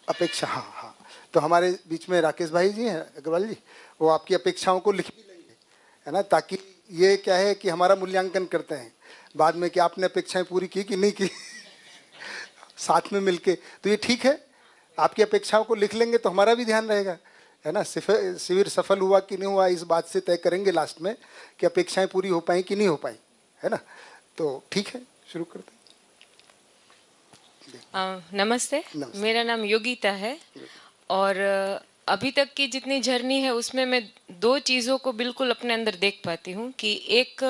अपेक्षा, हाँ हाँ। तो हमारे बीच में राकेश भाई जी हैं, अग्रवाल जी, वो आपकी अपेक्षाओं को लिख भी लेंगे, है ना, ताकि ये क्या है कि हमारा मूल्यांकन करते हैं बाद में कि आपने अपेक्षाएं पूरी की कि नहीं की साथ में मिलके। तो ये ठीक है, आपकी अपेक्षाओं को लिख लेंगे तो हमारा भी ध्यान रहेगा, है ना। शिविर सफल हुआ कि नहीं हुआ इस बात से तय करेंगे लास्ट में कि अपेक्षाएं पूरी हो पाई कि नहीं हो पाई, है ना। तो ठीक है, शुरू करते हैं। नमस्ते, मेरा नाम योगिता है और अभी तक की जितनी जर्नी है उसमें मैं दो चीज़ों को बिल्कुल अपने अंदर देख पाती हूँ कि एक,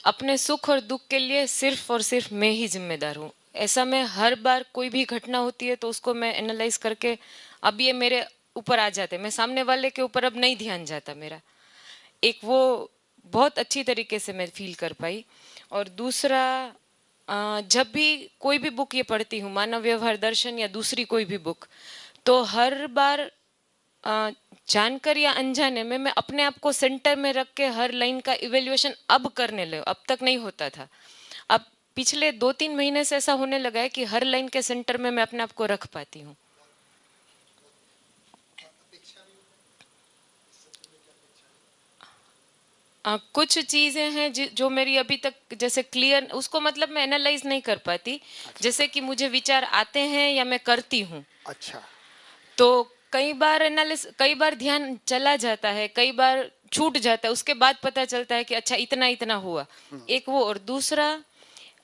अपने सुख और दुख के लिए सिर्फ और सिर्फ मैं ही जिम्मेदार हूँ। ऐसा मैं हर बार कोई भी घटना होती है तो उसको मैं एनालाइज करके अब ये मेरे ऊपर आ जाते, मैं सामने वाले के ऊपर अब नहीं ध्यान जाता मेरा। एक वो बहुत अच्छी तरीके से मैं फील कर पाई। और दूसरा, जब भी कोई भी बुक ये पढ़ती हूँ, मानव व्यवहार दर्शन या दूसरी कोई भी बुक, तो हर बार जानकर या अनजाने में मैं अपने आप को सेंटर में रख के हर लाइन का इवेल्युएशन अब करने लगे। अब तक नहीं होता था, अब पिछले 2-3 महीने से ऐसा होने लगा है कि हर लाइन के सेंटर में मैं अपने आप को रख पाती हूँ। कुछ चीज़ें हैं जो मेरी अभी तक जैसे क्लियर, उसको मतलब मैं एनालाइज नहीं कर पाती। अच्छा। जैसे कि मुझे विचार आते हैं या मैं करती हूँ, अच्छा। तो कई बार ध्यान चला जाता है, कई बार छूट जाता है, उसके बाद पता चलता है कि अच्छा इतना इतना हुआ। एक वो, और दूसरा,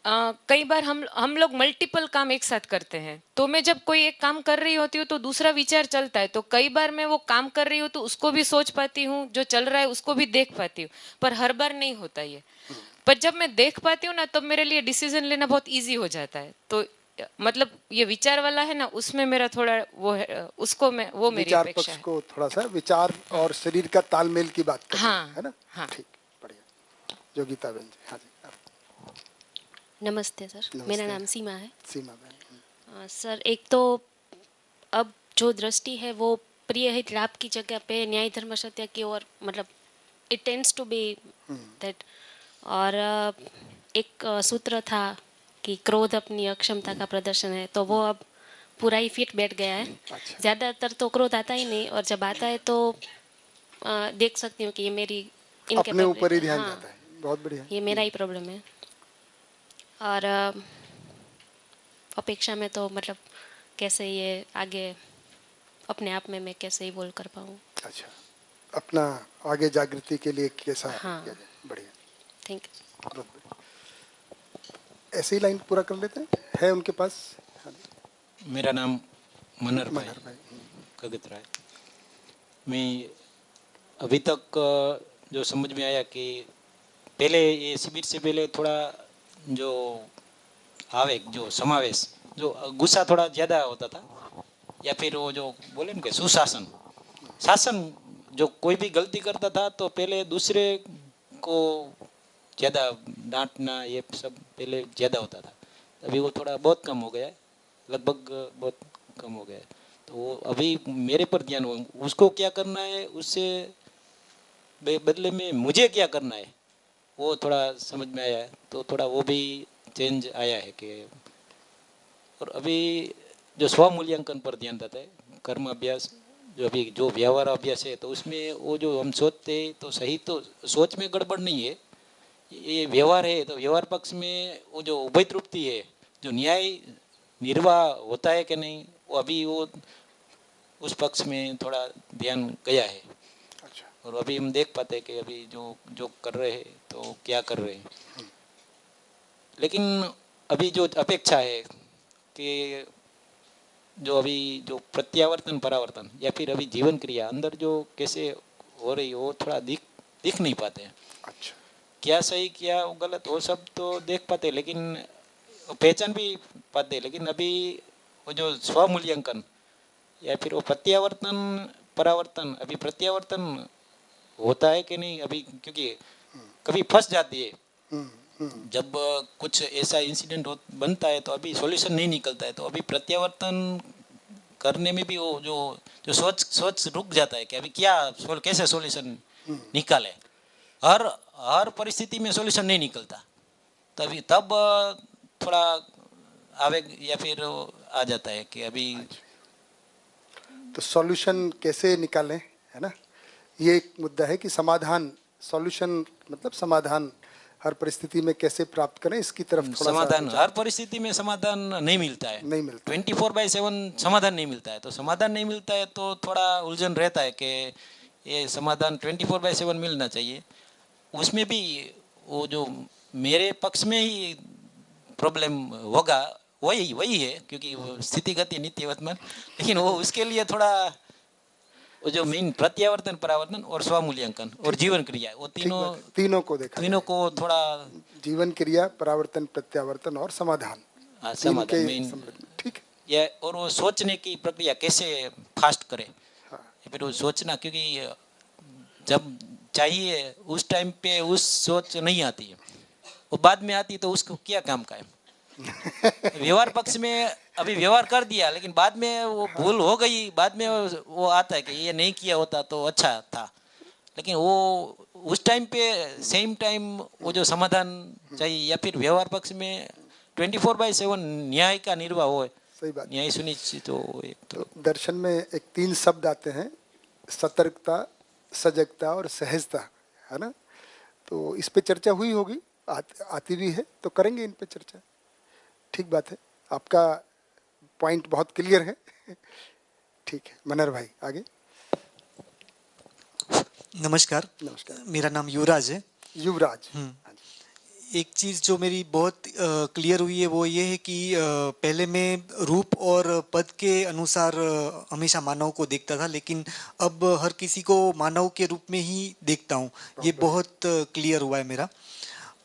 कई बार हम लोग मल्टीपल काम एक साथ करते हैं, तो मैं जब कोई एक काम कर रही होती हूँ तो दूसरा विचार चलता है, तो कई बार मैं वो काम कर रही हूँ तो उसको भी सोच पाती हूँ, जो चल रहा है उसको भी देख पाती हूँ, पर हर बार नहीं होता ये। पर जब मैं देख पाती हूँ ना, तब मेरे लिए डिसीजन लेना बहुत इजी हो जाता है। तो मतलब ये विचार वाला है ना, उसमें मेरा थोड़ा वो है, उसको मैं, वो मेरी विचार अपेक्षा पक्ष है। को थोड़ा सा, विचार और शरीर का तालमेल की बात कर रही हाँ है ना। हाँ। ठीक, बढ़िया। योगिता बहन जी, हाँ जी आप। नमस्ते सर, मेरा नमस्ते। नाम सीमा है। सीमा बहन। सर, एक तो अब जो दृष्टि है वो प्रिय हित लाभ की जगह पे न्याय धर्म सत्य की ओर, मतलब it tends to be that. और एक सूत्र था कि क्रोध अपनी अक्षमता का प्रदर्शन है, तो वो अब पूरा ही फिट बैठ गया है। अच्छा। ज़्यादातर तो क्रोध आता ही नहीं, और जब आता है तो देख सकती हूँ कि ये मेरी अपने ऊपर इनकेपेबिलिटी, ही ध्यान हाँ, जाता है, बहुत बढ़िया। ये मेरा ही प्रॉब्लम है। और अपेक्षा में तो मतलब कैसे ये आगे अपने आप में मैं कैसे इवॉल्व कर पाऊँ। अच्छा, अपना आगे जागृति के लिए कैसा किया हाँ, जाए, बढ़िया, थैंक यू। बहुत बढ़िया। ऐसे ही लाइन पूरा कर लेते हैं, है उनके पास। हाँ जी। मेरा नाम मनहर भाई मनहर भाई। कगत राय। मैं अभी तक जो समझ में आया कि पहले ये शिविर से पहले थोड़ा जो आवेग, जो समावेश, जो गुस्सा थोड़ा ज़्यादा होता था, या फिर वो जो बोले ना कि सुशासन, शासन, जो कोई भी गलती करता था तो पहले दूसरे को ज़्यादा डांटना, ये सब पहले ज़्यादा होता था। अभी वो थोड़ा बहुत कम हो गया है, लगभग बहुत कम हो गया है। तो वो अभी मेरे पर ध्यान हो, उसको क्या करना है, उससे बदले में मुझे क्या करना है, वो थोड़ा समझ में आया है। तो थोड़ा वो भी चेंज आया है कि, और अभी जो स्व मूल्यांकन पर ध्यान देता है, कर्म अभ्यास, जो अभी जो व्यवहार अभ्यास है, तो उसमें वो जो हम सोचते तो सही, तो सोच में गड़बड़ नहीं है, ये व्यवहार है, तो व्यवहार पक्ष में वो जो उभय तृप्ति है, जो न्याय निर्वाह होता है कि नहीं, वो अभी वो उस पक्ष में थोड़ा ध्यान गया है। अच्छा। और अभी हम देख पाते हैं कि अभी जो जो कर रहे हैं तो क्या कर रहे हैं। लेकिन अभी जो अपेक्षा है कि जो अभी जो प्रत्यावर्तन परावर्तन या फिर अभी जीवन क्रिया अंदर जो कैसे हो रही है, वो थोड़ा दिख नहीं पाते हैं। अच्छा। क्या सही क्या गलत वो सब तो देख पाते, लेकिन पहचान भी पाते, लेकिन अभी वो जो स्व मूल्यांकन या फिर वो प्रत्यावर्तन परावर्तन, अभी प्रत्यावर्तन होता है कि नहीं अभी, क्योंकि कभी फंस जाती है। जब कुछ ऐसा इंसिडेंट बनता है तो अभी सॉल्यूशन नहीं निकलता है, तो अभी प्रत्यावर्तन करने में भी वो जो जो सोच सोच रुक जाता है कि अभी क्या कैसे सॉल्यूशन निकाले। हर हर परिस्थिति में सॉल्यूशन नहीं निकलता, तभी तब थोड़ा आवेग या फिर आ जाता है कि अभी अच्छा। तो सॉल्यूशन कैसे निकालें, है ना, ये एक मुद्दा है कि समाधान, सॉल्यूशन मतलब समाधान हर परिस्थिति में कैसे प्राप्त करें, इसकी तरफ थोड़ा समाधान सा हर परिस्थिति में समाधान नहीं मिलता है, नहीं मिलता है। 24/7 समाधान नहीं मिलता है। तो समाधान नहीं मिलता है तो थोड़ा उलझन रहता है कि ये समाधान 24/7 मिलना चाहिए। उसमें भी वो जो मेरे पक्ष में ही प्रॉब्लम होगा वही वही है, क्योंकि वो स्थिति गति नित्य वर्तमान, लेकिन वो उसके लिए थोड़ा वो जो मेन प्रत्यावर्तन, परावर्तन और स्वमूल्यांकन और जीवन क्रिया, वो ठीक तीनों बात है, तीनों को देखा तीनों जाए। को थोड़ा जीवन क्रिया, परावर्तन, प्रत्यावर्तन और समाधान, तीन समाधान के मेन, सम्मिलित। ठीक है। या और वो सोचने की प्रक्रिया कैसे फास्ट करे, हाँ, फिर वो सोचना, क्योंकि जब चाहिए उस टाइम पे उस सोच नहीं आती है, वो बाद में आती है, तो उसको क्या काम का है। व्यवहार पक्ष में अभी व्यवहार कर दिया, लेकिन बाद में वो भूल हो गई, बाद में वो आता है कि ये नहीं किया होता तो अच्छा था, लेकिन वो उस टाइम पे सेम टाइम वो जो समाधान चाहिए, या फिर व्यवहार पक्ष में 24/7 न्याय का निर्वाह हो, सही बात। न्याय सुनिश्चित हो एक तो दर्शन में एक 3 शब्द आते हैं, सतर्कता, सजगता और सहजता, है ना। तो इस पे चर्चा हुई होगी, आती भी है, तो करेंगे इन पे चर्चा। ठीक बात है, आपका पॉइंट बहुत क्लियर है। ठीक है, मनर भाई आगे। नमस्कार। नमस्कार। मेरा नाम युवराज है। युवराज। हाँ जी। एक चीज़ जो मेरी बहुत क्लियर हुई है वो ये है कि पहले मैं रूप और पद के अनुसार हमेशा मानव को देखता था, लेकिन अब हर किसी को मानव के रूप में ही देखता हूँ। ये बहुत क्लियर हुआ है मेरा।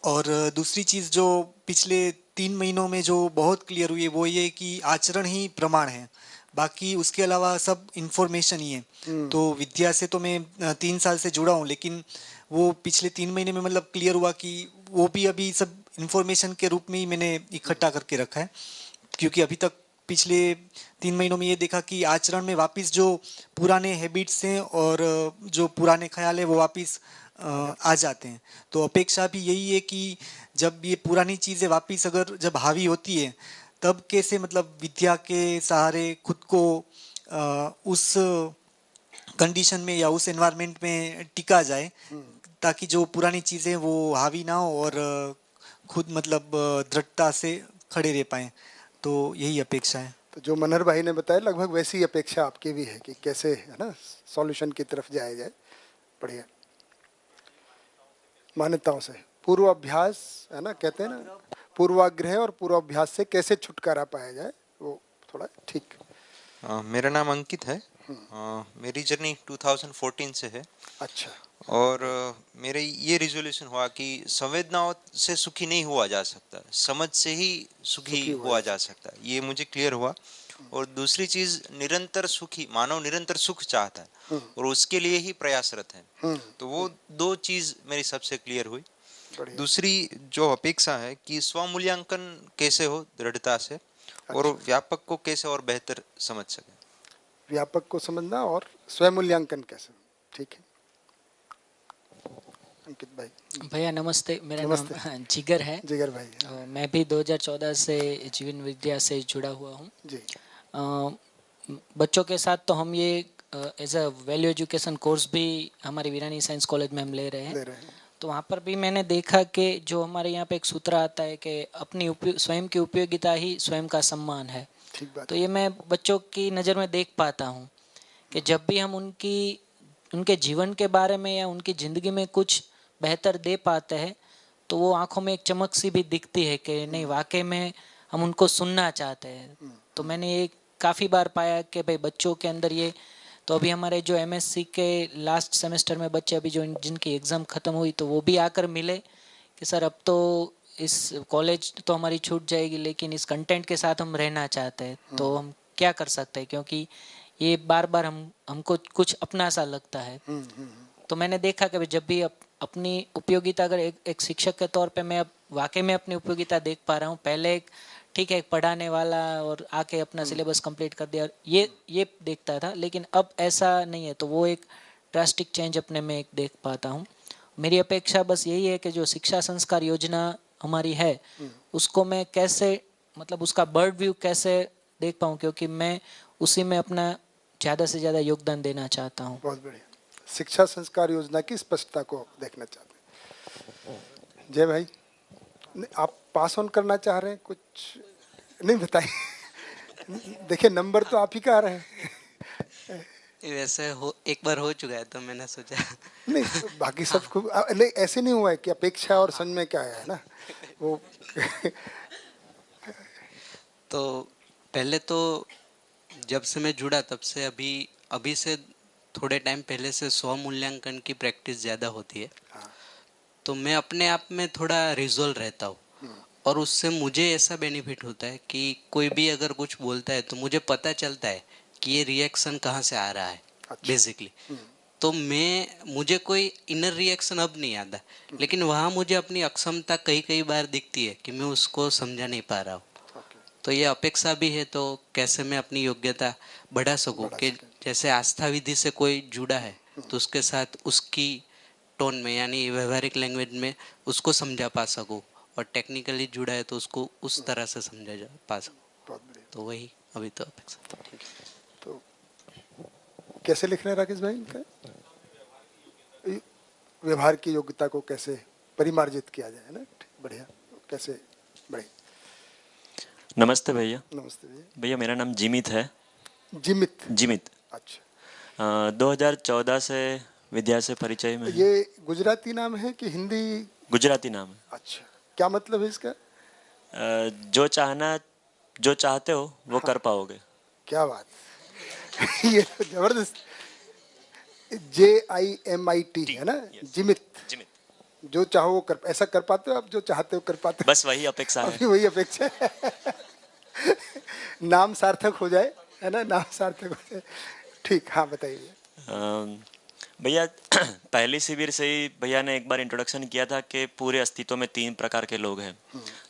और दूसरी चीज़ जो पिछले 3 महीनों में जो बहुत क्लियर हुई है वो ये कि आचरण ही प्रमाण है, बाकी उसके अलावा सब इन्फॉर्मेशन ही है। तो विद्या से तो मैं 3 साल से जुड़ा हूँ, लेकिन वो पिछले 3 महीने में मतलब क्लियर हुआ कि वो भी अभी सब इन्फॉर्मेशन के रूप में ही मैंने इकट्ठा करके रखा है। क्योंकि अभी तक पिछले 3 महीनों में ये देखा कि आचरण में वापस जो पुराने हैबिट्स हैं और जो पुराने ख्याल है वो वापस आ जाते हैं। तो अपेक्षा भी यही है कि जब ये पुरानी चीज़ें वापस अगर जब हावी होती है, तब कैसे मतलब विद्या के सहारे खुद को उस कंडीशन में या उस एनवायरनमेंट में टिका जाए, ताकि जो पुरानी चीज़ें वो हावी ना हो और खुद मतलब दृढ़ता से खड़े रह पाएँ। तो यही अपेक्षा है। तो जो मनहर भाई ने बताया लगभग वैसी अपेक्षा आपकी भी है कि कैसे, है ना, सॉल्यूशन की तरफ जाया जाए। बढ़िया। मान्यताओं से पूर्वाभ्यास, है ना, कहते हैं ना, पूर्वाग्रह और पूर्वाभ्यास से कैसे छुटकारा पाया जाए, वो थोड़ा ठीक। मेरा नाम अंकित है। मेरी जर्नी 2014 से है। अच्छा। और मेरे ये रिजोल्यूशन हुआ कि संवेदनाओं से सुखी नहीं हुआ जा सकता, समझ से ही सुखी हुआ जा सकता है, ये मुझे क्लियर हुआ। और दूसरी चीज, निरंतर सुखी मानव निरंतर सुख चाहता है और उसके लिए ही प्रयासरत है। तो वो 2 चीज मेरी सबसे क्लियर हुई। दूसरी जो अपेक्षा है कि स्वमूल्यांकन कैसे हो दृढ़ता से, और व्यापक को कैसे और बेहतर समझ सके। व्यापक को समझना और स्वयं मूल्यांकन कैसे। ठीक है, अंकित भाई। भैया नमस्ते, मेरा नमस्ते। नाम जिगर है। जिगर भाई। मैं भी 2014 से जीवन विद्या से जुड़ा हुआ हूँ जी। बच्चों के साथ। तो हम ये as a value education course भी हमारी वीरानी साइंस कॉलेज में हम ले रहे हैं। तो वहाँ पर भी मैंने देखा कि जो हमारे यहाँ पे एक सूत्र आता है कि अपनी स्वयं की उपयोगिता ही स्वयं का सम्मान है। ठीक बात। तो ये मैं बच्चों की नज़र में देख पाता हूँ कि जब भी हम उनके जीवन के बारे में या उनकी ज़िंदगी में कुछ बेहतर दे पाते हैं, तो वो आंखों में एक चमक सी भी दिखती है कि नहीं, वाकई में हम उनको सुनना चाहते हैं। तो मैंने ये काफ़ी बार पाया कि भाई बच्चों के अंदर ये, तो अभी हमारे जो एमएससी के लास्ट सेमेस्टर में बच्चे अभी जो जिनकी एग्ज़ाम ख़त्म हुई, तो वो भी आकर मिले कि सर अब तो इस कॉलेज तो हमारी छूट जाएगी, लेकिन इस कंटेंट के साथ हम रहना चाहते हैं, तो हम क्या कर सकते हैं, क्योंकि ये बार बार हमको कुछ अपना सा लगता है। तो मैंने देखा कि जब भी अपनी उपयोगिता, अगर एक शिक्षक के तौर पे मैं अब वाकई में अपनी उपयोगिता देख पा रहा हूँ। पहले ठीक है, एक पढ़ाने वाला और आके अपना सिलेबस कंप्लीट कर दिया, ये देखता था, लेकिन अब ऐसा नहीं है। तो वो एक ड्रास्टिक चेंज अपने में एक देख पाता हूँ। मेरी अपेक्षा बस यही है कि जो शिक्षा संस्कार योजना हमारी है उसको मैं कैसे, मतलब उसका बर्ड व्यू कैसे देख पाऊँ, क्योंकि मैं उसी में अपना ज़्यादा से ज़्यादा योगदान देना चाहता हूँ। बहुत बढ़िया। शिक्षा संस्कार योजना की स्पष्टता को देखना चाहते हैं। जय भाई, नहीं, आप पास ऑन करना चाह रहे हैं, कुछ नहीं बताइए। देखिए नंबर तो आप ही का आ रहे हैं। वैसे हो एक बार हो चुका है तो मैंने सोचा नहीं बाकी सब खूब नहीं, ऐसे नहीं हुआ है कि अपेक्षा और समझ में क्या आया है ना वो। तो पहले तो जब से मैं जुड़ा तब से अभी अभी से थोड़े टाइम पहले से स्व मूल्यांकन की प्रैक्टिस ज़्यादा होती है। तो मैं अपने आप में थोड़ा रिजोल्व रहता हूँ और उससे मुझे ऐसा बेनिफिट होता है कि कोई भी अगर कुछ बोलता है तो मुझे पता चलता है कि ये रिएक्शन कहाँ से आ रहा है बेसिकली। तो मुझे कोई इनर रिएक्शन अब नहीं आता, लेकिन वहाँ मुझे अपनी अक्षमता कई कई बार दिखती है कि मैं उसको समझा नहीं पा रहा हूँ। तो ये अपेक्षा भी है, तो कैसे मैं अपनी योग्यता बढ़ा सकूं कि जैसे आस्था विधि से कोई जुड़ा है तो उसके साथ उसकी टोन में यानी व्यवहारिक लैंग्वेज में उसको समझा पा सकूं, और टेक्निकली जुड़ा है तो उसको उस तरह से समझा जा पा सकूं। तो वही अभी तो अपेक्षा। तो कैसे लिख रहे हैं राकेश भाई इनका? व्यवहार की योग्यता को कैसे परिमार्जित किया जाए ना, बढ़िया, कैसे बढ़िया। नमस्ते भैया। नमस्ते भैया। भैया मेरा नाम जिमित है। जिमित? जिमित। अच्छा। 2014 से विद्या से परिचय में है। ये गुजराती नाम है कि हिंदी? गुजराती नाम है। अच्छा, क्या मतलब है इसका? जो चाहते हो वो कर पाओगे। क्या बात ये तो जबरदस्त। JIMIT है ना? जिमित। जिमित। जो चाहो वो कर, ऐसा कर पाते हो आप? जो चाहते हो कर पाते हो? बस वही अपेक्षा है। अभी वही अपेक्षा है। नाम सार्थक हो जाए, है ना, नाम सार्थक हो जाए। ठीक, हाँ बताइए भैया। पहली शिविर से ही भैया ने एक बार इंट्रोडक्शन किया था कि पूरे अस्तित्व में 3 प्रकार के लोग हैं,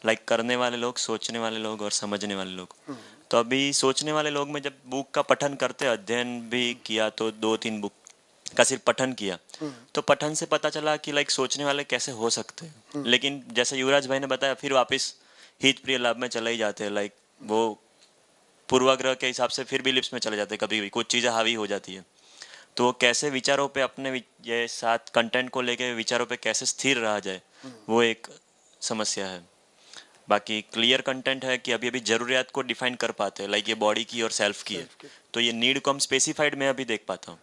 लाइक करने वाले लोग, सोचने वाले लोग और समझने वाले लोग। तो अभी सोचने वाले लोग में जब बुक का पठन करते, अध्ययन भी किया, तो 2-3 बुक का सिर्फ पठन किया, तो पठन से पता चला कि लाइक सोचने वाले कैसे हो सकते हैं। लेकिन जैसे युवराज भाई ने बताया, फिर वापस हित प्रिय लाभ में चले ही जाते हैं। लाइक वो पूर्वाग्रह के हिसाब से फिर भी लिप्स में चले जाते हैं, कभी भी कुछ चीज़ें हावी हो जाती है। तो वो कैसे विचारों पे अपने ये साथ कंटेंट को लेके विचारों पे कैसे स्थिर रहा जाए, वो एक समस्या है। बाकी क्लियर कंटेंट है कि अभी ज़रूरियात को डिफाइन कर पाते हैं, लाइक ये बॉडी की और सेल्फ की है, तो ये नीड को हम स्पेसिफाइड में अभी देख पाता हूँ।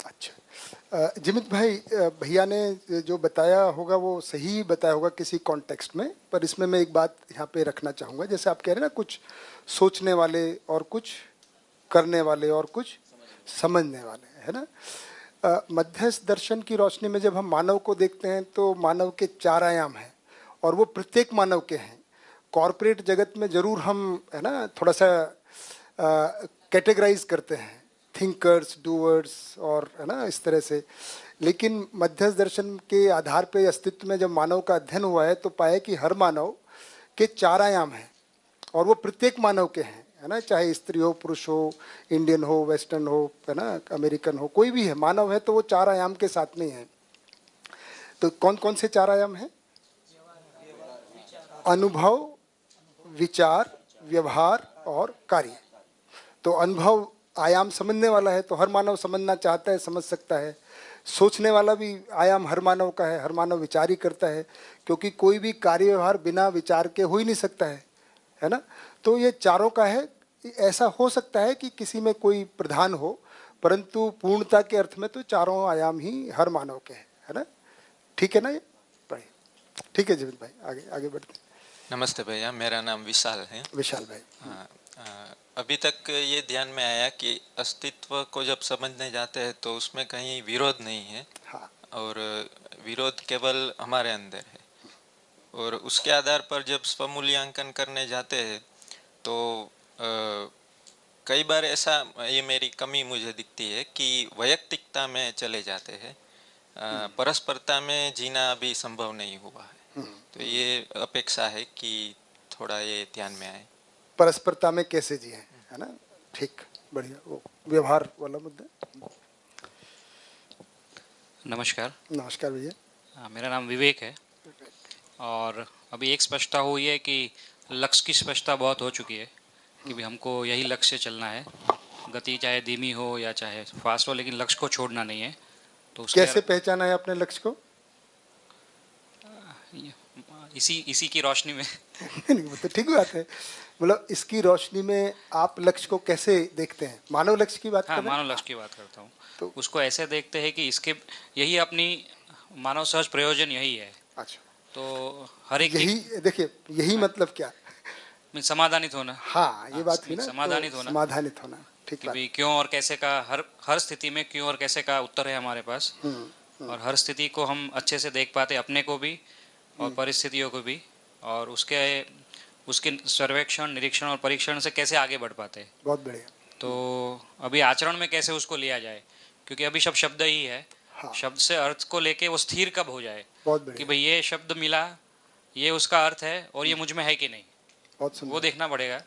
अच्छा जिमित भाई, भैया ने जो बताया होगा वो सही बताया होगा किसी कॉन्टेक्स्ट में, पर इसमें मैं एक बात यहाँ पे रखना चाहूँगा। जैसे आप कह रहे हैं ना, कुछ सोचने वाले और कुछ करने वाले और कुछ समझने वाले, है ना। मध्यस्थ दर्शन की रोशनी में जब हम मानव को देखते हैं तो मानव के 4 आयाम हैं और वो प्रत्येक मानव के हैं। कॉरपोरेट जगत में ज़रूर हम, है ना, थोड़ा सा कैटेगराइज करते हैं, थिंकर्स, डूअर्स और, है ना, इस तरह से। लेकिन मध्यस्थ दर्शन के आधार पे अस्तित्व में जब मानव का अध्ययन हुआ है तो पाया कि हर मानव के 4 आयाम हैं और वो प्रत्येक मानव के हैं, है ना, चाहे स्त्री हो, पुरुष हो, इंडियन हो, वेस्टर्न हो, है ना, अमेरिकन हो, कोई भी है, मानव है तो वो 4 आयाम के साथ में है। तो कौन कौन से 4 आयाम हैं? अनुभव, विचार, व्यवहार और कार्य। तो अनुभव आयाम समझने वाला है तो हर मानव समझना चाहता है, समझ सकता है। सोचने वाला भी आयाम हर मानव का है, हर मानव विचार ही करता है, क्योंकि कोई भी कार्य व्यवहार बिना विचार के हो ही नहीं सकता है ना। तो ये चारों का है। ऐसा हो सकता है कि किसी में कोई प्रधान हो, परंतु पूर्णता के अर्थ में तो चारों आयाम ही हर मानव के हैं, है ना। ठीक है ना, ये बढ़िया। ठीक है जीवित भाई, आगे आगे बढ़ते हैं। नमस्ते भैया, मेरा नाम विशाल है। विशाल भाई। अभी तक ये ध्यान में आया कि अस्तित्व को जब समझने जाते हैं तो उसमें कहीं विरोध नहीं है। हाँ। और विरोध केवल हमारे अंदर है, और उसके आधार पर जब स्वमूल्यांकन करने जाते हैं तो कई बार ऐसा, ये मेरी कमी मुझे दिखती है कि वैयक्तिकता में चले जाते हैं, परस्परता में जीना अभी संभव नहीं हुआ है। तो ये अपेक्षा है कि थोड़ा ये ध्यान में आए। परस्परता में कैसे जिए, है ना। ठीक, बढ़िया, वो व्यवहार वाला मुद्दा। नमस्कार। नमस्कार भैया। मेरा नाम विवेक है, और अभी एक स्पष्टता हुई है कि लक्ष्य की स्पष्टता बहुत हो चुकी है कि भी हमको यही लक्ष्य चलना है, गति चाहे धीमी हो या चाहे फास्ट हो, लेकिन लक्ष्य को छोड़ना नहीं है। तो उसके कैसे पहचाना है अपने लक्ष्य को? इसी की रोशनी में। नहीं, वो तो ठीक बात है। मतलब इसकी रोशनी में आप लक्ष्य को कैसे देखते हैं? मानव लक्ष्य की बात हाँ, कर रहे हैं? मानव लक्ष्य की बात करता हूँ। तो उसको ऐसे देखते हैं कि इसके यही अपनी मानव सहज प्रयोजन यही है। अच्छा, तो हर एक यही देखिए, यही मतलब क्या? में समाधानित होना। हाँ, ये बात हुई ना, समाधानित तो होना, समाधानित होना, ठीक कि बात। भाई क्यों और कैसे का हर स्थिति में क्यों और कैसे का उत्तर है हमारे पास। और हर स्थिति को हम अच्छे से देख पाते, अपने को भी और परिस्थितियों को भी, और उसके सर्वेक्षण, निरीक्षण और परीक्षण से कैसे आगे बढ़ पाते हैं। बहुत बढ़िया। तो अभी आचरण में कैसे उसको लिया जाए, क्योंकि अभी सब शब्द ही है। हाँ। शब्द से अर्थ को लेके वो स्थिर कब हो जाए बहुत कि बढ़िया, भाई ये शब्द मिला, ये उसका अर्थ है और ये मुझ में है कि नहीं, बहुत वो सुंदर। देखना पड़ेगा।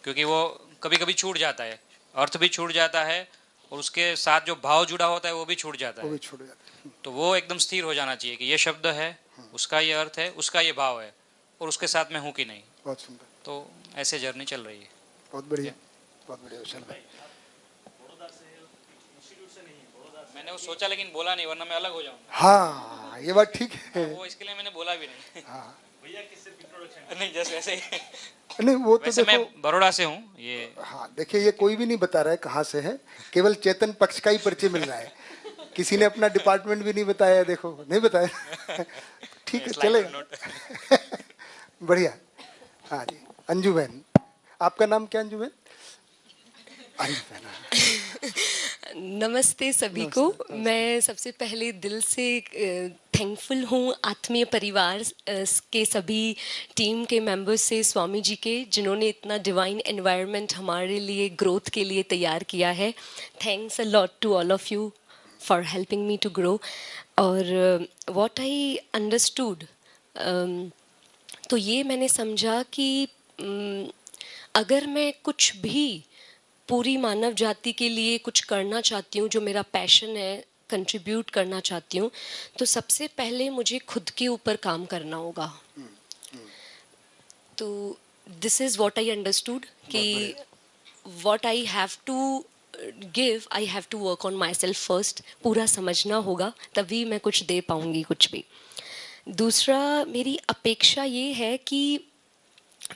क्योंकि वो कभी कभी छूट जाता है, अर्थ भी छूट जाता है और उसके साथ जो भाव जुड़ा होता है वो भी छूट जाता वो है। भी छूट जाता है। तो वो एकदम स्थिर हो जाना चाहिए कि ये शब्द है, उसका ये अर्थ है, उसका ये भाव है, और उसके साथ मैं हूँ कि नहीं। बहुत सुंदर, तो ऐसे जर्नी चल रही है। बहुत बढ़िया, बहुत बढ़िया विशाल भाई। मैंने वो सोचा लेकिन बोला नहीं, वरना मैं अलग हो जाऊंगा। हाँ, ये बात ठीक है। वो इसके लिए मैंने बोला भी नहीं। हाँ, नहीं, जैसे वैसे ही। नहीं वो तो वैसे मैं देखो, बड़ौदा से हूँ। ये हाँ देखिए, ये कोई भी नहीं बता रहा है कहाँ से है, केवल चेतन पक्ष का ही परिचय मिल रहा है। किसी ने अपना डिपार्टमेंट भी नहीं बताया, देखो नहीं बताया। ठीक है, slide चलेगा। note। बढ़िया। हाँ जी, अंजू बहन, आपका नाम क्या अंजू बहन? अंजू बहन, हाँ। नमस्ते सभी को। मैं सबसे पहले दिल से थैंकफुल हूँ आत्मीय परिवार के सभी टीम के मेंबर्स से, स्वामी जी के, जिन्होंने इतना डिवाइन एनवायरनमेंट हमारे लिए ग्रोथ के लिए तैयार किया है। Thanks a lot to all of you for helping me to grow. और व्हाट आई अंडरस्टूड, तो ये मैंने समझा कि अगर मैं कुछ भी पूरी मानव जाति के लिए कुछ करना चाहती हूँ, जो मेरा पैशन है, कंट्रीब्यूट करना चाहती हूँ, तो सबसे पहले मुझे खुद के ऊपर काम करना होगा। तो this is what I understood कि what I have to give, I have to work on myself first. पूरा समझना होगा, तभी मैं कुछ दे पाऊँगी कुछ भी। दूसरा, मेरी अपेक्षा ये है कि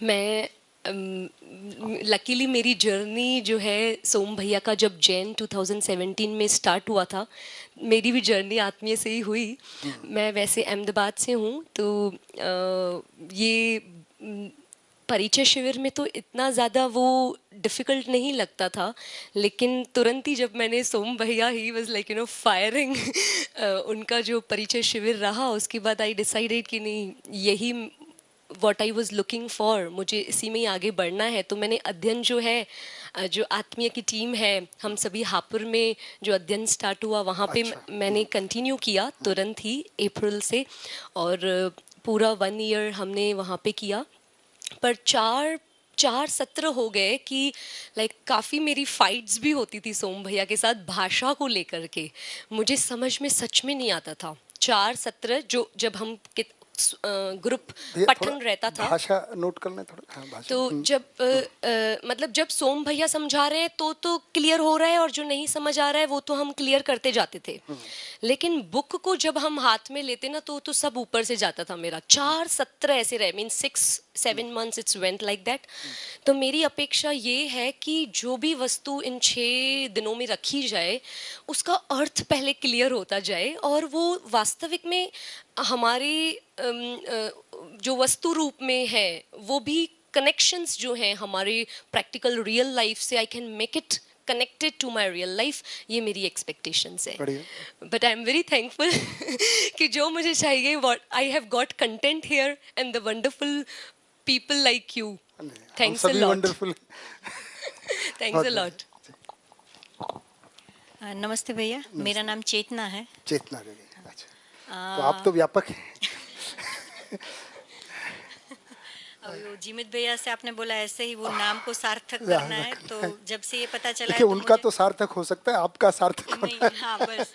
मैं लकीली मेरी जर्नी जो है सोम भैया का जब जैन 2017 में स्टार्ट हुआ था, मेरी भी जर्नी आत्मीय से ही हुई। मैं वैसे अहमदाबाद से हूँ, तो ये परिचय शिविर में तो इतना ज़्यादा वो डिफ़िकल्ट नहीं लगता था, लेकिन तुरंत ही जब मैंने सोम भैया he was like you know firing उनका जो परिचय शिविर रहा, उसके बाद आई डिसाइडेड कि नहीं, यही what I was looking for, मुझे इसी में ही आगे बढ़ना है। तो मैंने अध्ययन जो है, जो आत्मीय की टीम है, हम सभी हापुड़ में जो अध्ययन स्टार्ट हुआ वहाँ पे मैंने कंटिन्यू किया तुरंत ही अप्रैल से, और पूरा 1 ईयर हमने वहाँ पे किया। पर चार सत्र हो गए कि लाइक काफ़ी मेरी फाइट्स भी होती थी सोम भैया के साथ भाषा को लेकर के। मुझे समझ में सच में नहीं आता था। 4 सत्र जो जब हम ग्रुप पठन रहता था, भाषा नोट करना थोड़ा। हाँ, भाषा। तो जब मतलब जब सोम भैया समझा रहे हैं तो क्लियर हो रहा है, और जो नहीं समझ आ रहा है वो तो हम क्लियर करते जाते थे। लेकिन बुक को जब हम हाथ में लेते ना, तो सब ऊपर से जाता था मेरा। 4 सत्र ऐसे रहे, mean 6-7 months it's went like that. तो मेरी अपेक्षा ये है कि जो भी वस्तु इन 6 दिनों में रखी जाए, उसका अर्थ पहले क्लियर होता जाए, और वो वास्तविक में हमारे जो वस्तु रूप में है, वो भी कनेक्शंस जो हैं हमारे प्रैक्टिकल रियल लाइफ से, I can make it connected to my real life. ये मेरी एक्सपेक्टेशंस है। But I am very thankful कि जो मुझे चाहिए, what I have got content here and the wonderful people like you. Thanks a lot. Thanks a lot. नमस्ते भैया, मेरा नाम चेतना है। चेतना देवी, अच्छा। तो आप तो व्यापक हैं। जीमित भैया से आपने बोला ऐसे ही वो नाम को सार्थक करना है, तो जब से ये पता चला है देखिए, तो उनका तो सार्थक हो सकता है, आपका सार्थक नहीं, होना है। हाँ बस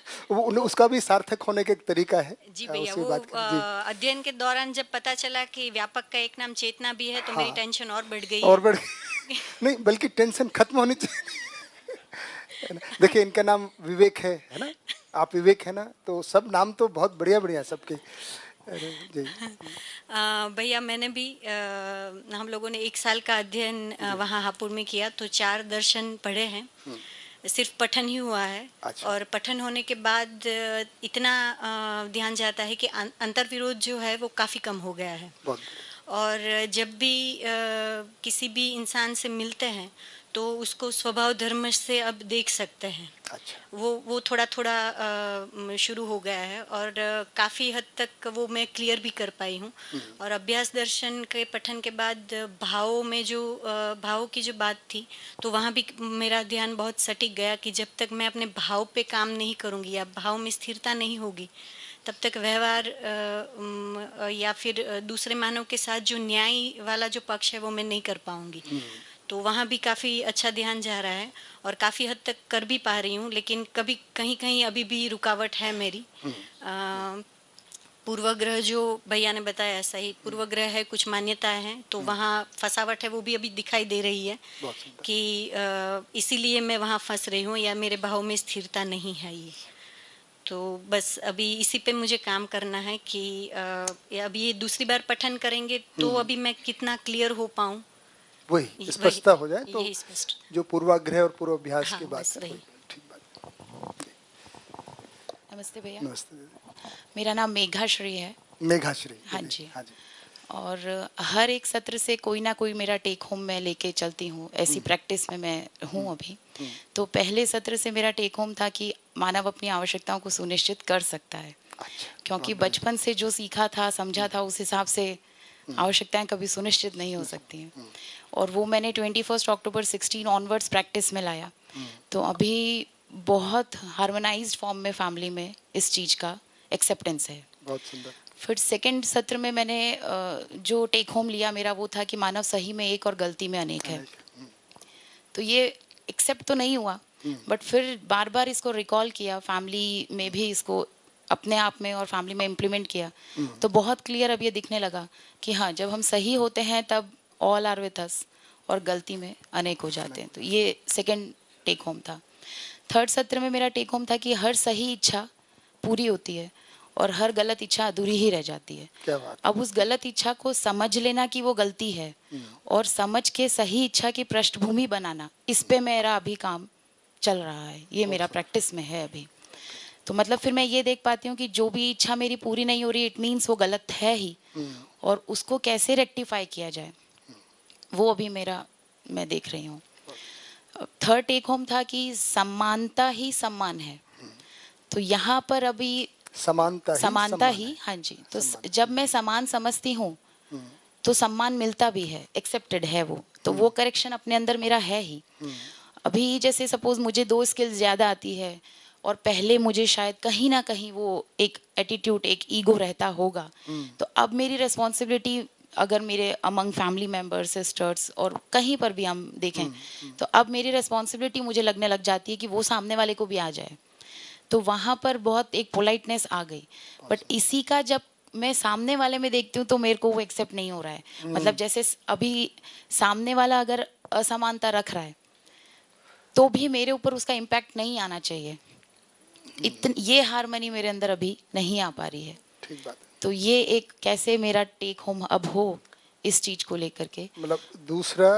उसका भी सार्थक होने का एक तरीका है। जी भैया। उसी वो बात की, जी। अध्ययन के दौरान जब पता चला कि व्यापक का एक नाम चेतना भी है, तो मेरी हाँ। टेंशन और बढ़ गई। और बढ़ नहीं, बल्कि टेंशन खत्म होनी चाहिए। है ना? देखिए इनका नाम विवेक है ना? आप विवेक है ना? तो सब नाम तो बहुत बढ़िया बढ़िया सबके। अरे जी। भैया मैंने भी हम लोगों ने 1 साल का अध्ययन वहाँ हापुड़ में किया, तो 4 दर्शन पढ़े हैं। सिर्फ पठन ही हुआ है। अच्छा। और पठन होने के बाद इतना ध्यान जाता है कि अंतर्विरोध जो है वो काफ़ी कम हो गया है। बहुत। और जब भी किसी भी इंसान से मिलते हैं तो उसको स्वभाव धर्म से अब देख सकते हैं। अच्छा। वो थोड़ा थोड़ा शुरू हो गया है और काफ़ी हद तक वो मैं क्लियर भी कर पाई हूँ। और अभ्यास दर्शन के पठन के बाद भावों में जो भावों की जो बात थी, तो वहाँ भी मेरा ध्यान बहुत सटीक गया कि जब तक मैं अपने भाव पे काम नहीं करूँगी या भाव में स्थिरता नहीं होगी, तब तक व्यवहार या फिर दूसरे मानव के साथ जो न्याय वाला जो पक्ष है वो मैं नहीं कर पाऊँगी। तो वहाँ भी काफ़ी अच्छा ध्यान जा रहा है और काफ़ी हद तक कर भी पा रही हूँ, लेकिन कभी कहीं कहीं अभी भी रुकावट है मेरी। पूर्वग्रह जो भैया ने बताया, सही पूर्वग्रह है, कुछ मान्यताएं हैं, तो वहाँ फंसावट है, वो भी अभी दिखाई दे रही है कि इसीलिए मैं वहाँ फंस रही हूँ या मेरे भाव में स्थिरता नहीं है ये। तो बस अभी इसी पे मुझे काम करना है कि अभी ये दूसरी बार पठन करेंगे तो अभी मैं कितना क्लियर हो पाऊँ, वही स्पष्टता हो जाए तो जो पूर्वाग्रह और पूर्वाभ्यास की बात है। ठीक बात। नमस्ते भैया। नमस्ते। मेरा नाम मेघाश्री है। मेघाश्री। हाँ जी। हाँ जी। और हर एक सत्र से कोई ना कोई मेरा टेक होम मैं लेके चलती हूँ, ऐसी प्रैक्टिस में मैं हूँ अभी। तो पहले सत्र से मेरा टेक होम था कि मानव अपनी आवश्यकताओं को सुनिश्चित कर सकता है। क्योंकि बचपन से जो सीखा था, समझा था, उस हिसाब से आवश्यकताएं कभी सुनिश्चित नहीं हो सकती हैं। और वो मैंने 21 अक्टूबर 16 ऑनवर्ड्स प्रैक्टिस में लाया। तो अभी बहुत हार्मोनाइज्ड फॉर्म में फैमिली में इस चीज़ का एक्सेप्टेंस है। बहुत सुंदर। फिर सेकंड सत्र में मैंने जो टेक होम लिया मेरा वो था कि मानव सही में एक और गलती में अनेक है। तो ये एक्सेप्ट तो नहीं हुआ, बट फिर बार बार इसको रिकॉल किया, फैमिली में भी इसको अपने आप में और फैमिली में इम्प्लीमेंट किया। तो बहुत क्लियर अब ये दिखने लगा कि हाँ, जब हम सही होते हैं तब ऑल आर विथ अस और गलती में अनेक हो जाते हैं। तो ये सेकंड टेक होम था। थर्ड सत्र में मेरा टेक होम था कि हर सही इच्छा पूरी होती है और हर गलत इच्छा अधूरी ही रह जाती है। क्या बात। अब उस गलत इच्छा को समझ लेना कि वो गलती है और समझ के सही इच्छा की पृष्ठभूमि बनाना, इस पे मेरा अभी काम चल रहा है। ये मेरा प्रैक्टिस में है अभी। तो मतलब फिर मैं ये देख पाती हूँ कि जो भी इच्छा मेरी पूरी नहीं हो रही, इट मीन्स वो गलत है ही, और उसको कैसे रेक्टिफाई किया जाए वो अभी मेरा मैं देख रही हूँ। थर्ड टेक होम था कि समानता ही सम्मान है। तो यहाँ पर अभी समानता ही हाँ जी। तो जब मैं समान समझती हूँ तो सम्मान मिलता भी है, एक्सेप्टेड है वो। तो वो करेक्शन अपने अंदर मेरा है ही। अभी जैसे सपोज मुझे 2 स्किल्स ज़्यादा आती है और पहले मुझे शायद कहीं ना कहीं वो एक एटीट्यूड, एक ईगो रहता होगा, तो अब मेरी रिस्पॉन्सिबिलिटी, अगर मेरे अमंग फैमिली मेम्बर्स, सिस्टर्स और कहीं पर भी हम देखें, तो अब मेरी रिस्पॉन्सिबिलिटी मुझे लगने लग जाती है कि वो सामने वाले को भी आ जाए। तो वहाँ पर बहुत एक पोलाइटनेस आ गई। बट इसी का जब मैं सामने वाले में देखती हूँ तो मेरे को वो एक्सेप्ट नहीं हो रहा है। मतलब जैसे अभी सामने वाला अगर असमानता रख रहा है तो भी मेरे ऊपर उसका इम्पैक्ट नहीं आना चाहिए। ये हार्मनी मेरे अंदर अभी नहीं आ पा रही है। ठीक बात। तो ये एक कैसे मेरा टेक होम अब हो इस चीज को लेकर के, मतलब दूसरा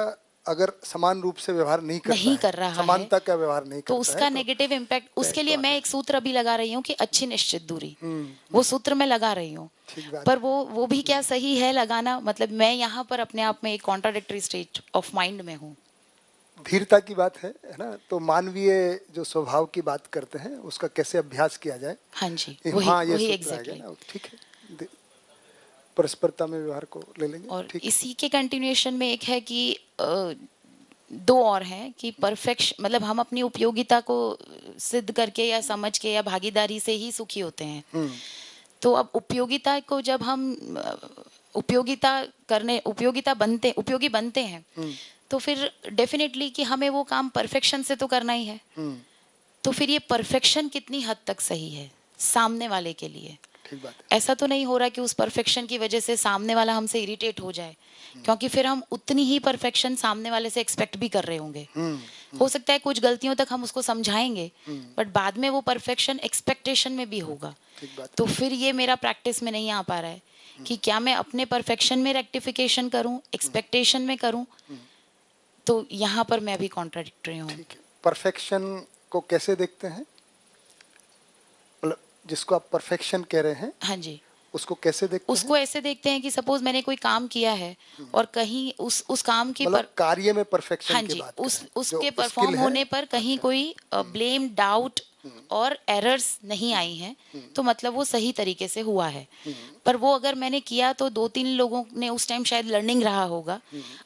अगर समान रूप से व्यवहार नहीं कर रहा समानता का व्यवहार नहीं तो करता उसका है, नेगेटिव इम्पैक्ट, उसके लिए मैं एक सूत्र अभी लगा रही हूँ कि अच्छी निश्चित दूरी, वो सूत्र मैं लगा रही हूँ। पर वो भी क्या सही है लगाना? मतलब मैं यहाँ पर अपने आप में एक कॉन्ट्राडिक्टरी स्टेट ऑफ माइंड में हूँ। धीरता की बात है ना? तो मानवीय जो स्वभाव की बात करते हैं उसका कैसे अभ्यास किया जाए। हाँ जी, वही एग्जैक्टली। ठीक है, परस्परता में व्यवहार को ले लेंगे। और इसी के कंटिन्यूएशन में एक है कि 2 और हैं कि परफेक्शन, मतलब हम अपनी उपयोगिता को सिद्ध करके या समझ के या भागीदारी से ही सुखी होते हैं। तो अब उपयोगिता को जब हम उपयोगी बनते हैं तो फिर डेफिनेटली कि हमें वो काम परफेक्शन से तो करना ही है। तो फिर ये परफेक्शन कितनी हद तक सही है सामने वाले के लिए? ठीक बात है। ऐसा तो नहीं हो रहा कि उस परफेक्शन की वजह से सामने वाला हमसे इरिटेट हो जाए, क्योंकि फिर हम उतनी ही परफेक्शन सामने वाले से एक्सपेक्ट भी कर रहे होंगे। हो सकता है कुछ गलतियों तक हम उसको समझाएंगे, बट बाद में वो परफेक्शन एक्सपेक्टेशन में भी होगा। ठीक बात। तो फिर ये मेरा प्रैक्टिस में नहीं आ पा रहा है कि क्या मैं अपने परफेक्शन में रेक्टिफिकेशन करूं, एक्सपेक्टेशन में करूं। तो यहाँ पर मैं अभी कॉन्ट्राडिक्टरी हूँ। परफेक्शन को कैसे देखते हैं, मतलब जिसको आप परफेक्शन कह रहे हैं, हाँ जी, उसको कैसे देखते उसको ऐसे देखते हैं कि सपोज मैंने कोई काम किया है और कहीं उस काम की मतलब कार्य में परफेक्शन हाँ की जी, बात कर रहे हैं, उसके जो परफॉर्म skill है। होने पर कहीं कोई ब्लेम, डाउट और एरर्स नहीं आई हैं, तो मतलब वो सही तरीके से हुआ है। पर वो अगर मैंने किया तो 2-3 लोगों ने उस टाइम शायद लर्निंग रहा होगा।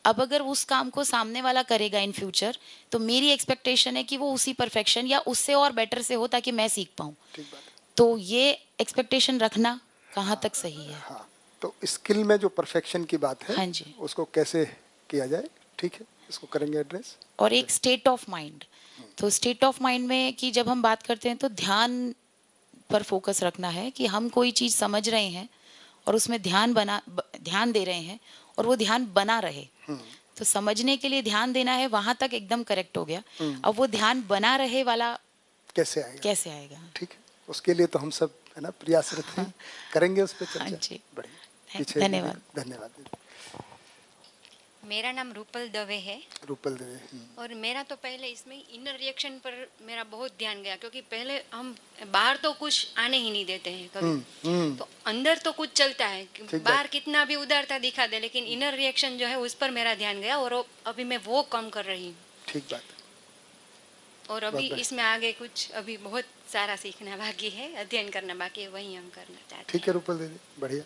अब अगर उस काम को सामने वाला करेगा इन फ्यूचर, तो मेरी एक्सपेक्टेशन है कि वो उसी परफेक्शन या उससे और बेटर से हो, ताकि मैं सीख पाऊँ। तो ये एक्सपेक्टेशन रखना कहाँ तक सही है? हाँ, तो स्किल में जो परफेक्शन की बात है, हाँ जी, उसको कैसे किया जाए, ठीक है, इसको करेंगे एड्रेस। और एक स्टेट ऑफ माइंड। तो स्टेट ऑफ माइंड में कि जब हम बात करते हैं तो ध्यान पर फोकस रखना है कि हम कोई चीज़ समझ रहे हैं और उसमें ध्यान दे रहे हैं और वो ध्यान बना रहे। तो समझने के लिए ध्यान देना है, वहां तक एकदम करेक्ट हो गया। अब वो ध्यान बना रहे वाला कैसे आएगा? ठीक है, उसके लिए तो हम सब है ना प्रयासरत हैं, करेंगे उस पर चर्चा। हाँ जी, बढ़िया, पीछे धन्यवाद। धन्यवाद। मेरा नाम रूपल दवे है। रूपल दवे। और मेरा तो पहले इसमें इनर रिएक्शन पर मेरा बहुत ध्यान गया, क्योंकि पहले हम बाहर तो कुछ आने ही नहीं देते हैं कभी। तो अंदर तो कुछ चलता है, बाहर कितना भी उदारता दिखा दे, लेकिन इनर रिएक्शन जो है उस पर मेरा ध्यान गया और अभी मैं वो कम कर रही हूँ। ठीक बात। और अभी इसमें आगे कुछ अभी बहुत सारा सीखना बाकी है, अध्ययन करना बाकी है, वही हम करना चाहते हैं। ठीक है रूपल दीदी, बढ़िया।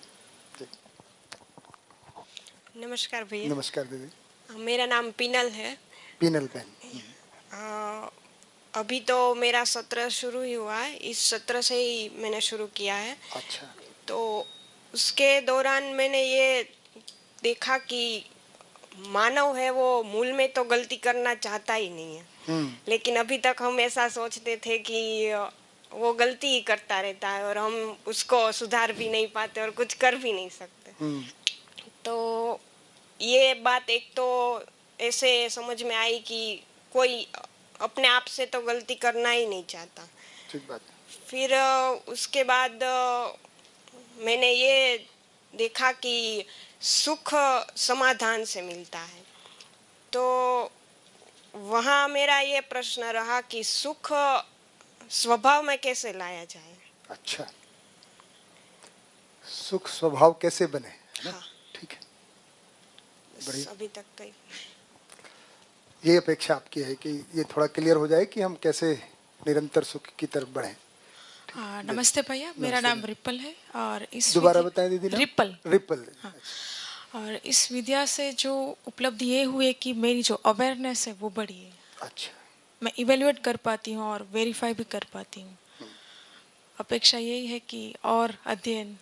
नमस्कार भैया। नमस्कार दीदी। मेरा नाम पिनल है। पिनल बहन। अभी तो मेरा सत्र शुरू ही हुआ है, इस सत्र से ही मैंने शुरू किया है। अच्छा। तो उसके दौरान मैंने ये देखा कि मानव है वो मूल में तो गलती करना चाहता ही नहीं है, लेकिन अभी तक हम ऐसा सोचते थे कि वो गलती ही करता रहता है और हम उसको सुधार भी नहीं पाते और कुछ कर भी नहीं सकते। तो ये बात एक तो ऐसे समझ में आई कि कोई अपने आप से तो गलती करना ही नहीं चाहता। ठीक बात। फिर उसके बाद मैंने ये देखा कि सुख समाधान से मिलता है। तो वहाँ मेरा ये प्रश्न रहा कि सुख स्वभाव में कैसे लाया जाए। अच्छा, सुख स्वभाव कैसे बने? हाँ, ठीक है, बढ़िया। अभी तक तो ये अपेक्षा आपकी है कि ये थोड़ा क्लियर हो जाए कि हम कैसे निरंतर सुख की तरफ बढ़ें। नमस्ते भैया, मेरा नाम रिपल है और इस दोबारा बताएं दीदी नाम। रिपल। हाँ। और इस विद्या से जो उपलब्धि ये हुई कि मेरी जो अवेयरनेस है वो बढ़ी है। अच्छा। मैं इवेल्युएट कर पाती हूँ और वेरीफाई भी कर पाती हूँ। अपेक्षा यही है कि और अध्ययन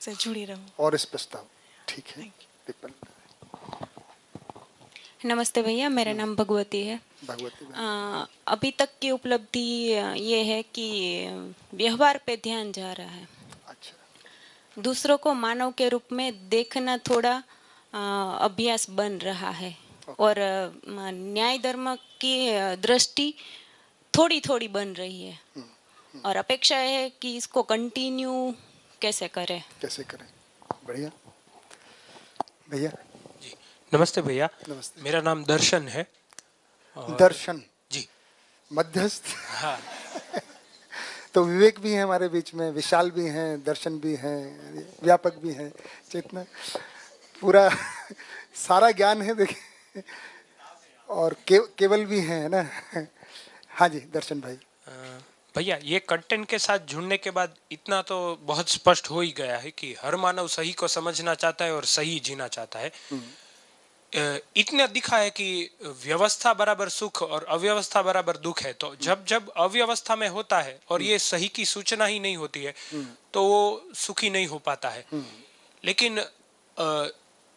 से जुड़ी रहूँ और इस प्रस्ताव। ठीक है, रिपल। नमस्ते भैया, मेरा नाम भगवती है। भगवती। अभी तक की उपलब्धि ये है कि व्यवहार पे ध्यान जा रहा है। अच्छा। दूसरों को मानव के रूप में देखना थोड़ा अभ्यास बन रहा है और न्याय धर्म की दृष्टि थोड़ी थोड़ी बन रही है और अपेक्षा है कि इसको कंटिन्यू कैसे करें। बढ़िया भैया। नमस्ते भैया। नमस्ते। मेरा नाम दर्शन है। दर्शन जी, मध्यस्थ। हाँ। तो विवेक भी है हमारे बीच में, विशाल भी हैं, दर्शन भी हैं, व्यापक भी हैं, चेतना, पूरा सारा ज्ञान है देखिए, और केवल भी हैं, है ना। हाँ जी दर्शन भाई। भैया, ये कंटेंट के साथ जुड़ने के बाद इतना तो बहुत स्पष्ट हो ही गया है कि हर मानव सही को समझना चाहता है और सही जीना चाहता है। इतना दिखा है कि व्यवस्था बराबर सुख और अव्यवस्था बराबर दुख है। तो जब जब अव्यवस्था में होता है और ये सही की सूचना ही नहीं होती है तो वो सुखी नहीं हो पाता है। लेकिन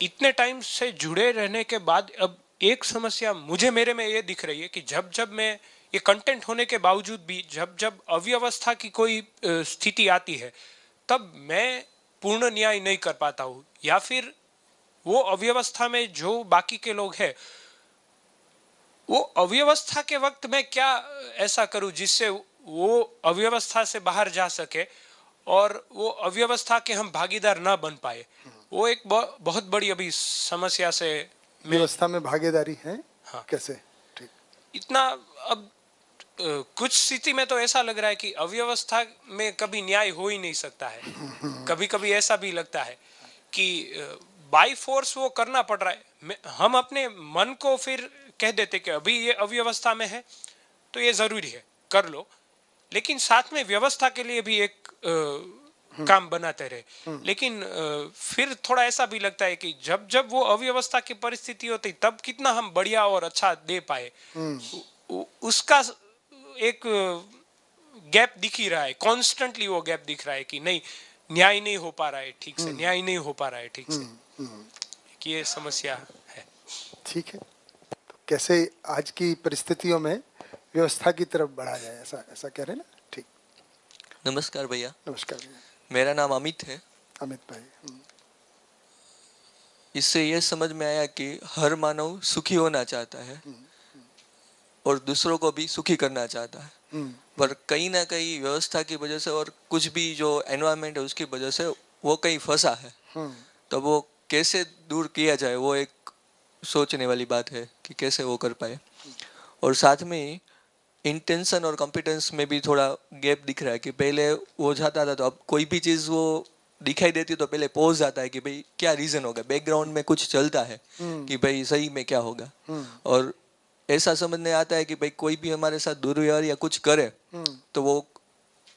इतने टाइम से जुड़े रहने के बाद अब एक समस्या मुझे मेरे में ये दिख रही है कि जब जब मैं ये कंटेंट होने के बावजूद भी जब जब अव्यवस्था की कोई स्थिति आती है तब मैं पूर्ण न्याय नहीं कर पाता हूँ, या फिर वो अव्यवस्था में जो बाकी के लोग हैं, वो अव्यवस्था के वक्त मैं क्या ऐसा करूं जिससे वो अव्यवस्था से बाहर जा सके और वो अव्यवस्था के हम भागीदार ना बन पाए। वो एक बहुत बड़ी अभी समस्या से व्यवस्था में भागीदारी है। हाँ। कैसे? ठीक। इतना अब कुछ स्थिति में तो ऐसा लग रहा है कि अव्यवस्था में कभी न्याय हो ही नहीं सकता है। कभी कभी ऐसा भी लगता है कि बाय फोर्स वो करना पड़ रहा है। हम अपने मन को फिर कह देते कि अभी ये अव्यवस्था में है तो ये जरूरी है, कर लो, लेकिन साथ में व्यवस्था के लिए भी एक काम बनाते रहे। लेकिन फिर थोड़ा ऐसा भी लगता है कि जब जब वो अव्यवस्था की परिस्थिति होती तब कितना हम बढ़िया और अच्छा दे पाए, उसका एक गैप दिख ही रहा है। कॉन्स्टेंटली वो गैप दिख रहा है कि नहीं, न्याय नहीं हो पा रहा है ठीक से, न्याय नहीं हो पा रहा है ठीक से, कि ये समस्या है। ठीक है, तो कैसे आज की परिस्थितियों में व्यवस्था की तरफ बढ़ा जाए, ऐसा ऐसा कह रहे हैं ना? ठीक। नमस्कार भैया। नमस्कार भैया। मेरा नाम अमित है। अमित भाई। इससे ये समझ में आया कि हर मानव सुखी होना चाहता है और दूसरों को भी सुखी करना चाहता है, पर कहीं ना कहीं व्यवस्था की वजह से और कुछ भी जो एनवायरनमेंट है उसकी वजह से वो कहीं फंसा है। तो वो कैसे दूर किया जाए, वो एक सोचने वाली बात है कि कैसे वो कर पाए। और साथ में इंटेंशन और कॉम्पिटेंस में भी थोड़ा गैप दिख रहा है कि पहले वो जाता था तो अब कोई भी चीज़ वो दिखाई देती तो पहले पहुंच जाता है कि भाई क्या रीज़न होगा, बैकग्राउंड में कुछ चलता है कि भाई सही में क्या होगा। और ऐसा समझने आता है कि भाई कोई भी हमारे साथ दुर्व्यवहार या कुछ करे तो वो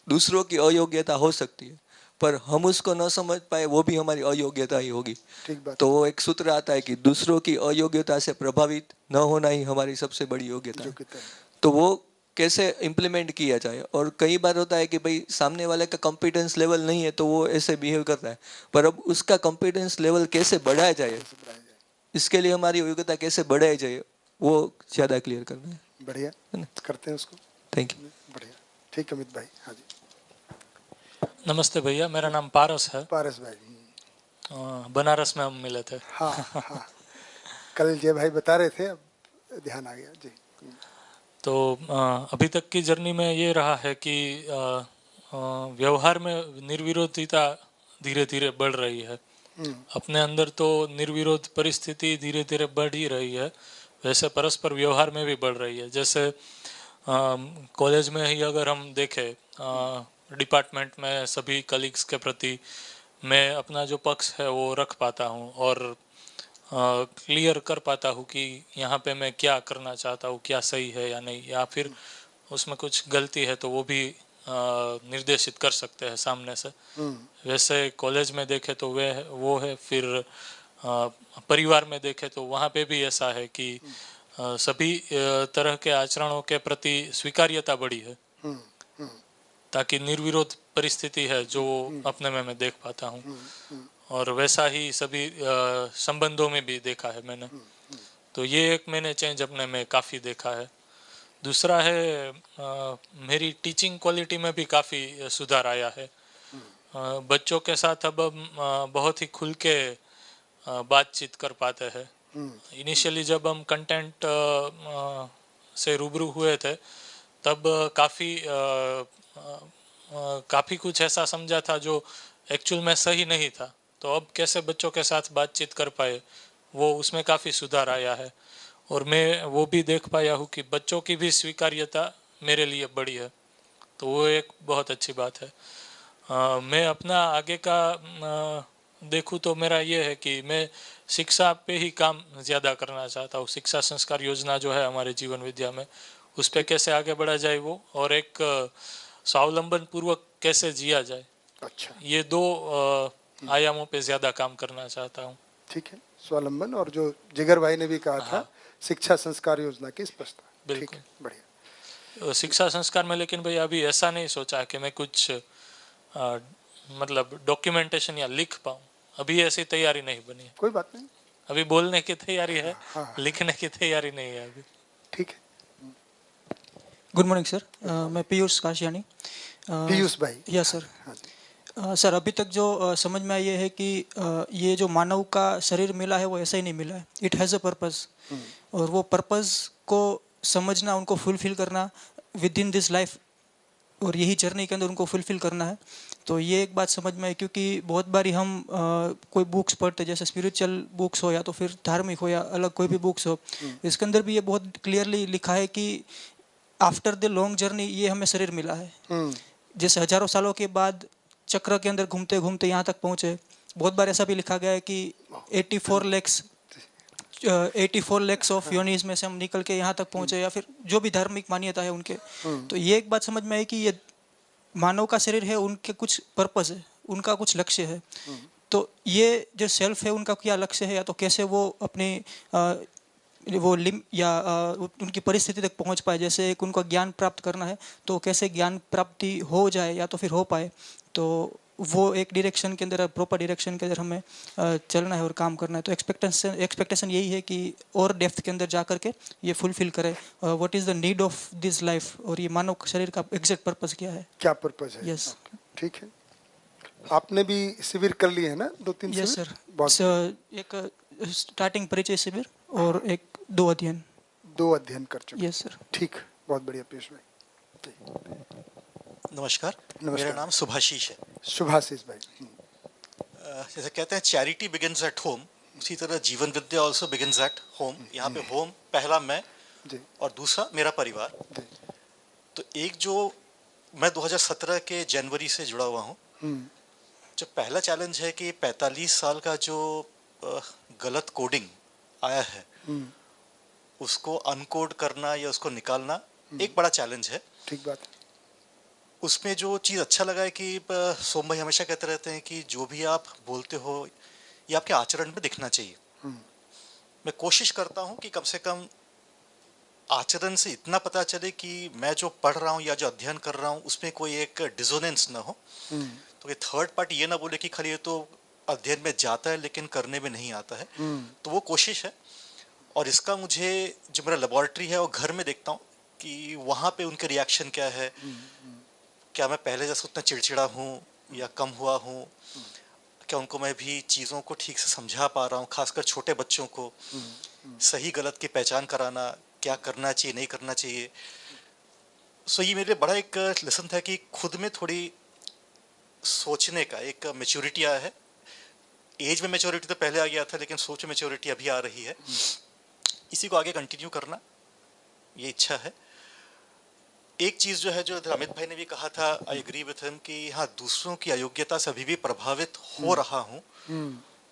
दूसरों की अयोग्यता हो सकती है, पर हम उसको न समझ पाए वो भी हमारी अयोग्यता ही होगी। तो वो एक सूत्र आता है कि दूसरों की अयोग्यता से प्रभावित न होना ही हमारी सबसे बड़ी योग्यता है। तो वो कैसे इम्प्लीमेंट किया जाए। और कई बार होता है कि भाई सामने वाले का कॉम्पिटेंस लेवल नहीं है तो वो ऐसे बिहेव करता है, पर अब उसका कॉम्पिटेंस लेवल कैसे बढ़ाया जाए, इसके लिए हमारी योग्यता कैसे बढ़ाई जाए, वो ज़्यादा क्लियर करना है। बढ़िया करते हैं उसको। Thank you. बढ़िया, ठीक अमित भाई। हाँ जी। नमस्ते भैया, मेरा नाम पारस है। पारस भाई। बनारस में हम मिले थे। हाँ हाँ, कल जय भाई बता रहे थे, अब ध्यान आ गया जी। तो अभी तक की जर्नी में ये रहा है कि व्यवहार में निर्विरोधिता धीरे धीरे बढ़ रही है। अपने अंदर तो निर्विरोध परिस्थिति धीरे धीरे बढ़ ही रही है, वैसे परस्पर व्यवहार में भी बढ़ रही है। जैसे कॉलेज में ही अगर हम देखें, डिपार्टमेंट में सभी कलीग्स के प्रति मैं अपना जो पक्ष है वो रख पाता हूँ और क्लियर कर पाता हूँ कि यहाँ पे मैं क्या करना चाहता हूँ, क्या सही है या नहीं, या फिर उसमें कुछ गलती है तो वो भी निर्देशित कर सकते हैं सामने से। वैसे कॉलेज में देखे तो वो है, फिर परिवार में देखे तो वहाँ पे भी ऐसा है कि सभी तरह के आचरणों के प्रति स्वीकार्यता बढ़ी है, ताकि निर्विरोध परिस्थिति है जो अपने में मैं देख पाता हूँ। और वैसा ही सभी संबंधों में भी देखा है मैंने। तो ये एक मैंने चेंज अपने में काफ़ी देखा है। दूसरा है मेरी टीचिंग क्वालिटी में भी काफ़ी सुधार आया है। बच्चों के साथ अब बहुत ही खुल के बातचीत कर पाते हैं। इनिशियली जब हम कंटेंट से रूबरू हुए थे तब काफ़ी कुछ ऐसा समझा था जो एक्चुअल में सही नहीं था, तो अब कैसे बच्चों के साथ बातचीत कर पाए वो उसमें काफ़ी सुधार आया है। और मैं वो भी देख पाया हूँ कि बच्चों की भी स्वीकार्यता मेरे लिए बड़ी है, तो वो एक बहुत अच्छी बात है। मैं अपना आगे का देखूँ तो मेरा ये है कि मैं शिक्षा पे ही काम ज़्यादा करना चाहता हूँ। शिक्षा संस्कार योजना जो है हमारे जीवन विद्या में, उस पर कैसे आगे बढ़ा जाए वो, और एक स्वावलंबन पूर्वक कैसे जिया जाए। अच्छा, ये दो आयामों पे ज़्यादा काम करना चाहता हूँ। ठीक है, स्वावलंबन और जो जिगर भाई ने भी कहा था शिक्षा संस्कार योजना की स्पष्टता। बिल्कुल, बढ़िया। शिक्षा संस्कार में लेकिन भाई अभी ऐसा नहीं सोचा कि मैं कुछ मतलब डॉक्यूमेंटेशन या लिख पाऊँ, अभी ऐसी तैयारी नहीं बनी है। कोई बात नहीं, अभी बोलने की तैयारी है। हाँ। लिखने की तैयारी नहीं है अभी। ठीक है। गुड मॉर्निंग सर, मैं पीयूष काशियानी। पीयूष भाई। Yes sir. सर अभी तक जो समझ में आया है कि ये जो मानव का शरीर मिला है वो ऐसा ही नहीं मिला है, इट हैज़ अ पर्पस, और वो पर्पस को समझना, उनको फुलफिल करना विद इन दिस लाइफ, और यही जर्नी के अंदर उनको फुलफिल करना है। तो ये एक बात समझ में आई, क्योंकि बहुत बारी हम कोई बुक्स पढ़ते, जैसे स्पिरिचुअल बुक्स हो या तो फिर धार्मिक हो या अलग कोई भी बुक्स हो, इसके अंदर भी ये बहुत क्लियरली लिखा है कि आफ्टर द लॉन्ग जर्नी ये हमें शरीर मिला है। जैसे हजारों सालों के बाद चक्र के अंदर घूमते घूमते यहाँ तक पहुँचे। बहुत बार ऐसा भी लिखा गया है कि 84 lakhs ऑफ योनीज में से हम निकल के यहाँ तक पहुँचे, या फिर जो भी धार्मिक मान्यता है उनके। तो ये एक बात समझ में आई कि ये मानव का शरीर है, उनके कुछ पर्पस है, उनका कुछ लक्ष्य है। तो ये जो सेल्फ है उनका क्या लक्ष्य है, या तो कैसे वो अपनी वो उनकी परिस्थिति तक पहुंच पाए। जैसे एक उनको ज्ञान प्राप्त करना है, तो कैसे ज्ञान प्राप्ति हो जाए या तो फिर हो पाए, तो वो एक डायरेक्शन के अंदर, प्रॉपर डायरेक्शन के अंदर हमें चलना है और काम करना है। तो एक्सपेक्टेशन यही है कि और डेप्थ के अंदर जा करके ये फुलफिल करे what is the need of this life, और ये मानव शरीर का एग्जैक्ट पर्पस क्या है, क्या पर्पस है। यस, ठीक है। आपने भी शिविर कर लिए है ना, 2-3 शिविर? यस सर, एक स्टार्टिंग परिचय शिविर और 2 अध्ययन। 2 अध्ययन कर चुके। Yes sir. ठीक, बहुत बढ़िया पीयूष भाई। नमस्कार, मेरा नाम सुभाशीष है। सुभाशीष भाई। जैसे कहते हैं चैरिटी बिगिंस एट होम, उसी तरह जीवन विद्या ऑल्सो बिगिंस एट होम। यहाँ पे होम पहला मैं और दूसरा मेरा परिवार। तो एक जो मैं 2017 के जनवरी से जुड़ा हुआ हूँ, जो पहला चैलेंज है कि 45 साल का जो गलत कोडिंग आया है उसको अनकोड करना या उसको निकालना एक बड़ा चैलेंज है। ठीक बात है। उसमें जो चीज़ अच्छा लगा है कि सोम भाई हमेशा कहते रहते हैं कि जो भी आप बोलते हो ये आपके आचरण में दिखना चाहिए। मैं कोशिश करता हूँ कि कम से कम आचरण से इतना पता चले कि मैं जो पढ़ रहा हूँ या जो अध्ययन कर रहा हूँ उसमें कोई एक डिसोनेंस ना हो। तो ये थर्ड पार्टी ये ना बोले कि खाली ये तो अध्ययन में जाता है लेकिन करने में नहीं आता है। तो वो कोशिश है, और इसका मुझे जो मेरा लेबोरेटरी है वो घर में देखता हूँ कि वहाँ पे उनके रिएक्शन क्या है, क्या मैं पहले जैसे उतना चिड़चिड़ा हूँ या कम हुआ हूँ, क्या उनको मैं भी चीज़ों को ठीक से समझा पा रहा हूँ, खासकर छोटे बच्चों को सही गलत की पहचान कराना, क्या करना चाहिए नहीं करना चाहिए। सो ये मेरे लिए बड़ा एक लेसन था कि खुद में थोड़ी सोचने का एक मैच्योरिटी आया है। एज में मैच्योरिटी तो पहले आ गया था, लेकिन सोच में मैच्योरिटी अभी आ रही है। इसी को आगे कंटिन्यू करना ये इच्छा है। एक चीज़ जो है, जो अमित भाई ने भी कहा था, आई एग्री विथ हिम, कि हाँ दूसरों की अयोग्यता से अभी भी प्रभावित हो रहा हूँ,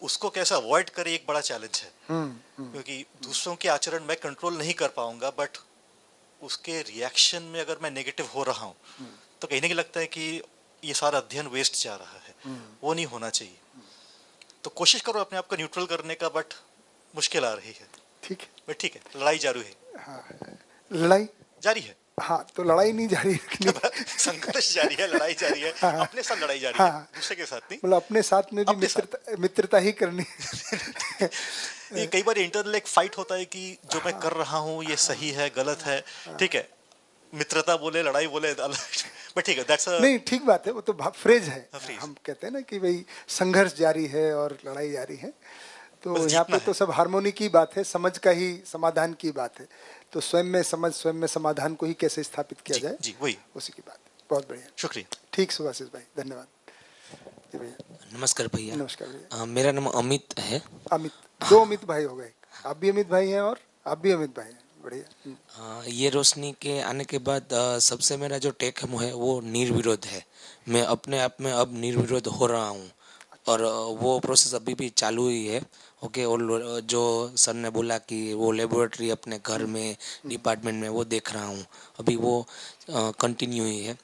उसको कैसे अवॉइड करें एक बड़ा चैलेंज है। क्योंकि दूसरों के आचरण मैं कंट्रोल नहीं कर पाऊंगा, बट उसके रिएक्शन में अगर मैं नेगेटिव हो रहा हूँ तो कहीं ना कहीं लगता है कि ये सारा अध्ययन वेस्ट जा रहा है। वो नहीं होना चाहिए। तो कोशिश करो अपने आप को न्यूट्रल करने का, बट मुश्किल आ रही है। ठीक है, बट ठीक है, लड़ाई जारी है। हाँ, लड़ाई जारी है। हाँ, तो लड़ाई नहीं जारी रखनी। संघर्ष जारी है, लड़ाई जारी है। हाँ, अपने साथ लड़ाई जारी हाँ, है, दूसरे के साथ नहीं। मतलब अपने साथ में भी मित्रता ही करनी। ये कई बार इंटरनल एक फाइट होता है कि जो मैं कर रहा हूँ ये सही है गलत है। ठीक है, मित्रता बोले लड़ाई बोले, बट ठीक है, दैट्स नहीं, ठीक बात है। वो तो फ्रेज है। हम कहते हैं ना कि भाई संघर्ष जारी है और लड़ाई जारी है। तो यहाँ पे तो सब हार्मोनी की बात है, समझ का ही समाधान की बात है। तो स्वयं में समझ, स्वयं में समाधान को ही कैसे स्थापित किया जाए, जी वही उसी की बात है। बहुत बढ़िया, शुक्रिया। ठीक, सुभाषिष भाई, धन्यवाद। जी भैया। नमस्कार भैया। नमस्कार भैया। मेरा नाम अमित है। अमित, 2 अमित भाई हो गए। आप भी अमित भाई हैं और आप भी अमित भाई हैं। बढ़िया। ये रोशनी के आने के बाद सबसे मेरा जो टेक है वो निर्विरोध है। मैं अपने आप में अब निर्विरोध हो रहा हूँ, और वो प्रोसेस अभी भी चालू ही है। ओके, और जो सर ने बोला कि वो लेबोरेटरी अपने घर में, डिपार्टमेंट में, वो देख रहा हूँ, अभी वो कंटिन्यू ही है।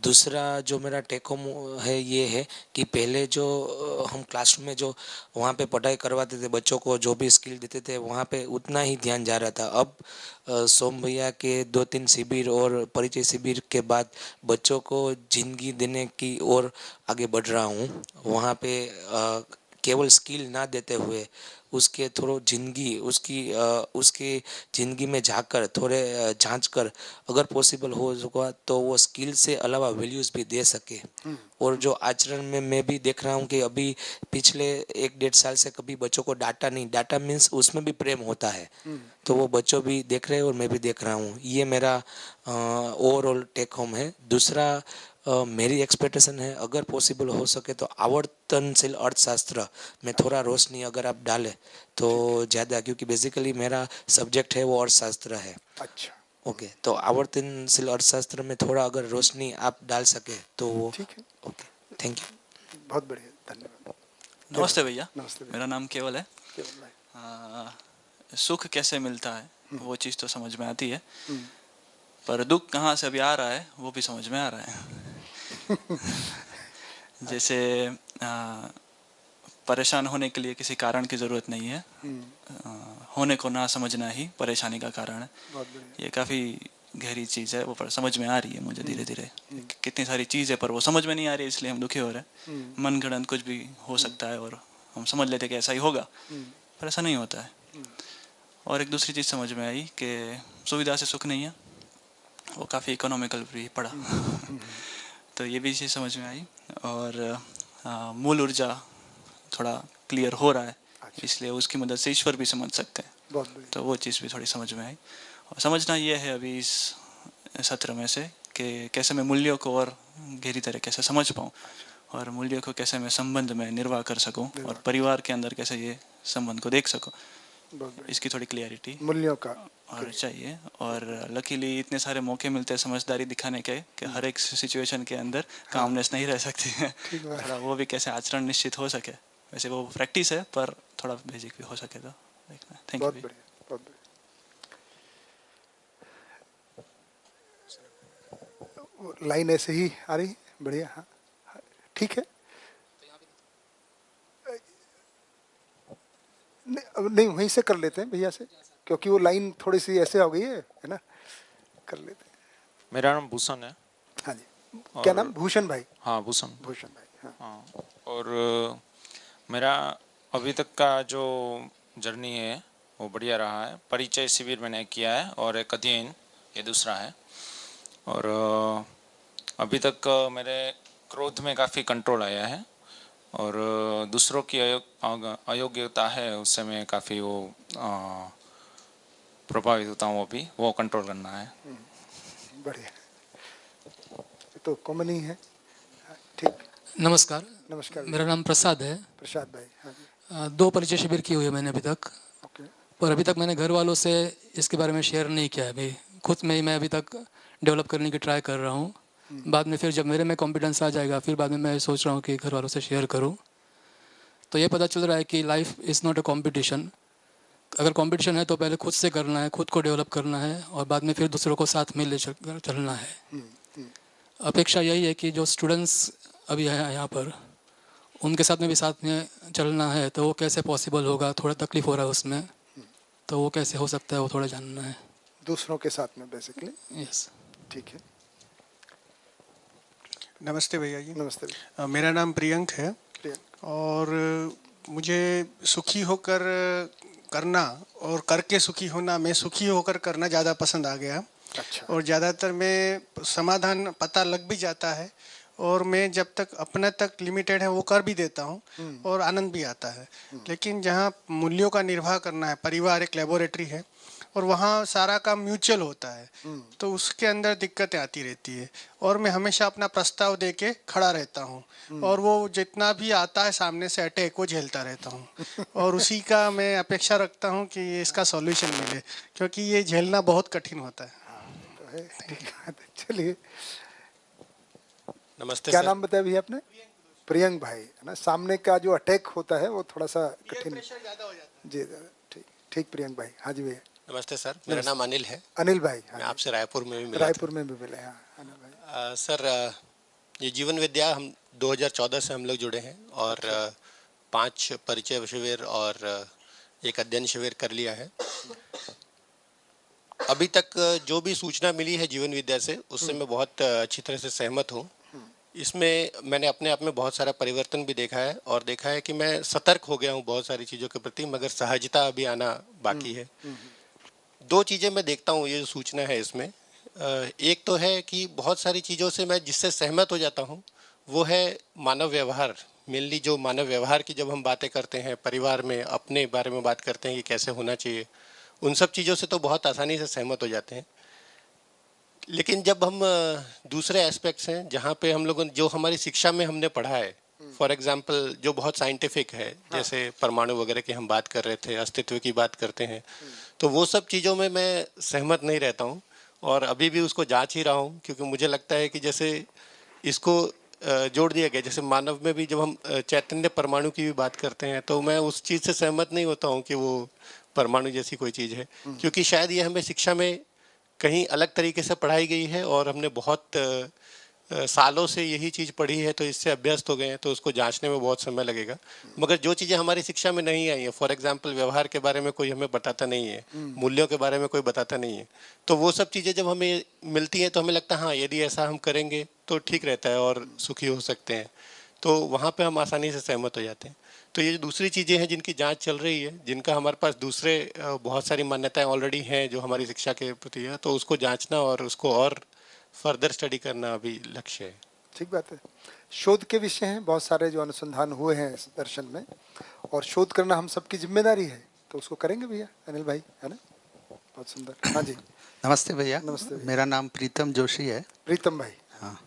दूसरा जो मेरा टेक होम है ये है कि पहले जो हम क्लासरूम में जो वहाँ पे पढ़ाई करवाते थे, बच्चों को जो भी स्किल देते थे, वहाँ पे उतना ही ध्यान जा रहा था। अब सोम भैया के 2-3 शिविर और परिचय शिविर के बाद बच्चों को जिंदगी देने की ओर आगे बढ़ रहा हूँ। वहाँ पे केवल स्किल ना देते हुए उसके थोड़ा जिंदगी उसकी ज़िंदगी में जाकर थोड़े जांच कर अगर पॉसिबल हो सका तो वो स्किल से अलावा वैल्यूज़ भी दे सके। और जो आचरण में मैं भी देख रहा हूँ कि अभी पिछले 1-1.5 साल से कभी बच्चों को डांटा नहीं, डांटा मीन्स उसमें भी प्रेम होता है, तो वो बच्चों भी देख रहे हैं और मैं भी देख रहा हूँ। ये मेरा ओवरऑल टेक होम है। दूसरा मेरी एक्सपेक्टेशन है अगर पॉसिबल हो सके तो आवर्तनशील अर्थशास्त्र में थोड़ा रोशनी अगर आप डालें तो ज़्यादा, क्योंकि बेसिकली मेरा सब्जेक्ट है वो अर्थशास्त्र है। अच्छा, ओके, तो आवर्तनशील अर्थशास्त्र में थोड़ा अगर रोशनी आप डाल सके तो वो ठीक है। Okay, thank you. बहुत बढ़िया, धन्यवाद। नमस्ते भैया। नमस्ते भैया। मेरा नाम केवल है। केवल भाई। सुख कैसे मिलता है वो चीज़ तो समझ में आती है, पर दुख कहाँ से अभी आ रहा है वो भी समझ में आ रहा है। जैसे परेशान होने के लिए किसी कारण की ज़रूरत नहीं है, होने को ना समझना ही परेशानी का कारण है। बहुत बढ़िया। ये काफ़ी गहरी चीज़ है, वो पर समझ में आ रही है मुझे धीरे धीरे। कितनी सारी चीज़ है पर वो समझ में नहीं आ रही, इसलिए हम दुखी हो रहे हैं। मनगढ़ंत कुछ भी हो सकता है और हम समझ लेते कि ऐसा ही होगा, पर ऐसा नहीं होता है। और एक दूसरी चीज़ समझ में आई कि सुविधा से सुख नहीं है, वो काफ़ी इकोनॉमिकल भी पड़ा। तो ये भी चीज़ समझ में आई। और मूल ऊर्जा थोड़ा क्लियर हो रहा है, इसलिए उसकी मदद से ईश्वर भी समझ सकते हैं। बहुत बढ़िया। तो वो चीज़ भी थोड़ी समझ में आई। और समझना ये है अभी इस सत्र में से कि कैसे मैं मूल्यों को और गहरी तरीके से समझ पाऊँ, और मूल्यों को कैसे मैं संबंध में निर्वाह कर सकूँ, और परिवार के अंदर कैसे ये संबंध को देख सकूँ, इसकी थोड़ी क्लियरिटी मूल्यों का और चाहिए। और लकीली इतने सारे मौके मिलते हैं समझदारी दिखाने के कि हर एक सिचुएशन के अंदर कामनेस नहीं रह सकती है। थोड़ा वो भी कैसे आचरण निश्चित हो सके, वैसे वो प्रैक्टिस है पर थोड़ा बेसिक भी हो सके तो देखना। Thank you. बहुत बढ़िया, बहुत बढ़िया। लाइन ऐसे ही आ रही है, बढ़िया। हाँ, ठीक है। नहीं, वहीं से कर लेते हैं भैया से, क्योंकि वो लाइन थोड़ी सी ऐसे हो गई है ना, कर लेते हैं। मेरा नाम भूषण है। हाँ जी, क्या नाम? भूषण भाई। हाँ, भूषण भाई। हाँ। और मेरा अभी तक का जो जर्नी है वो बढ़िया रहा है। परिचय शिविर मैंने किया है और एक अध्ययन ये दूसरा है। और अभी तक मेरे क्रोध में काफ़ी कंट्रोल आया है, और दूसरों की अयोग्यता है उससे मैं काफ़ी वो प्रभावित होता हूँ, अभी वो कंट्रोल करना है। बढ़िया, तो कॉमन ही है। ठीक। नमस्कार। नमस्कार। मेरा नाम प्रसाद है। प्रसाद भाई। हाँ जी। 2 परिचय शिविर किए हुए हैं मैंने अभी तक, पर अभी तक मैंने घर वालों से इसके बारे में शेयर नहीं किया है। अभी खुद में ही मैं अभी तक डेवलप करने की ट्राई कर रहा हूँ। बाद में फिर जब मेरे में कॉन्फिडेंस आ जाएगा फिर बाद में मैं सोच रहा हूँ कि घर वालों से शेयर करूँ। तो ये पता चल रहा है कि life is not a competition. अगर कंपटीशन है तो पहले खुद से करना है, खुद को डेवलप करना है, और बाद में फिर दूसरों को साथ में ले चलना है। अपेक्षा यही है कि जो स्टूडेंट्स अभी हैं यहाँ पर, उनके साथ में भी साथ में चलना है, तो वो कैसे पॉसिबल होगा? थोड़ा तकलीफ हो रहा है उसमें, तो वो कैसे हो सकता है वो थोड़ा जानना है। दूसरों के साथ में बेसिकली। यस, ठीक है। नमस्ते भैया जी। नमस्ते। मेरा नाम प्रियंक है, और मुझे सुखी होकर करना और करके सुखी होना, मैं सुखी होकर करना ज़्यादा पसंद आ गया। अच्छा। और ज़्यादातर में समाधान पता लग भी जाता है, और मैं जब तक अपने तक लिमिटेड है वो कर भी देता हूँ और आनंद भी आता है। लेकिन जहाँ मूल्यों का निर्वाह करना है, परिवार एक लेबोरेटरी है और वहाँ सारा काम म्यूचुअल होता है, तो उसके अंदर दिक्कतें आती रहती है। और मैं हमेशा अपना प्रस्ताव दे के खड़ा रहता हूँ, और वो जितना भी आता है सामने से अटैक वो झेलता रहता हूँ, और उसी का मैं अपेक्षा रखता हूँ कि ये इसका सॉल्यूशन मिले, क्योंकि ये झेलना बहुत कठिन होता है। चलिए, नमस्ते। क्या सर। नाम बताया भैया आपने? प्रियंक भाई, है ना। सामने का जो अटैक होता है वो थोड़ा सा कठिन जी। ठीक ठीक प्रियंक भाई। हाँ जी भैया। नमस्ते सर, मेरा नाम अनिल है। अनिल भाई। मैं आपसे रायपुर में भी मिला। रायपुर में भी मिले। हाँ अनिल भाई। सर, ये जीवन विद्या हम 2014 से हम लोग जुड़े हैं, और 5 परिचय शिविर और एक अध्ययन शिविर कर लिया है। अभी तक जो भी सूचना मिली है जीवन विद्या से, उससे मैं बहुत अच्छी तरह से सहमत हूँ। इसमें मैंने अपने आप में बहुत सारा परिवर्तन भी देखा है और देखा है कि मैं सतर्क हो गया हूँ बहुत सारी चीज़ों के प्रति, मगर सहजता अभी आना बाकी है। दो चीज़ें मैं देखता हूँ, ये जो सूचना है इसमें, एक तो है कि बहुत सारी चीज़ों से मैं जिससे सहमत हो जाता हूँ वो है मानव व्यवहार। मेनली जो मानव व्यवहार की जब हम बातें करते हैं, परिवार में अपने बारे में बात करते हैं कि कैसे होना चाहिए, उन सब चीज़ों से तो बहुत आसानी से सहमत हो जाते हैं। लेकिन जब हम दूसरे एस्पेक्ट्स हैं जहाँ पे हम लोगों जो हमारी शिक्षा में हमने पढ़ा है, फॉर एग्जांपल जो बहुत साइंटिफिक है, जैसे परमाणु वगैरह की हम बात कर रहे थे, अस्तित्व की बात करते हैं, तो वो सब चीज़ों में मैं सहमत नहीं रहता हूँ और अभी भी उसको जांच ही रहा हूँ, क्योंकि मुझे लगता है कि जैसे इसको जोड़ दिया गया, जैसे मानव में भी जब हम चैतन्य परमाणु की भी बात करते हैं तो मैं उस चीज़ से सहमत नहीं होता हूँ कि वो परमाणु जैसी कोई चीज़ है, क्योंकि शायद ये हमें शिक्षा में कहीं अलग तरीके से पढ़ाई गई है और हमने बहुत सालों से यही चीज़ पढ़ी है, तो इससे अभ्यस्त हो गए हैं, तो उसको जांचने में बहुत समय लगेगा। मगर जो चीज़ें हमारी शिक्षा में नहीं आई हैं, फॉर एग्जांपल व्यवहार के बारे में कोई हमें बताता नहीं है, मूल्यों के बारे में कोई बताता नहीं है, तो वो सब चीज़ें जब हमें मिलती हैं तो हमें लगता है हाँ यदि ऐसा हम करेंगे तो ठीक रहता है और सुखी हो सकते हैं, तो वहाँ पर हम आसानी से सहमत हो जाते हैं। तो ये जो दूसरी चीज़ें हैं जिनकी जांच चल रही है, जिनका हमारे पास दूसरे बहुत सारी मान्यताएं ऑलरेडी हैं जो हमारी शिक्षा के प्रति है, तो उसको जांचना और उसको और फर्दर स्टडी करना अभी लक्ष्य है। ठीक बात है। शोध के विषय हैं बहुत सारे जो अनुसंधान हुए हैं इस दर्शन में, और शोध करना हम सबकी जिम्मेदारी है, तो उसको करेंगे भैया अनिल भाई, है ना? बहुत सुंदर। हाँ जी, नमस्ते भैया। नमस्ते भैया। मेरा नाम प्रीतम जोशी है। प्रीतम भाई। हाँ,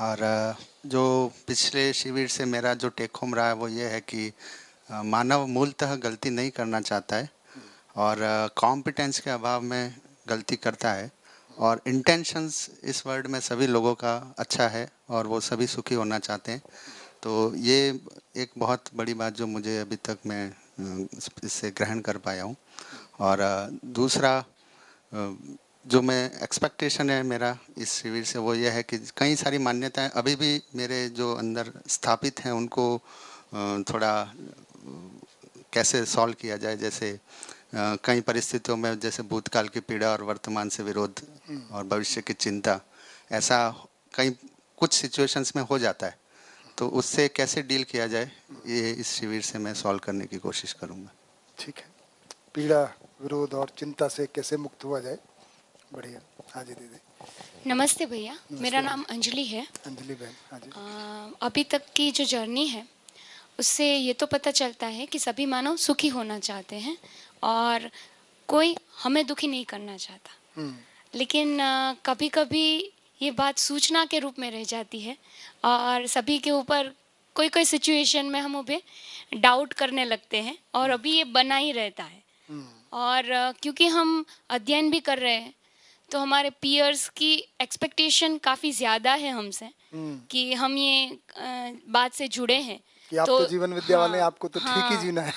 और जो पिछले शिविर से मेरा जो टेक होम रहा है वो ये है कि मानव मूलतः गलती नहीं करना चाहता है और कॉम्पिटेंस के अभाव में गलती करता है, और इंटेंशंस इस वर्ल्ड में सभी लोगों का अच्छा है और वो सभी सुखी होना चाहते हैं। तो ये एक बहुत बड़ी बात जो मुझे अभी तक मैं इससे ग्रहण कर पाया हूँ। और दूसरा जो मैं एक्सपेक्टेशन है मेरा इस शिविर से वो ये है कि कई सारी मान्यताएं अभी भी मेरे जो अंदर स्थापित हैं उनको थोड़ा कैसे सॉल्व किया जाए। जैसे कई परिस्थितियों में जैसे भूतकाल की पीड़ा और वर्तमान से विरोध और भविष्य की चिंता, ऐसा कई कुछ सिचुएशंस में हो जाता है, तो उससे कैसे डील किया जाए ये इस शिविर से मैं सॉल्व करने की कोशिश करूँगा। ठीक है, पीड़ा विरोध और चिंता से कैसे मुक्त हुआ जाए, बढ़िया। हाँ जी दीदी। नमस्ते भैया, मेरा नाम अंजलि है। अंजलि बहन, हाँ जी। अभी तक की जो जर्नी है उससे ये तो पता चलता है कि सभी मानव सुखी होना चाहते हैं और कोई हमें दुखी नहीं करना चाहता, लेकिन कभी कभी ये बात सूचना के रूप में रह जाती है और सभी के ऊपर कोई कोई सिचुएशन में हम उन्हें डाउट करने लगते हैं और अभी ये बना ही रहता है। और क्योंकि हम अध्ययन भी कर रहे हैं तो हमारे पीयर्स की एक्सपेक्टेशन काफ़ी ज़्यादा है हमसे कि हम ये बात से जुड़े हैं कि आप तो जीवन विद्या वाले, आपको तो ठीक ही जीना है।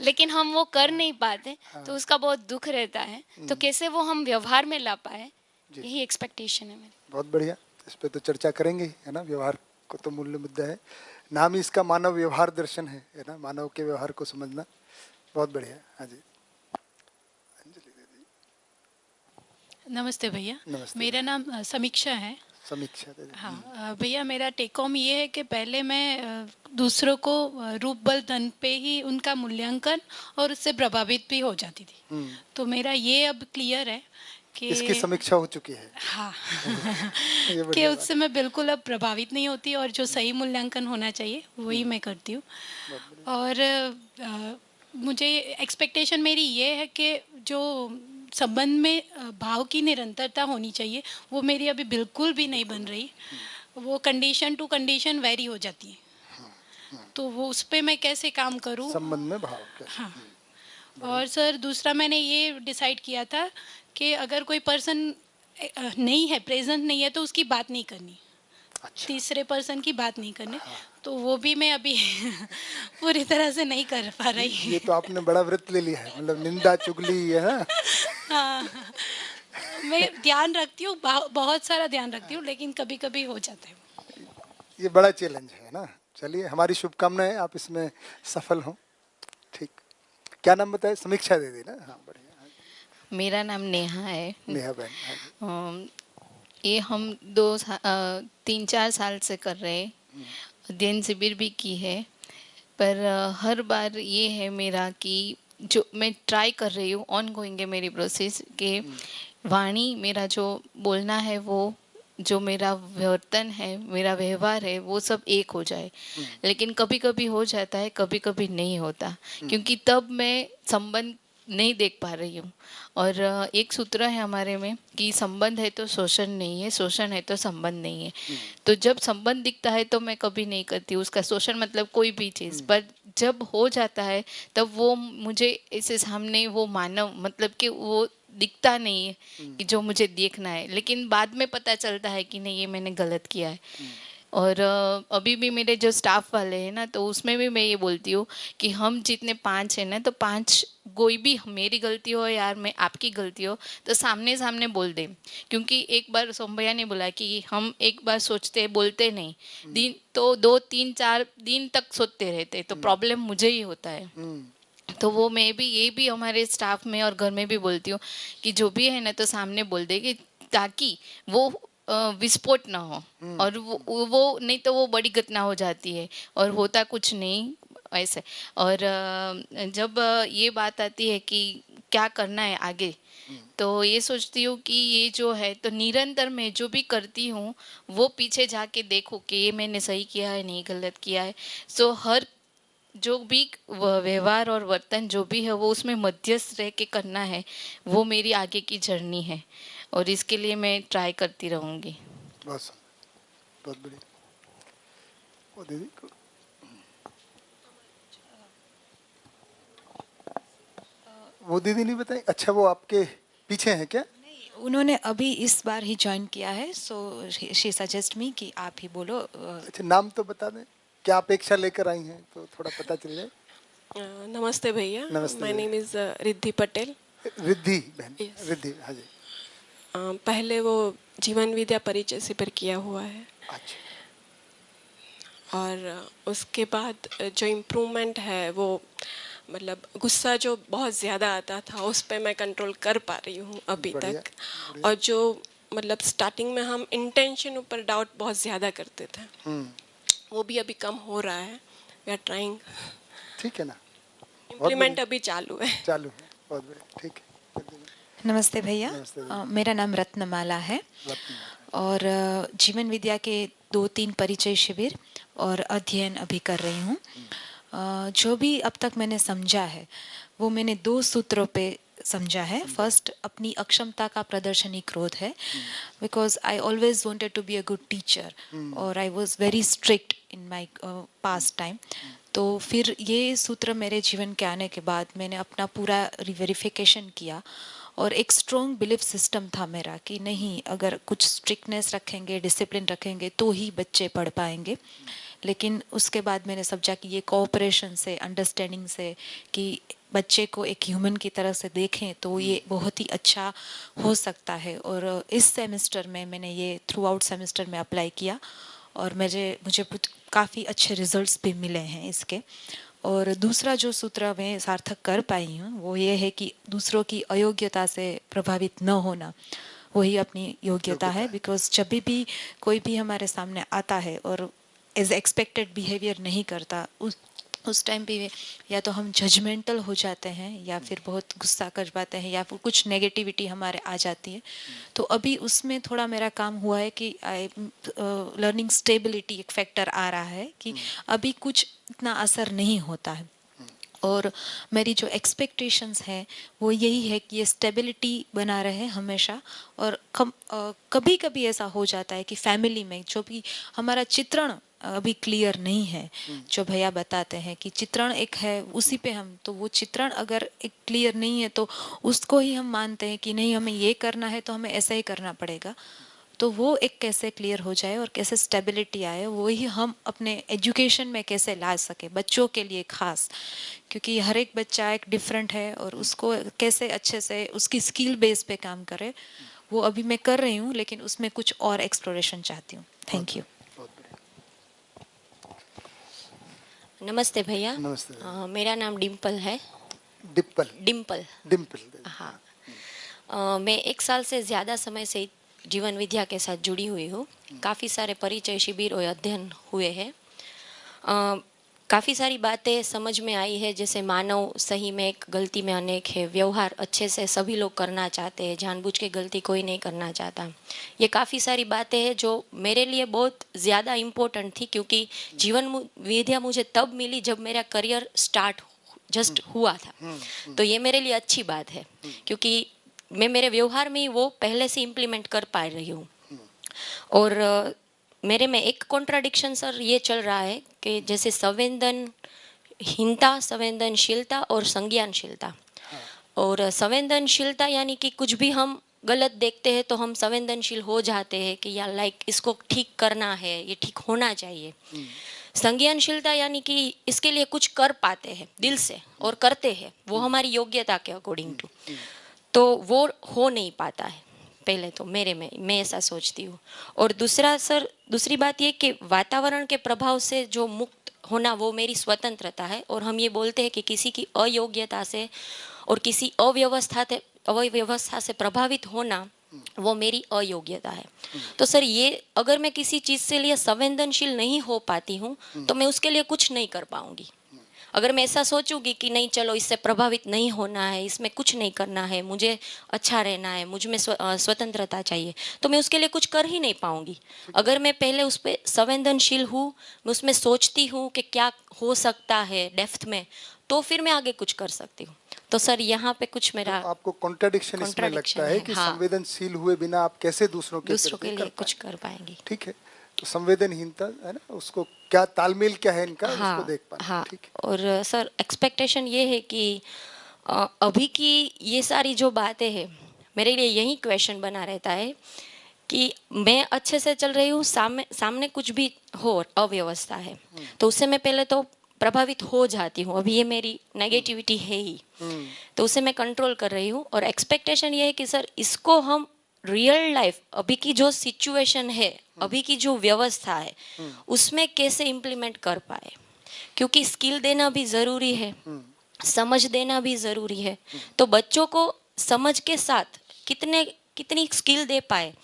लेकिन हम वो कर नहीं पाते, तो उसका बहुत दुख रहता है। तो कैसे वो हम व्यवहार में ला पाए, यही एक्सपेक्टेशन है मेरी। बहुत बढ़िया, इस पे तो चर्चा करेंगे, है ना? व्यवहार को तो मूल्य मुद्दा है, नाम ही इसका मानव व्यवहार दर्शन है ना? मानव के व्यवहार को समझना। बहुत बढ़िया। हाँ जी, नमस्ते भैया। नमस्ते। मेरा नाम समीक्षा है। समीक्षा। हाँ भैया, मेरा टेक होम ये है कि पहले मैं दूसरों को रूप बल धन पे ही उनका मूल्यांकन और उससे प्रभावित भी हो जाती थी। तो मेरा ये अब क्लियर है कि इसकी समीक्षा हो चुकी है। हाँ कि उससे मैं बिल्कुल अब प्रभावित नहीं होती और जो सही मूल्यांकन होना चाहिए वही मैं करती हूँ। और मुझे एक्सपेक्टेशन मेरी ये है कि जो संबंध में भाव की निरंतरता होनी चाहिए वो मेरी अभी बिल्कुल भी नहीं बन रही। वो कंडीशन टू कंडीशन वेरी हो जाती है, तो वो उस पर मैं कैसे काम करूँ संबंध में भाव कैसे? हाँ। और सर दूसरा मैंने ये डिसाइड किया था कि अगर कोई पर्सन नहीं है, प्रेजेंट नहीं है, तो उसकी बात नहीं करनी। अच्छा। तीसरे पर्सन की बात नहीं करनी। तो वो भी मैं अभी पूरी तरह से नहीं कर पा रही। ये तो आपने बड़ा व्रत ले लिया है, मतलब निंदा चुगली है ना? हाँ, मैं ध्यान रखती हूँ, बहुत सारा ध्यान रखती हूँ, लेकिन कभी कभी हो जाता है। ये बड़ा चैलेंज है ना? चलिए, हमारी शुभकामनाएं, आप इसमें सफल हों। ठीक, क्या नाम बताए? समीक्षा दे दी ना? हाँ, बढ़िया। मेरा नाम नेहा है। नेहा बहन। ये हम 3-4 साल से कर रहे हैं। अध्ययन शिविर भी की है, पर हर बार ये है मेरा कि जो मैं ट्राई कर रही हूँ, ऑन गोइंग है मेरी प्रोसेस, कि वाणी मेरा जो बोलना है, वो जो मेरा वर्तन है, मेरा व्यवहार है, वो सब एक हो जाए। लेकिन कभी कभी हो जाता है, कभी कभी नहीं होता, क्योंकि तब मैं संबंध नहीं देख पा रही हूँ। और एक सूत्र है हमारे में कि संबंध है तो शोषण नहीं है, शोषण है तो संबंध नहीं है। तो जब संबंध दिखता है तो मैं कभी नहीं करती उसका शोषण, मतलब कोई भी चीज़, पर जब हो जाता है तब वो मुझे ऐसे सामने वो मानव, मतलब कि वो दिखता नहीं है कि जो मुझे देखना है, लेकिन बाद में पता चलता है कि नहीं, ये मैंने गलत किया है। और अभी भी मेरे जो स्टाफ वाले हैं ना, तो उसमें भी मैं ये बोलती हूँ कि हम जितने 5 हैं ना, तो 5 कोई भी मेरी गलती हो यार, मैं आपकी गलती हो, तो सामने सामने बोल दें। क्योंकि एक बार सोम भैया ने बोला कि हम एक बार सोचते बोलते नहीं, दिन तो 2-3-4 दिन तक सोचते रहते, तो प्रॉब्लम मुझे ही होता है। तो वो मैं भी ये भी हमारे स्टाफ में और घर में भी बोलती हूँ कि जो भी है ना, तो सामने बोल दे, कि ताकि वो विस्फोट ना हो। और वो नहीं तो वो बड़ी घटना हो जाती है और होता कुछ नहीं ऐसे। और जब ये बात आती है कि क्या करना है आगे, तो ये सोचती हूँ कि ये जो है, तो निरंतर मैं जो भी करती हूँ वो पीछे जाके देखो कि ये मैंने सही किया है, नहीं गलत किया है। सो हर जो भी व्यवहार और वर्तन जो भी है, वो उसमें मध्यस्थ रह के करना है। वो मेरी आगे की जर्नी है और इसके लिए मैं ट्राई करती रहूँगी। बस, बहुत बढ़िया। वो दीदी वो दीदी नहीं बताई? अच्छा, वो आपके पीछे हैं क्या? उन्होंने अभी इस बार ही ज्वाइन किया है, सो शी सजेस्ट मी कि आप ही बोलो। अच्छा, नाम तो बता दें, क्या अपेक्षा लेकर आई हैं, तो थोड़ा पता चल जाए। नमस्ते भैया, my name is Riddhi Patel. Riddhi बहन, रिद्धि, हाँ जी। पहले वो जीवन विद्या परिचय शिविर किया हुआ है। अच्छा। और उसके बाद जो इम्प्रूवमेंट है, वो मतलब गुस्सा जो बहुत ज़्यादा आता था, उस पर मैं कंट्रोल कर पा रही हूँ अभी तक। और जो मतलब स्टार्टिंग में हम इंटेंशन ऊपर डाउट बहुत ज़्यादा करते थे, वो भी अभी कम हो रहा है। We are trying. ठीक है ना, इम्प्लीमेंट अभी चालू है। बहुत बढ़िया, ठीक है। नमस्ते भैया, मेरा नाम रत्नमाला है और जीवन विद्या के 2-3 परिचय शिविर और अध्ययन अभी कर रही हूँ। जो भी अब तक मैंने समझा है, वो मैंने 2 सूत्रों पे समझा है। फर्स्ट, अपनी अक्षमता का प्रदर्शन ही क्रोध है, because I always wanted to be a good teacher और I was very strict in my past time. तो फिर ये सूत्र मेरे जीवन के आने के बाद मैंने अपना पूरा रिवेरिफिकेशन किया और एक स्ट्रॉन्ग बिलीफ सिस्टम था मेरा कि नहीं, अगर कुछ स्ट्रिक्टनेस रखेंगे, डिसिप्लिन रखेंगे, तो ही बच्चे पढ़ पाएंगे। लेकिन उसके बाद मैंने समझा कि ये कोऑपरेशन से, अंडरस्टैंडिंग से, कि बच्चे को एक ह्यूमन की तरह से देखें, तो ये बहुत ही अच्छा हो सकता है। और इस सेमेस्टर में मैंने ये थ्रू आउट सेमेस्टर में अप्लाई किया और मुझे काफ़ी अच्छे रिजल्ट्स भी मिले हैं इसके। और दूसरा जो सूत्र मैं सार्थक कर पाई हूँ, वो ये है कि दूसरों की अयोग्यता से प्रभावित न होना, वही अपनी योग्यता है। बिकॉज जब भी कोई भी हमारे सामने आता है और एज एक्सपेक्टेड बिहेवियर नहीं करता, उस टाइम पे या तो हम जजमेंटल हो जाते हैं, या फिर बहुत गुस्सा कर पाते हैं, या फिर कुछ नेगेटिविटी हमारे आ जाती है। तो अभी उसमें थोड़ा मेरा काम हुआ है कि लर्निंग स्टेबिलिटी एक फैक्टर आ रहा है कि अभी कुछ इतना असर नहीं होता है। और मेरी जो एक्सपेक्टेशंस हैं वो यही है कि ये स्टेबिलिटी बना रहे हमेशा। और कभी कभी ऐसा हो जाता है कि फैमिली में जो भी हमारा चित्रण अभी क्लियर नहीं है, जो भैया बताते हैं कि चित्रण एक है, उसी पे हम, तो वो चित्रण अगर एक क्लियर नहीं है तो उसको ही हम मानते हैं कि नहीं, हमें ये करना है तो हमें ऐसा ही करना पड़ेगा। तो वो एक कैसे क्लियर हो जाए और कैसे स्टेबिलिटी आए, वही हम अपने एजुकेशन में कैसे ला सके, बच्चों के लिए खास, क्योंकि हर एक बच्चा एक डिफरेंट है और उसको कैसे अच्छे से उसकी स्किल बेस पे काम करे, वो अभी मैं कर रही हूँ, लेकिन उसमें कुछ और एक्सप्लोरेशन चाहती हूँ। Thank you. नमस्ते भैया। नमस्ते। मेरा नाम डिम्पल है। डिम्पल। डिम्पल। डिम्पल। हाँ। मैं 1 साल से ज़्यादा समय से जीवन विद्या के साथ जुड़ी हुई हूँ। काफ़ी सारे परिचय शिविर और अध्ययन हुए हैं। काफ़ी सारी बातें समझ में आई है, जैसे मानव सही में एक, गलती में अनेक है, व्यवहार अच्छे से सभी लोग करना चाहते हैं, जानबूझ के गलती कोई नहीं करना चाहता। ये काफ़ी सारी बातें हैं जो मेरे लिए बहुत ज़्यादा इम्पोर्टेंट थी, क्योंकि जीवन विद्या मुझे तब मिली जब मेरा करियर स्टार्ट जस्ट हुआ था। तो ये मेरे लिए अच्छी बात है, क्योंकि मैं मेरे व्यवहार में ही वो पहले से इम्प्लीमेंट कर पा रही हूँ। और मेरे में एक कॉन्ट्राडिक्शन सर ये चल रहा है कि जैसे संवेदनहीनता, संवेदनशीलता और संज्ञानशीलता। और संवेदनशीलता यानी कि कुछ भी हम गलत देखते हैं तो हम संवेदनशील हो जाते हैं कि यार लाइक इसको ठीक करना है, ये ठीक होना चाहिए। संज्ञानशीलता यानी कि इसके लिए कुछ कर पाते हैं दिल से और करते हैं, वो हमारी योग्यता के अकॉर्डिंग टू, तो वो हो नहीं पाता है पहले तो मेरे में, मैं ऐसा सोचती हूँ। और दूसरा सर, दूसरी बात ये कि वातावरण के प्रभाव से जो मुक्त होना वो मेरी स्वतंत्रता है। और हम ये बोलते हैं कि किसी की अयोग्यता से और किसी अव्यवस्था से प्रभावित होना वो मेरी अयोग्यता है। तो सर ये अगर मैं किसी चीज़ से लिए संवेदनशील नहीं हो पाती हूँ तो मैं उसके लिए कुछ नहीं कर पाऊँगी। अगर मैं ऐसा सोचूंगी कि नहीं चलो इससे प्रभावित नहीं होना है, इसमें कुछ नहीं करना है, मुझे अच्छा रहना है, मुझ में स्वतंत्रता चाहिए, तो मैं उसके लिए कुछ कर ही नहीं पाऊंगी। अगर मैं पहले उस पर संवेदनशील हूँ, मैं उसमें सोचती हूँ कि क्या हो सकता है डेप्थ में, तो फिर मैं आगे कुछ कर सकती हूँ। तो सर यहाँ पे कुछ मेरा तो आपको कॉन्ट्राडिक्शन इसमें लगता है कि हाँ। संवेदनशील हुए बिना आप कैसे दूसरों के लिए कुछ कर पाएंगी। ठीक है, तो संवेदनहीनता है ना, उसको क्या तालमेल क्या है इनका, हाँ, उसको देख पाना। हाँ। ठीक है। और सर एक्सपेक्टेशन ये है कि अभी की ये सारी जो बातें हैं मेरे लिए यही क्वेश्चन बना रहता है कि मैं अच्छे से चल रही हूँ, सामने कुछ भी हो अव्यवस्था है तो उससे मैं पहले तो प्रभावित हो जाती हूँ। अभी ये मेरी नेगेटिविटी है ही, तो उसे मैं कंट्रोल कर रही हूँ। और एक्सपेक्टेशन ये है कि सर इसको हम रियल लाइफ, अभी की जो सिचुएशन है, अभी की जो व्यवस्था है, उसमें कैसे इम्प्लीमेंट कर पाए, क्योंकि स्किल देना भी ज़रूरी है, समझ देना भी ज़रूरी है। तो बच्चों को समझ के साथ कितनी स्किल दे पाए,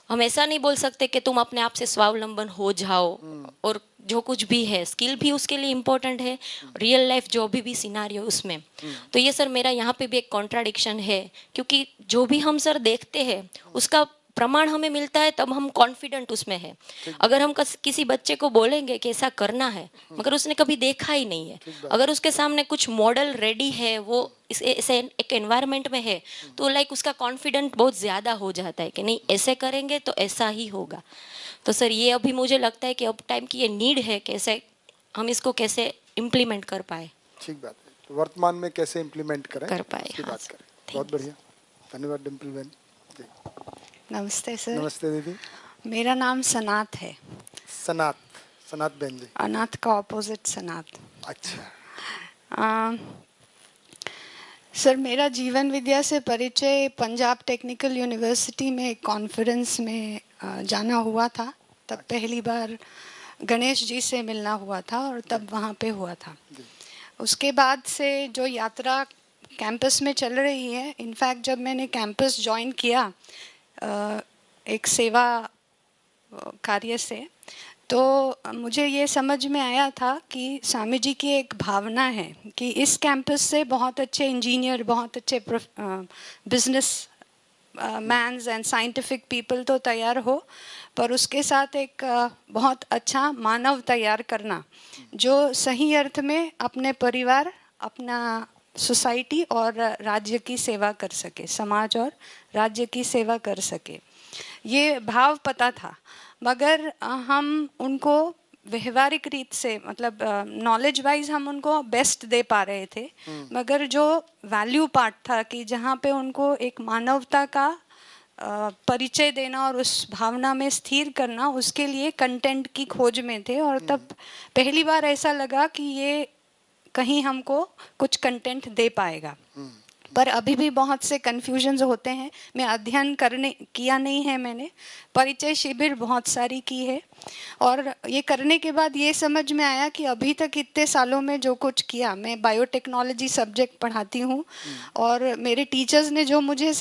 हम ऐसा नहीं बोल सकते कि तुम अपने आप से स्वावलंबन हो जाओ, और जो कुछ भी है स्किल भी उसके लिए इम्पोर्टेंट है, रियल लाइफ जो भी सिनारियो उसमें। तो ये सर मेरा यहाँ पे भी एक कॉन्ट्राडिक्शन है, क्योंकि जो भी हम सर देखते हैं उसका प्रमाण हमें मिलता है तब हम कॉन्फिडेंट उसमें है। अगर हम किसी बच्चे को बोलेंगे कि ऐसा करना है मगर उसने कभी देखा ही नहीं है, अगर उसके सामने कुछ मॉडल रेडी है, वो ऐसे एक एनवायरनमेंट में है, तो लाइक उसका कॉन्फिडेंट बहुत ज़्यादा हो जाता है कि नहीं ऐसे करेंगे तो ऐसा ही होगा। तो सर ये अभी मुझे लगता है कि अब टाइम की ये नीड है, कैसे हम इसको कैसे इम्प्लीमेंट कर पाए। ठीक बात है, तो वर्तमान में कैसे इम्प्लीमेंट कर पाए, हाँ, बात करें। बहुत बढ़िया, धन्यवाद डिम्पल बहन। नमस्ते सर। नमस्ते दीदी। मेरा नाम सनात है। सनात बहन जी। अनाथ का ऑपोजिट सनात। अच्छा। सर मेरा जीवन विद्या से परिचय पंजाब टेक्निकल यूनिवर्सिटी में एक कॉन्फ्रेंस में जाना हुआ था। तब पहली बार गणेश जी से मिलना हुआ था और तब वहाँ पे हुआ था। उसके बाद से जो यात्रा कैंपस में चल रही है, इनफैक्ट जब मैंने कैंपस ज्वाइन किया एक सेवा कार्य से, तो मुझे ये समझ में आया था कि स्वामी जी की एक भावना है कि इस कैंपस से बहुत अच्छे इंजीनियर, बहुत अच्छे business mans and scientific people तो तैयार हो, पर उसके साथ एक बहुत अच्छा मानव तैयार करना जो सही अर्थ में अपने परिवार, अपना सोसाइटी और राज्य की सेवा कर सके, समाज और राज्य की सेवा कर सके, ये भाव पता था। मगर हम उनको व्यवहारिक रीत से, मतलब नॉलेज वाइज हम उनको बेस्ट दे पा रहे थे, मगर जो वैल्यू पार्ट था कि जहाँ पे उनको एक मानवता का परिचय देना और उस भावना में स्थिर करना, उसके लिए कंटेंट की खोज में थे। और तब पहली बार ऐसा लगा कि ये कहीं हमको कुछ कंटेंट दे पाएगा। पर अभी भी बहुत से कन्फ्यूजन्स होते हैं। मैं अध्ययन किया नहीं है, मैंने परिचय शिविर बहुत सारी की है, और ये करने के बाद ये समझ में आया कि अभी तक इतने सालों में जो कुछ किया, मैं बायोटेक्नोलॉजी सब्जेक्ट पढ़ाती हूँ और मेरे टीचर्स ने जो मुझे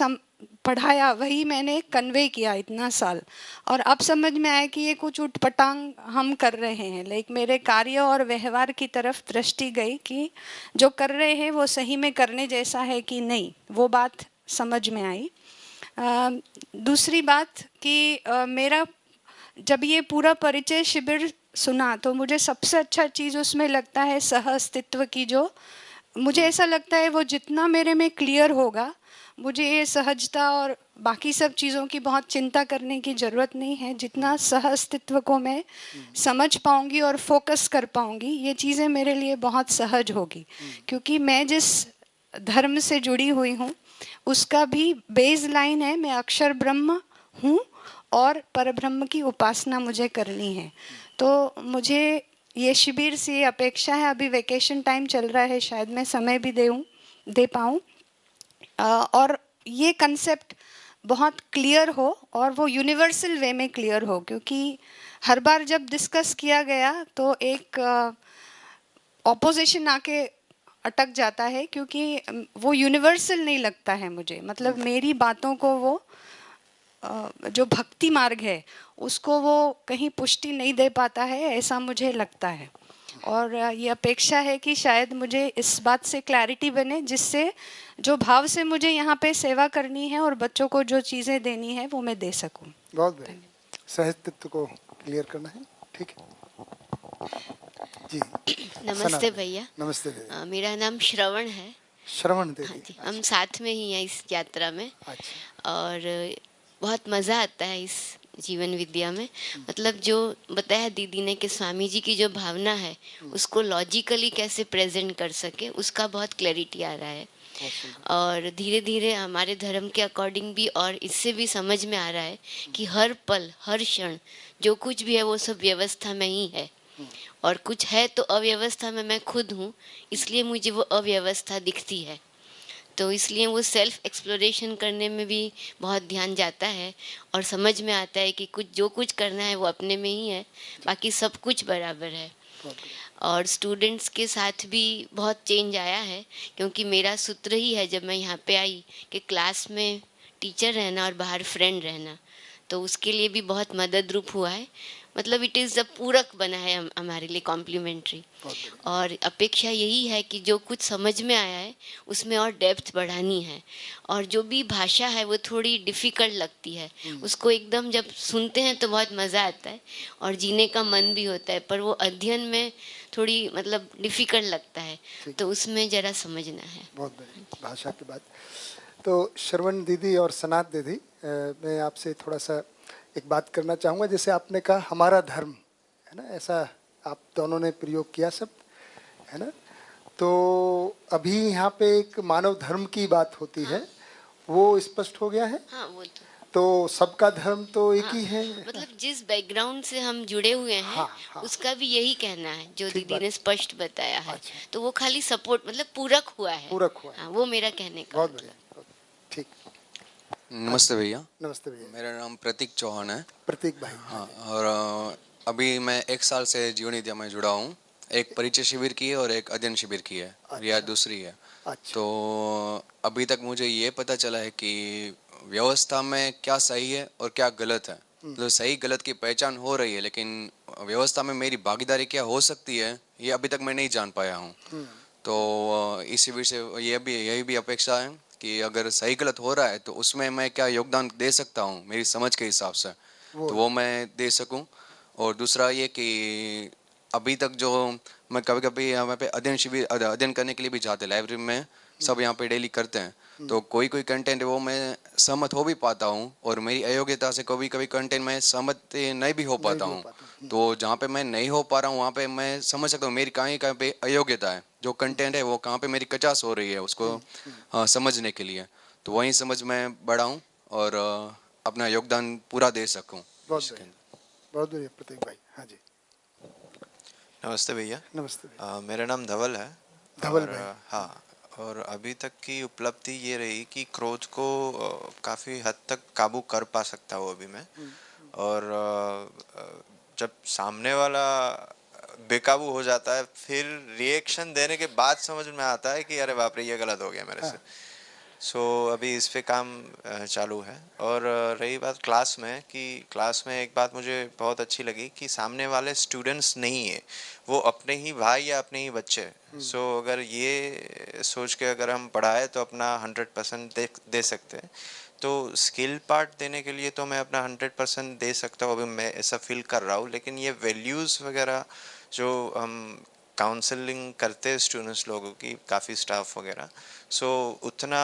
पढ़ाया वही मैंने कन्वे किया इतना साल, और अब समझ में आया कि ये कुछ उटपटांग हम कर रहे हैं। लाइक मेरे कार्य और व्यवहार की तरफ दृष्टि गई कि जो कर रहे हैं वो सही में करने जैसा है कि नहीं, वो बात समझ में आई। दूसरी बात कि मेरा जब ये पूरा परिचय शिविर सुना तो मुझे सबसे अच्छा चीज़ उसमें लगता है सह अस्तित्व की। जो मुझे ऐसा लगता है वो जितना मेरे में क्लियर होगा, मुझे ये सहजता और बाकी सब चीज़ों की बहुत चिंता करने की ज़रूरत नहीं है। जितना सह अस्तित्व को मैं समझ पाऊंगी और फोकस कर पाऊंगी, ये चीज़ें मेरे लिए बहुत सहज होगी। क्योंकि मैं जिस धर्म से जुड़ी हुई हूँ उसका भी बेस लाइन है, मैं अक्षर ब्रह्म हूँ और परब्रह्म की उपासना मुझे करनी है। तो मुझे ये शिविर से ये अपेक्षा है, अभी वेकेशन टाइम चल रहा है, शायद मैं समय भी दे पाऊँ और ये कंसेप्ट बहुत क्लियर हो और वो यूनिवर्सल वे में क्लियर हो। क्योंकि हर बार जब डिस्कस किया गया तो एक ऑपोजिशन आके अटक जाता है, क्योंकि वो यूनिवर्सल नहीं लगता है मुझे। मतलब मेरी बातों को वो जो भक्ति मार्ग है उसको वो कहीं पुष्टि नहीं दे पाता है, ऐसा मुझे लगता है। और ये अपेक्षा है कि शायद मुझे इस बात से क्लैरिटी बने, जिससे जो भाव से मुझे यहाँ पे सेवा करनी है और बच्चों को जो चीज़ें देनी है वो मैं दे सकूँ। बहुत बढ़िया, सहस्तित्व को क्लियर करना है, ठीक है जी। नमस्ते भैया। नमस्ते दीदी। मेरा नाम श्रवण है। श्रवण दीदी। हाँ जी, हम साथ में ही हैं इस यात्रा में। अच्छा। और बहुत मज़ा आता है इस जीवन विद्या में। मतलब जो बताया दीदी ने कि स्वामी जी की जो भावना है उसको लॉजिकली कैसे प्रेजेंट कर सके, उसका बहुत क्लैरिटी आ रहा है। और धीरे धीरे हमारे धर्म के अकॉर्डिंग भी और इससे भी समझ में आ रहा है कि हर पल हर क्षण जो कुछ भी है वो सब व्यवस्था में ही है, और कुछ है तो अव्यवस्था में मैं खुद हूँ, इसलिए मुझे वो अव्यवस्था दिखती है। तो इसलिए वो सेल्फ एक्सप्लोरेशन करने में भी बहुत ध्यान जाता है और समझ में आता है कि जो कुछ करना है वो अपने में ही है, बाकी सब कुछ बराबर है। और स्टूडेंट्स के साथ भी बहुत चेंज आया है, क्योंकि मेरा सूत्र ही है जब मैं यहाँ पे आई कि क्लास में टीचर रहना और बाहर फ्रेंड रहना, तो उसके लिए भी बहुत मदद रूप हुआ है। मतलब इट इज़ द पूरक बना है हमारे लिए, कॉम्प्लीमेंट्री। और अपेक्षा यही है कि जो कुछ समझ में आया है उसमें और डेप्थ बढ़ानी है। और जो भी भाषा है वो थोड़ी डिफ़िकल्ट लगती है, उसको एकदम जब सुनते हैं तो बहुत मज़ा आता है और जीने का मन भी होता है, पर वो अध्ययन में थोड़ी मतलब डिफ़िकल्ट लगता है, तो उसमें ज़रा समझना है। बहुत बढ़िया भाषा की बात। तो श्रवण दीदी और सनात दीदी, मैं आपसे थोड़ा सा एक बात करना चाहूँगा। जैसे आपने कहा हमारा धर्म है ना, ऐसा आप दोनों ने प्रयोग किया सब, है ना। तो अभी यहाँ पे एक मानव धर्म की बात होती है, वो स्पष्ट हो गया है। हाँ, वो तो सबका धर्म तो एक ही है। मतलब जिस बैकग्राउंड से हम जुड़े हुए हैं उसका भी यही कहना है जो दीदी ने स्पष्ट बताया है। तो वो खाली सपोर्ट मतलब पूरक हुआ है। हाँ, वो मेरा कहने का बहुत बढ़िया, ठीक। नमस्ते भैया। नमस्ते भैया। मेरा नाम प्रतीक चौहान है। प्रतीक भाई। हाँ, और अभी मैं 1 साल से जीवन विद्या में जुड़ा हूँ। एक परिचय शिविर की है और एक अध्ययन शिविर की है। यह दूसरी है। तो अभी तक मुझे ये पता चला है कि व्यवस्था में क्या सही है और क्या गलत है। तो सही गलत की पहचान हो रही है, लेकिन व्यवस्था में मेरी भागीदारी क्या हो सकती है ये अभी तक मैं नहीं जान पाया हूँ। तो इस शिविर से यही भी अपेक्षा है कि अगर सही गलत हो रहा है तो उसमें मैं क्या योगदान दे सकता हूँ मेरी समझ के हिसाब से, तो वो मैं दे सकूँ। और दूसरा ये कि अभी तक जो मैं कभी कभी यहाँ पे अध्ययन करने के लिए भी जाते, लाइब्रेरी में सब यहाँ पे डेली करते हैं, तो कोई कंटेंट वो मैं सहमत हो भी पाता हूँ और मेरी अयोग्यता से कभी कभी कंटेंट में सहमत नहीं भी हो पाता हूँ। तो जहाँ पे मैं नहीं हो पा रहा हूँ वहाँ पे मैं समझ सकता हूँ मेरी कहाँ पे अयोग्यता है, जो कंटेंट है वो कहाँ पे मेरी कचास हो रही है उसको समझने के लिए। तो वहीं समझ में बढ़ा हूँ और अपना योगदान पूरा दे सकूँ। बहुत बढ़िया प्रतीक भाई। हाँ जी। नमस्ते भैया। नमस्ते। मेरा नाम धवल है। धवल भाई। हाँ, और अभी तक की उपलब्धि ये रही कि क्रोध को काफ़ी हद तक काबू कर पा सकता हूँ अभी मैं। और जब सामने वाला बेकाबू हो जाता है फिर रिएक्शन देने के बाद समझ में आता है कि अरे बाप रे ये गलत हो गया मेरे से। सो अभी इस पे काम चालू है। और रही बात क्लास में, कि क्लास में एक बात मुझे बहुत अच्छी लगी कि सामने वाले स्टूडेंट्स नहीं है, वो अपने ही भाई या अपने ही बच्चे। सो अगर ये सोच के अगर हम पढ़ाए तो अपना 100% दे सकते हैं। तो स्किल पार्ट देने के लिए तो मैं अपना 100% दे सकता हूँ, अभी मैं ऐसा फील कर रहा हूँ। लेकिन ये वैल्यूज़ वगैरह जो हम काउंसलिंग करते हैं स्टूडेंट्स लोगों की, काफ़ी स्टाफ वगैरह, सो उतना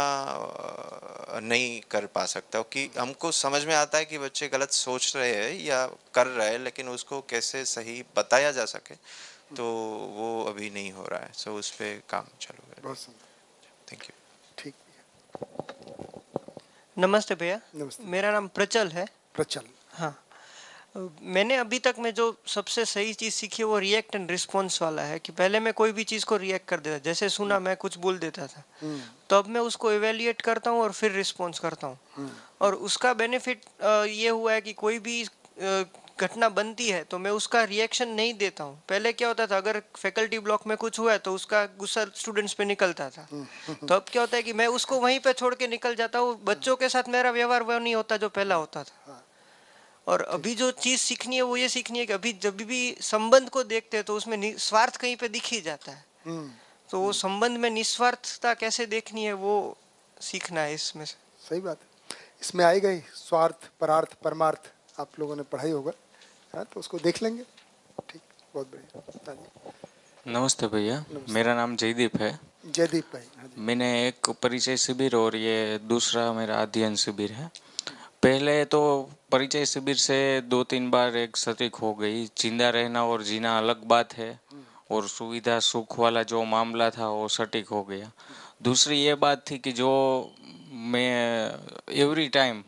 नहीं कर पा सकता कि हमको समझ में आता है कि बच्चे गलत सोच रहे हैं या कर रहे हैं, लेकिन उसको कैसे सही बताया जा सके तो वो अभी नहीं हो रहा है। सो उस पर काम चालू है। बहुत सुंदर, थैंक यू। ठीक। नमस्ते भैया, नमस्ते। मेरा नाम प्रचल है। प्रचल, हाँ, मैंने अभी तक में जो सबसे सही चीज़ सीखी है वो रिएक्ट एंड रिस्पॉन्स वाला है, कि पहले मैं कोई भी चीज़ को रिएक्ट कर देता, जैसे सुना मैं कुछ बोल देता था, तो अब मैं उसको इवेल्युएट करता हूँ और फिर रिस्पॉन्स करता हूँ। और उसका बेनिफिट ये हुआ है कि कोई भी घटना बनती है तो मैं उसका रिएक्शन नहीं देता हूँ। पहले क्या होता था, अगर फैकल्टी ब्लॉक में कुछ हुआ है तो उसका गुस्सा स्टूडेंट्स पे निकलता था। तो अब क्या होता है कि मैं उसको वहीं पे छोड़ के निकल जाता हूँ। बच्चों के साथ मेरा व्यवहार वो नहीं होता जो पहला होता था। और अभी जो चीज़ सीखनी है वो ये सीखनी है कि अभी जब भी संबंध को देखते हैं तो उसमें स्वार्थ कहीं पे दिख ही जाता है। तो वो संबंध में निस्वार्थता कैसे देखनी है वो सीखना है इसमें से। सही बात है। इसमें आएगा ही स्वार्थ, परार्थ, परमार्थ, आप लोगों ने पढ़ाई होगा, है तो उसको देख लेंगे। ठीक, बहुत बढ़िया। नमस्ते भैया, मेरा नाम जयदीप है। जयदीप भाई, हाँ जी। मैंने एक परिचय शिविर और ये दूसरा मेरा अध्ययन शिविर है। पहले तो परिचय शिविर से 2-3 बार एक सटीक हो गई। जिंदा रहना और जीना अलग बात है, और सुविधा सुख वाला जो मामला था वो सटीक हो गया। दूसरी ये बात थी कि जो मैं एवरी टाइम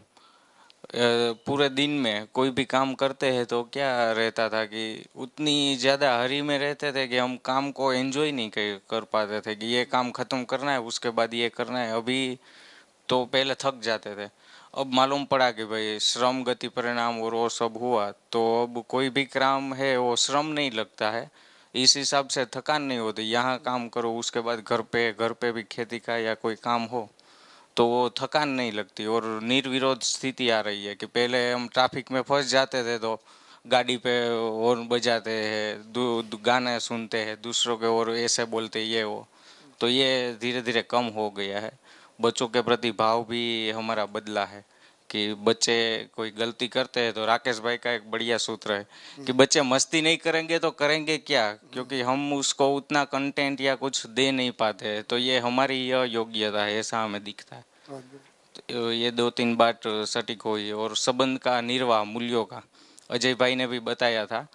पूरे दिन में कोई भी काम करते हैं तो क्या रहता था कि उतनी ज़्यादा हरी में रहते थे कि हम काम को एंजॉय नहीं कर पाते थे, कि ये काम ख़त्म करना है उसके बाद ये करना है। अभी तो पहले थक जाते थे, अब मालूम पड़ा कि भाई श्रम गति परिणाम और वो सब हुआ तो अब कोई भी काम है वो श्रम नहीं लगता है। इस हिसाब से थकान नहीं होती। यहाँ काम करो उसके बाद घर पे भी खेती का या कोई काम हो तो वो थकान नहीं लगती, और निर्विरोध स्थिति आ रही है कि पहले हम ट्रैफिक में फंस जाते थे तो गाड़ी पे हॉर्न बजाते हैं, गाने सुनते हैं दूसरों के और ऐसे बोलते ये वो, तो ये धीरे धीरे कम हो गया है। बच्चों के प्रति भाव भी हमारा बदला है कि बच्चे कोई गलती करते हैं तो राकेश भाई का एक बढ़िया सूत्र है कि बच्चे मस्ती नहीं करेंगे तो करेंगे क्या, क्योंकि हम उसको उतना कंटेंट या कुछ दे नहीं पाते, तो ये हमारी यह योग्यता है, ऐसा हमें दिखता है। तो ये 2-3 बात सटीक हुई। और संबंध का निर्वाह मूल्यों का अजय भाई ने भी बताया था।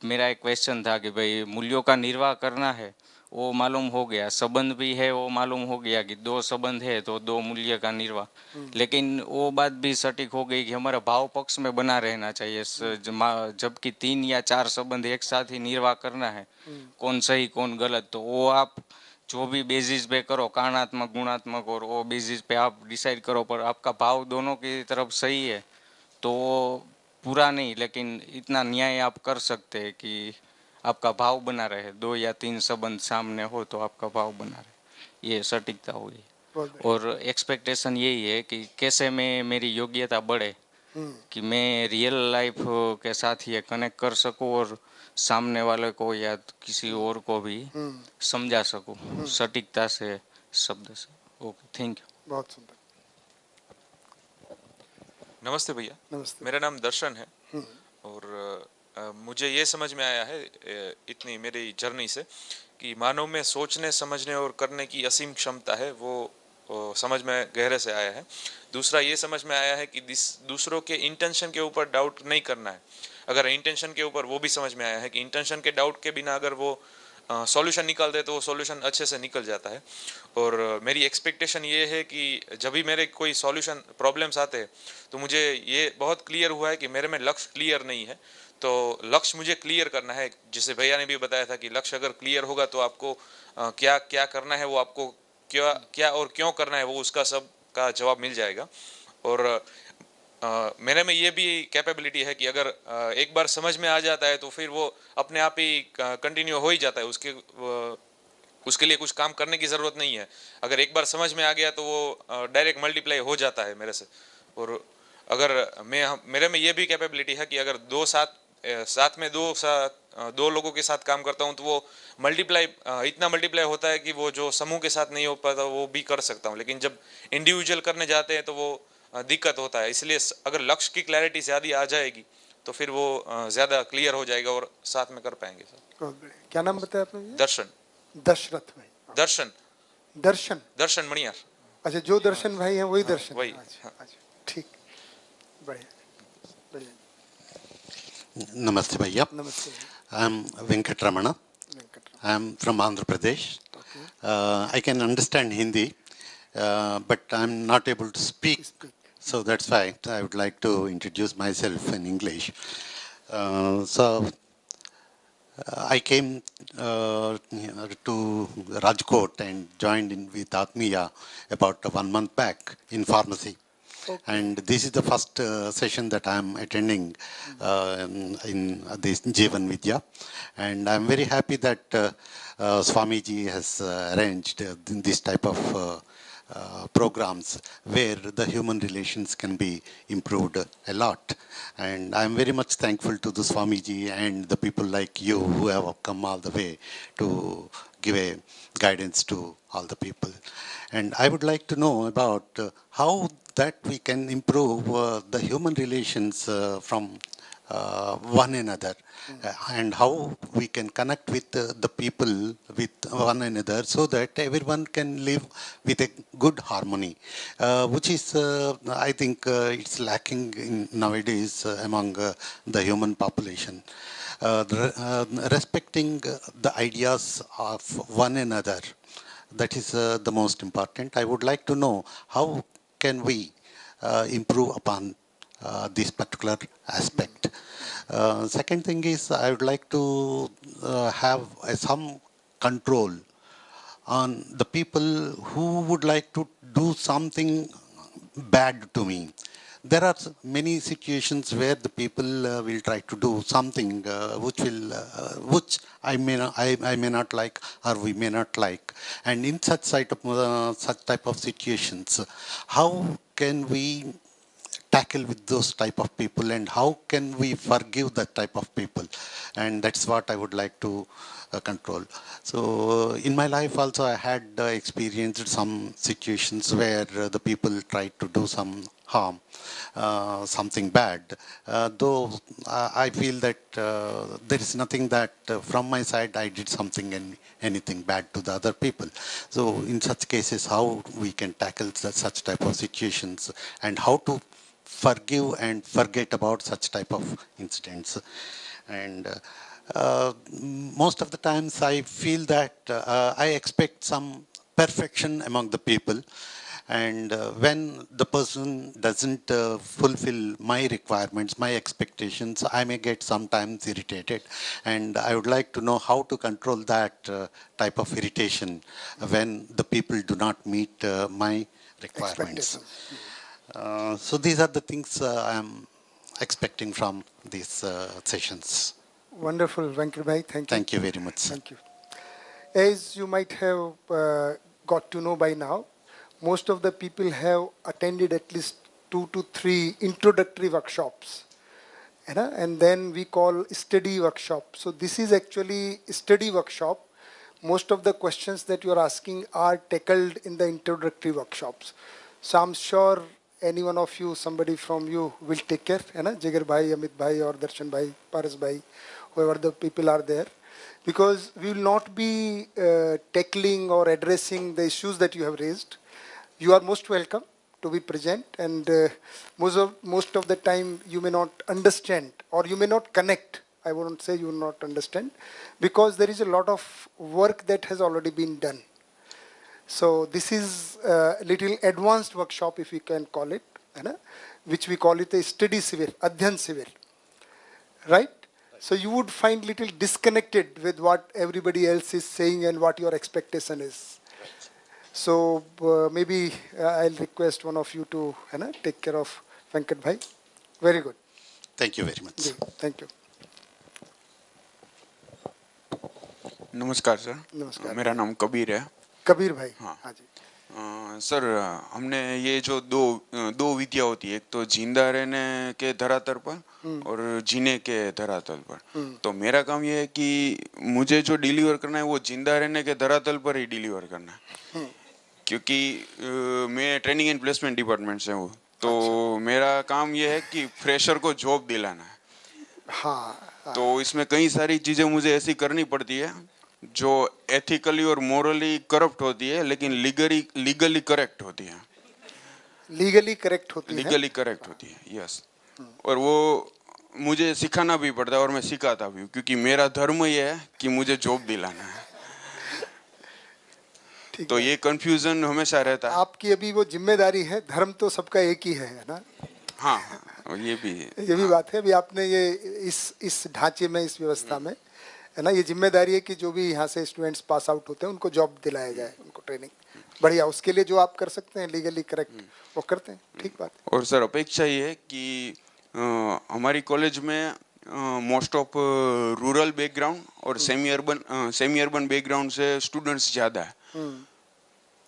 मेरा एक क्वेश्चन था कि भाई मूल्यों का निर्वाह करना है वो मालूम हो गया, संबंध भी है वो मालूम हो गया कि 2 संबंध है तो 2 मूल्य का निर्वाह, लेकिन वो बात भी सटीक हो गई कि हमारा भाव पक्ष में बना रहना चाहिए। जबकि 3 या 4 संबंध एक साथ ही निर्वाह करना है, कौन सही कौन गलत, तो वो आप जो भी बेसिस पे करो, कारणात्मक गुणात्मक, और वो बेसिस पे आप डिसाइड करो, पर आपका भाव दोनों की तरफ सही है तो पूरा नहीं लेकिन इतना न्याय आप कर सकते हैं कि आपका भाव बना रहे। 2 या 3 संबंध सामने हो तो आपका भाव बना रहे, ये सटीकता हुई। और एक्सपेक्टेशन यही है कि कैसे मैं मेरी योग्यता बढ़े, कि मैं रियल लाइफ के साथ ये कनेक्ट कर सकूं और सामने वाले को या किसी और को भी समझा सकूं सटीकता से, शब्द से। Okay, thank you. बहुत सुंदर। नमस्ते भैया, नमस्ते। मेरा नाम दर्शन है। और मुझे ये समझ में आया है इतनी मेरी जर्नी से कि मानव में सोचने समझने और करने की असीम क्षमता है, वो समझ में गहरे से आया है। दूसरा ये समझ में आया है कि दूसरों के इंटेंशन के ऊपर डाउट नहीं करना है। अगर इंटेंशन के ऊपर वो भी समझ में आया है कि इंटेंशन के डाउट के बिना अगर वो सॉल्यूशन निकाल दे तो वो सॉल्यूशन अच्छे से निकल जाता है। और मेरी एक्सपेक्टेशन ये है कि जब भी मेरे कोई सॉल्यूशन प्रॉब्लम्स आते हैं तो मुझे ये बहुत क्लियर हुआ है कि मेरे में लक्ष्य क्लियर नहीं है, तो लक्ष्य मुझे क्लियर करना है। जैसे भैया ने भी बताया था कि लक्ष्य अगर क्लियर होगा तो आपको क्या क्या करना है, वो आपको क्या क्या और क्यों करना है वो उसका सब का जवाब मिल जाएगा। और मेरे में ये भी कैपेबिलिटी है कि अगर एक बार समझ में आ जाता है तो फिर वो अपने आप ही कंटिन्यू हो ही जाता है, उसके उसके लिए कुछ काम करने की ज़रूरत नहीं है। अगर एक बार समझ में आ गया तो वो डायरेक्ट मल्टीप्लाई हो जाता है मेरे से। और अगर मेरे में ये भी कैपेबिलिटी है कि अगर दो लोगों के साथ काम करता हूँ तो वो मल्टीप्लाई इतना मल्टीप्लाई होता है कि वो जो समूह के साथ नहीं हो पाता वो भी कर सकता हूँ। लेकिन जब इंडिविजुअल करने जाते हैं तो वो दिक्कत होता है। इसलिए अगर लक्ष्य की क्लैरिटी ज़्यादा आ जाएगी तो फिर वो ज़्यादा क्लियर हो जाएगा और साथ में कर पाएंगे सर। क्या नाम बताया आपने? दर्शन। दशरथ भाई। दर्शन। दर्शन। दर्शन मणियार। अच्छा, जो दर्शन भाई हैं वही दर्शन। वही। अच्छा, ठीक, बढ़िया बढ़िया। Namaste Bhaiya. Namaste. I am Venkatramana. I am from Andhra Pradesh. I can understand Hindi, but I am not able to speak. So that's why I would like to introduce myself in English. I came to Rajkot and joined in with Atmiya about 1 month back in pharmacy. And this is the first session that I am attending in this Jivan Vidya. And I am very happy that Swamiji has arranged this type of programs where the human relations can be improved a lot. And I'm very much thankful to the Swamiji and the people like you who have come all the way to give a guidance to all the people. And I would like to know about how that we can improve the human relations from one another, and how we can connect with the people with one another so that everyone can live with a good harmony, which is I think it's lacking in nowadays among the human population. Respecting the ideas of one another, that is the most important. I would like to know how can we improve upon this particular aspect. Second thing is I would like to have some control on the people who would like to do something bad to me. There are many situations where the people will try to do something which I may not like, or we may not like. And in such type of situations, how can we tackle with those type of people, and how can we forgive that type of people? And that's what I would like to control. So in my life also I had experienced some situations where the people tried to do some harm, something bad, though I feel that there is nothing that from my side I did something anything bad to the other people. So in such cases, how we can tackle such type of situations, and how to forgive and forget about such type of incidents. And most of the times I feel that I expect some perfection among the people, and when the person doesn't fulfill my requirements, my expectations, I may get sometimes irritated, and I would like to know how to control that type of irritation when the people do not meet my requirements. So these are the things I am expecting from these sessions. Wonderful, Venkat bhai. Thank you. Thank you very much. Thank you. As you might have got to know by now, most of the people have attended at least 2 to 3 introductory workshops. And then we call study workshop. So this is actually a study workshop. Most of the questions that you are asking are tackled in the introductory workshops. So I'm sure any one of you, somebody from you will take care, Jigar bhai, Amit bhai, or Darshan bhai, Paras bhai, whoever the people are there. Because we will not be tackling or addressing the issues that you have raised. You are most welcome to be present, and most of the time you may not understand, or you may not connect. I wouldn't say you will not understand, because there is a lot of work that has already been done. So this is a little advanced workshop, if we can call it, which we call it a study sivir, adhyan sivir, right? So you would find little disconnected with what everybody else is saying and what your expectation is. So maybe I'll request one of you to take care of Venkat bhai. Very good. Thank you very much. Thank you. नमस्कार sir. नमस्कार। मेरा नाम कबीर है। कबीर भाई। हाँ हाँ जी। Sir, हमने ये जो दो विद्या होती है, एक तो जिंदा रहने के धरातल पर और जीने के धरातल पर। तो मेरा काम ये है कि मुझे जो डिलीवर करना है वो जिंदा रहने के धरातल पर ही डिलीवर करना है, क्योंकि मैं ट्रेनिंग एंड प्लेसमेंट डिपार्टमेंट से हूँ। तो मेरा काम ये है कि फ्रेशर को जॉब दिलाना है। हाँ। तो इसमें कई सारी चीज़ें मुझे ऐसी करनी पड़ती है जो एथिकली और मोरली करप्ट होती है, लेकिन लीगली करेक्ट होती है। लीगली करेक्ट होती है। लीगली करेक्ट होती है, यस। और वो मुझे सिखाना भी पड़ता है और मैं सिखाता भी हूँ, क्योंकि मेरा धर्म ये है कि मुझे जॉब दिलाना है। तो ये कंफ्यूजन हमेशा रहता है। आपकी अभी वो जिम्मेदारी है, धर्म तो सबका एक ही है ना। हाँ, ये भी है। ये भी बात है। अभी आपने ये इस ढांचे में, इस व्यवस्था में, है ना, ये जिम्मेदारी है कि जो भी यहाँ से स्टूडेंट्स पास आउट होते हैं उनको जॉब दिलाया जाए, उनको ट्रेनिंग। बढ़िया, उसके लिए जो आप कर सकते हैं लीगली करेक्ट वो करते हैं, ठीक बात है। और सर, अपेक्षा ये है कि हमारी कॉलेज में मोस्ट ऑफ रूरल बैकग्राउंड और सेमी अर्बन बैकग्राउंड से स्टूडेंट्स ज़्यादा है।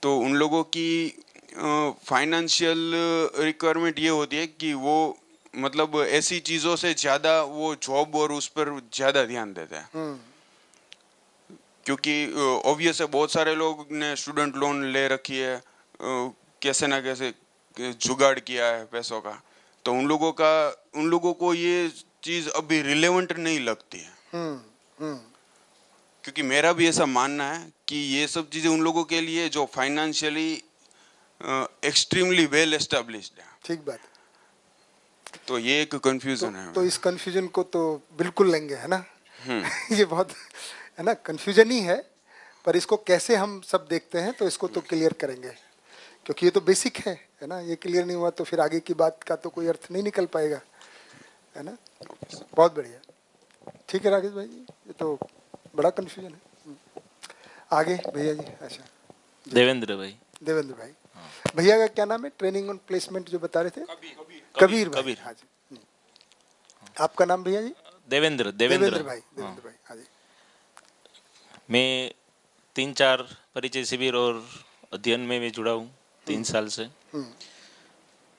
तो उन लोगों की फाइनेंशियल रिक्वायरमेंट ये होती है कि वो मतलब ऐसी चीज़ों से ज़्यादा वो जॉब और उस पर ज़्यादा ध्यान देते हैं, क्योंकि ऑब्वियस है बहुत सारे लोग ने स्टूडेंट लोन ले रखी है, कैसे ना कैसे जुगाड़ किया है पैसों का। तो उन लोगों को ये चीज़ अभी रिलेवेंट नहीं लगती है। क्योंकि मेरा भी ऐसा मानना है कि ये सब चीज़ें उन लोगों के लिए जो फाइनेंशियली एक्सट्रीमली वेल एस्टेब्लिश्ड है। ठीक बात। तो ये एक कंफ्यूजन है। तो इस कंफ्यूजन को तो बिल्कुल लेंगे, है ना। ये बहुत, है ना, कंफ्यूजन ही है, पर इसको कैसे हम सब देखते हैं तो इसको तो क्लियर करेंगे, क्योंकि ये तो बेसिक है ना। ये क्लियर नहीं हुआ तो फिर आगे की बात का तो कोई अर्थ नहीं निकल पाएगा, है ना। बहुत बढ़िया, ठीक है राकेश भाई जी, ये तो बड़ा कंफ्यूजन है। आगे भैया जी। अच्छा, देवेंद्र भाई। देवेंद्र भाई। भैया का क्या नाम है? ट्रेनिंग ऑन प्लेसमेंट जो बता रहे थे। कबीर भाई। हाँ जी। आपका नाम भैया जी? देवेंद्र भाई। देवेंद्र भाई। हाँ जी। मैं 3-4 परिचय शिविर और अध्ययन में मैं जुड़ा हूँ 3 साल से।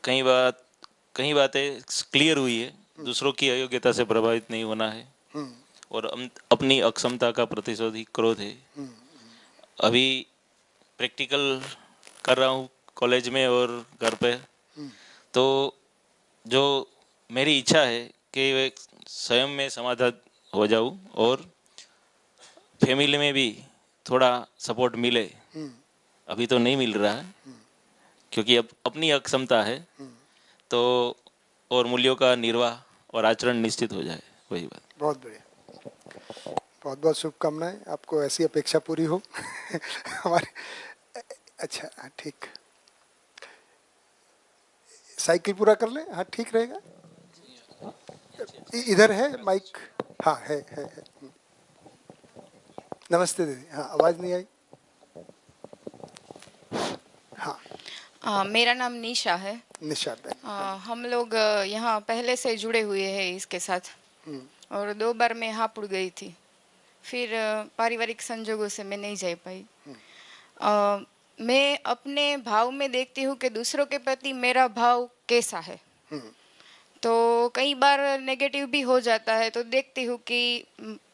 कई बातें क्लियर हुई है। दूसरों की अयोग्यता से प्रभावित नहीं होना है और अपनी अक्षमता का प्रतिशोध ही क्रोध है। अभी प्रैक्टिकल कर रहा हूँ कॉलेज में और घर पे। तो जो मेरी इच्छा है कि स्वयं में समाधान हो जाऊँ और फैमिली में भी थोड़ा सपोर्ट मिले। अभी तो नहीं मिल रहा है, क्योंकि अब अपनी अक्षमता है तो, और मूल्यों का निर्वाह और आचरण निश्चित हो जाए, वही बात। बहुत बढ़िया, बहुत बहुत शुभकामनाएं, आपको ऐसी अपेक्षा पूरी हो। हमारे अच्छा, ठीक, साइकिल पूरा कर लें। हाँ, ठीक रहेगा। इधर है माइक? हाँ, है। नमस्ते दीदी। हाँ, आवाज़ नहीं आई। हाँ, मेरा नाम निशा है। निशा। हम लोग यहाँ पहले से जुड़े हुए हैं इसके साथ, और 2 बार मैं यहाँ पुड़ गई थी, फिर पारिवारिक संजोगों से मैं नहीं जा पाई। मैं अपने भाव में देखती हूँ कि दूसरों के प्रति मेरा भाव कैसा है। तो कई बार नेगेटिव भी हो जाता है, तो देखती हूँ कि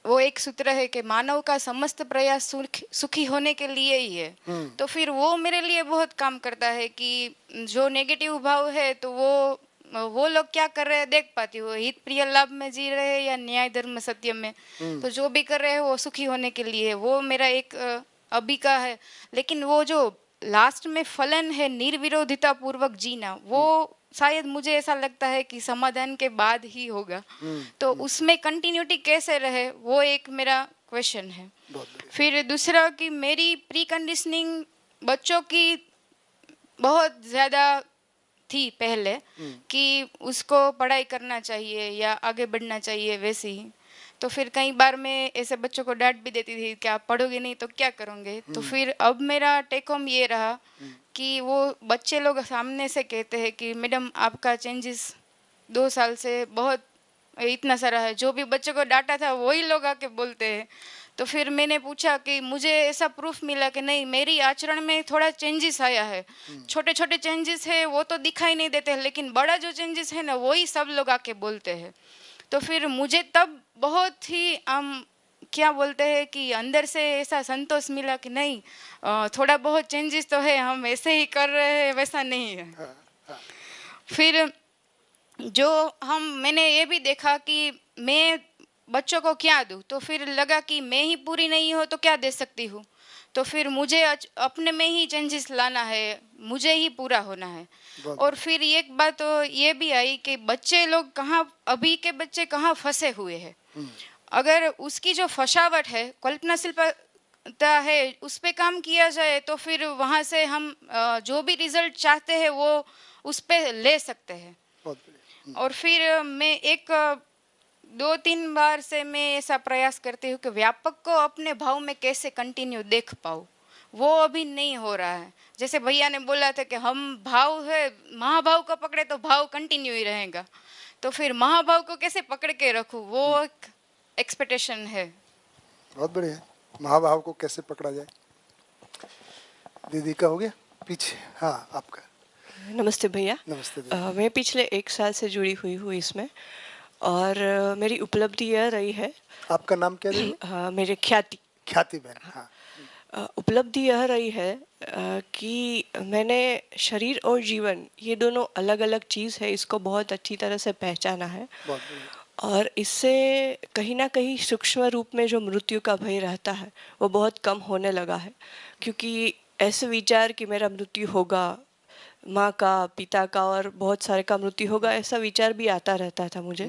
वो एक सूत्र है कि मानव का समस्त प्रयास सुखी होने के लिए ही है। तो फिर वो मेरे लिए बहुत काम करता है कि जो नेगेटिव भाव है तो वो लोग क्या कर रहे हैं देख पाती हूँ, हित प्रिय लाभ में जी रहे हैं या न्याय धर्म सत्य में। तो जो भी कर रहे हैं वो सुखी होने के लिए, वो मेरा एक अभी का है। लेकिन वो जो लास्ट में फलन है निर्विरोधिता पूर्वक जीना, वो शायद मुझे ऐसा लगता है कि समाधान के बाद ही होगा। तो उसमें कंटिन्यूटी कैसे रहे, वो एक मेरा क्वेश्चन है। फिर दूसरा कि मेरी प्री कंडीशनिंग बच्चों की बहुत ज़्यादा थी पहले, कि उसको पढ़ाई करना चाहिए या आगे बढ़ना चाहिए वैसे ही। तो फिर कई बार मैं ऐसे बच्चों को डांट भी देती थी कि आप पढ़ोगे नहीं तो क्या करोगे। तो फिर अब मेरा टेक होम ये रहा कि वो बच्चे लोग सामने से कहते हैं कि मैडम आपका चेंजेस 2 साल से बहुत इतना सारा है। जो भी बच्चों को डांटा था वही लोग आके बोलते हैं। तो फिर मैंने पूछा कि मुझे ऐसा प्रूफ मिला कि नहीं, मेरी आचरण में थोड़ा चेंजेस आया है। छोटे छोटे चेंजेस है वो तो दिखाई नहीं देते, लेकिन बड़ा जो चेंजेस है ना वही सब लोग आके बोलते हैं। तो फिर मुझे तब बहुत ही क्या बोलते हैं कि अंदर से ऐसा संतोष मिला कि नहीं, थोड़ा बहुत चेंजेस तो है, हम ऐसे ही कर रहे हैं वैसा नहीं है। फिर मैंने ये भी देखा कि मैं बच्चों को क्या दूँ, तो फिर लगा कि मैं ही पूरी नहीं हूँ तो क्या दे सकती हूँ। तो फिर मुझे अपने में ही चेंजेस लाना है, मुझे ही पूरा होना है। और फिर एक बात तो ये भी आई कि बच्चे लोग कहाँ, अभी के बच्चे कहाँ फंसे हुए हैं। अगर उसकी जो फसावट है, कल्पनाशीलता है, उस पे काम किया जाए तो फिर वहाँ से हम जो भी रिजल्ट चाहते हैं वो उस पे ले सकते हैं। और फिर मैं 2-3 बार से मैं ऐसा प्रयास करती हूँ कि व्यापक को अपने भाव में कैसे कंटिन्यू देख पाऊँ, वो अभी नहीं हो रहा है। जैसे भैया ने बोला था कि हम भाव है, महाभाव को पकड़े तो भाव कंटिन्यू ही रहेगा, तो फिर महाभाव को कैसे पकड़ के रखूँ, वो एक एक्सपेक्टेशन है। बहुत बढ़िया। महाभाव को कैसे पकड़ा जाए। दीदी का हो गया पीछे। हाँ, आपका। नमस्ते भैया। नमस्ते। मैं पिछले 1 साल से जुड़ी हुई हूँ इसमें, और मेरी उपलब्धि यह रही है। आपका नाम क्या है? हाँ, मेरे ख्याति बहन। हाँ। उपलब्धि यह रही है कि मैंने शरीर और जीवन, ये दोनों अलग अलग चीज़ है, इसको बहुत अच्छी तरह से पहचाना है। और इससे कहीं ना कहीं सूक्ष्म रूप में जो मृत्यु का भय रहता है वो बहुत कम होने लगा है। क्योंकि ऐसे विचार कि मेरा मृत्यु होगा, माँ का, पिता का और बहुत सारे का मृत्यु होगा, ऐसा विचार भी आता रहता था मुझे,